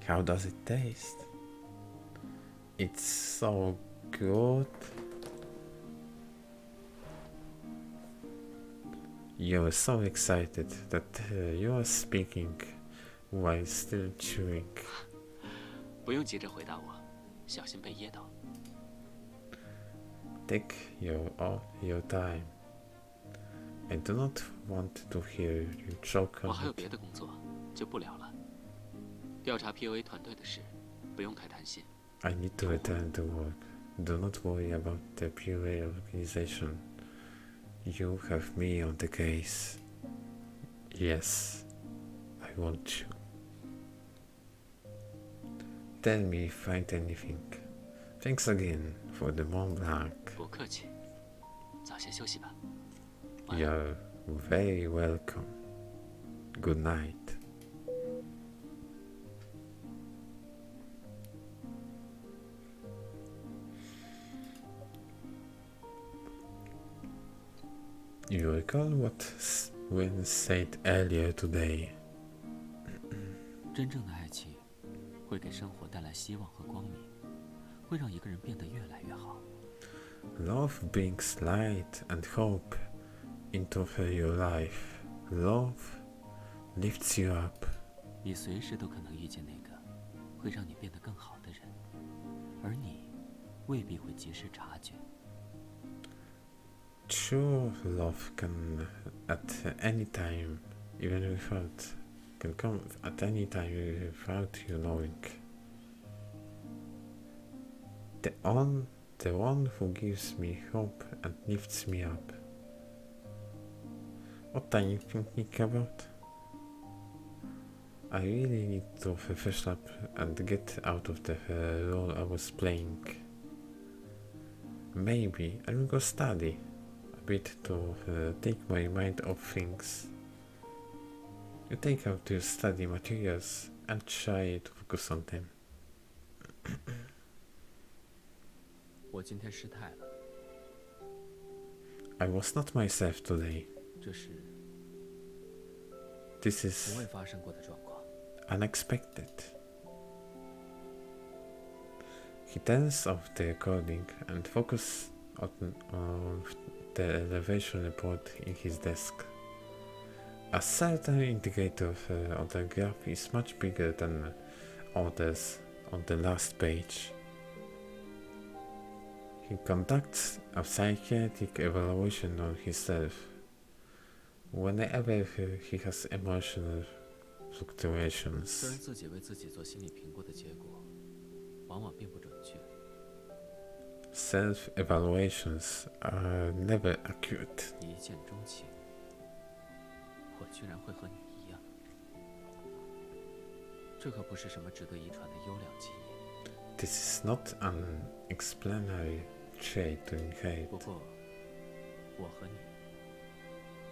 How does it taste? It's so good. You're so excited that you are speaking while still chewing. 不用急着回答我，小心被噎到。 Take your time. I do not want to hear you choke 我 on 还有 it. 别的工作，就不聊了。调查 POA 团队的事，不用太担心。 I need to return to work. Do not worry about the PUA organization. You have me on the case. Yes, I want you. Tell me if I find anything. Thanks again for the Mont Blanc. 不客气，早些休息吧。晚安。 You're very welcome. Good night. You recall what Wynne said earlier today. 真正的爱情会给生活带来希望和光明，会让一个人变得越来越好。Love brings light and hope into your life. Love lifts you up. 你随时都可能遇见那个会让你变得更好的人，而你未必会及时察觉。True love can at any time, even can come at any time without you knowing. The one who gives me hope and lifts me up. What are you thinking about? I really need to fresh up and get out of the role I was playing. Maybe I will go study a bit to take my mind off things. You take out your study materials and try to focus on them. 我今天失态了， I was not myself today. 这是 This 从 is 未发生过的状况。 unexpected. He turns off the recording and focuses on the elevation report in his desk. A certain indicator on the graph is much bigger than others on the last page. He conducts a psychiatric evaluation on himself whenever he has emotional 虽 fluctuations. 然自己为自己做心理评估的结果，往往并不准确， Self-evaluations are never accurate. 一见钟情，我居然会和你一样，这可不是什么值得遗传的优良基因。 This is not an explanatory trait to inherit. 不过，我和你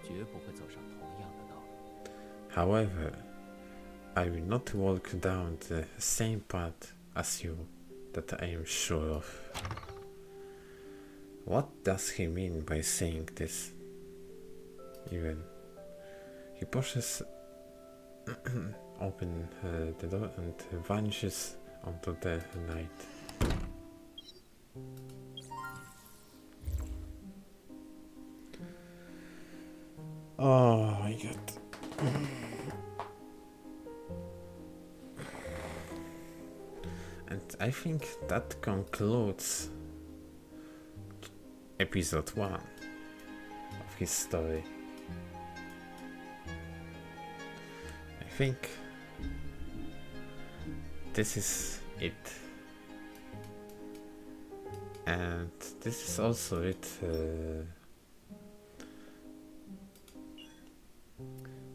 绝不会走上同样的道路。 However, I will not walk down the same path as you, that I am sure of. What does he mean by saying this? Even he pushes open the door and vanishes onto the night. Oh my god. And I think that concludes episode 1 of his story. I think this is it. And this is also it.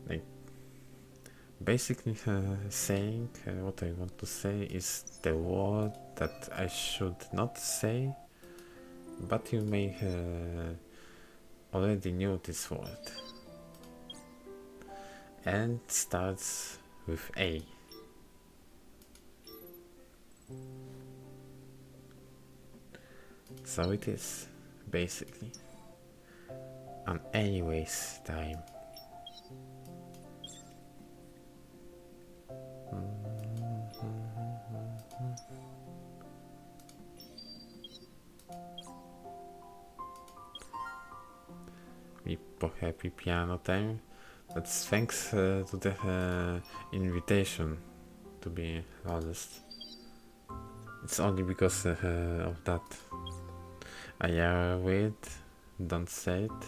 Like basically saying what I want to say is the word that I should not say, but you may already knew this word, and starts with A. So it is basically an anyways time. Happy piano time. That's thanks to the invitation, to be honest. It's only because of that. I wait, don't say it.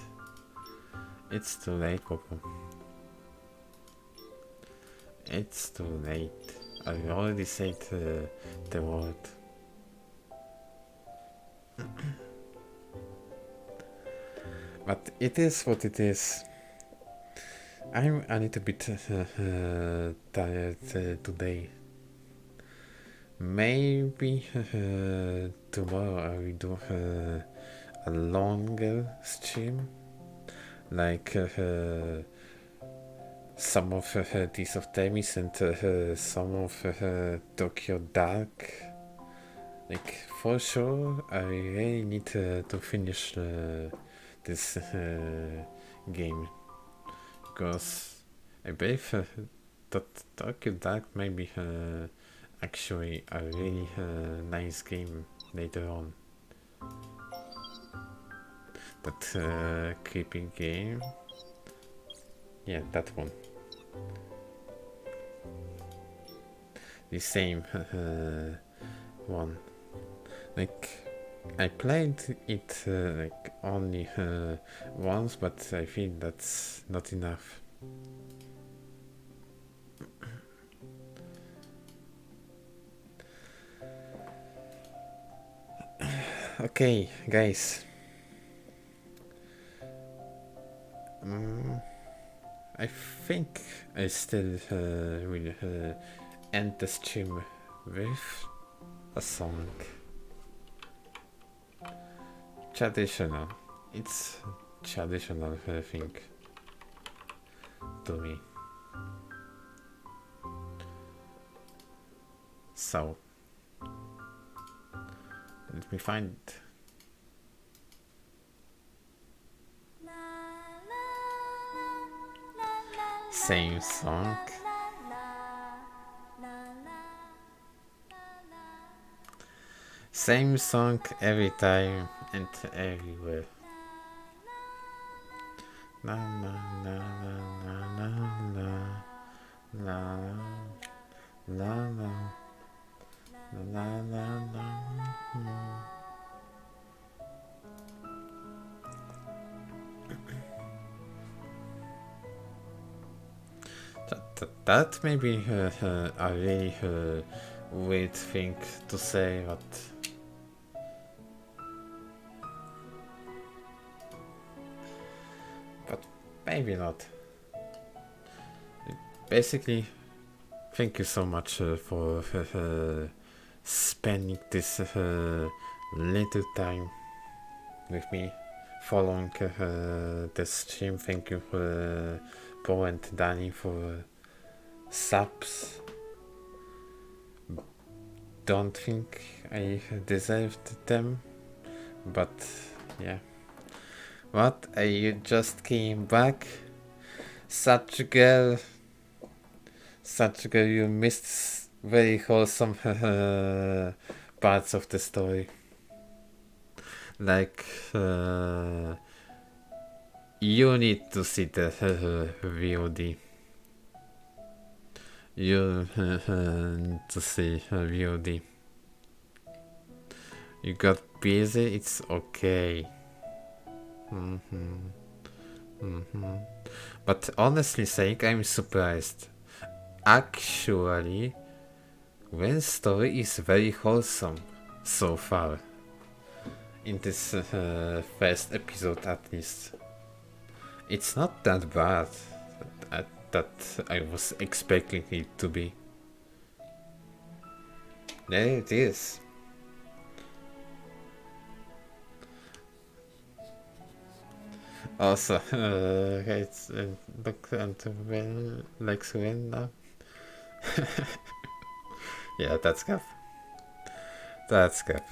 It's too late, Popo. It's too late. I already said the word. But it is what it is. I'm a little bit tired today. Maybe tomorrow I will do a longer stream, like some of Tears of Themis and some of Tokyo Dark. Like for sure, I really need to finish this game, because I believe that Tokyo Dark may be actually a really nice game later on. That creepy game. Yeah, that one. The same one. Like, I played it like only once, but I feel that's not enough. Okay, guys. I think I still will end the stream with a song. Traditional. It's traditional thing to me. So let me find it. Same song. Same song every time and everywhere. La la la la la la la la la la la. That may be a really weird thing to say, but maybe not. Basically, thank you so much for spending this little time with me, following the stream. Thank you, Paul and Danny, for subs. Don't think I deserved them, but yeah. What? You just came back? Such a girl, you missed very wholesome parts of the story. Like, you need to see the VOD. You need to see VOD. You got busy, it's okay. But honestly saying, I'm surprised. Actually, Wen's story is very wholesome so far. In this first episode, at least. It's not that bad that I was expecting it to be. There it is. Also, it's look and when likes when now. Yeah, that's good. That's good.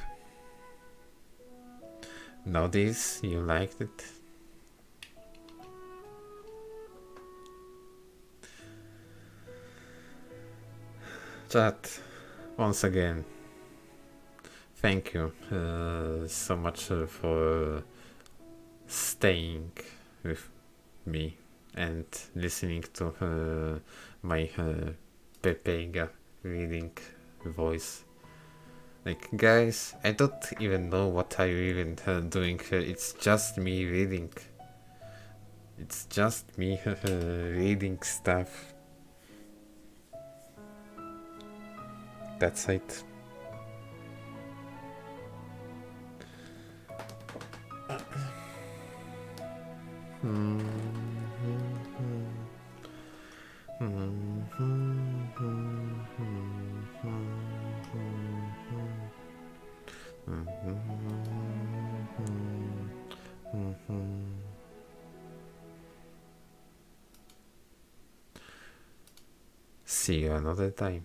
Notice you liked it. Chat, once again, thank you so much for staying with me and listening to my Pepega reading voice. Like, guys, I don't even know what I'm even doing here. It's just me reading. It's just me reading stuff. That's it. See you another time.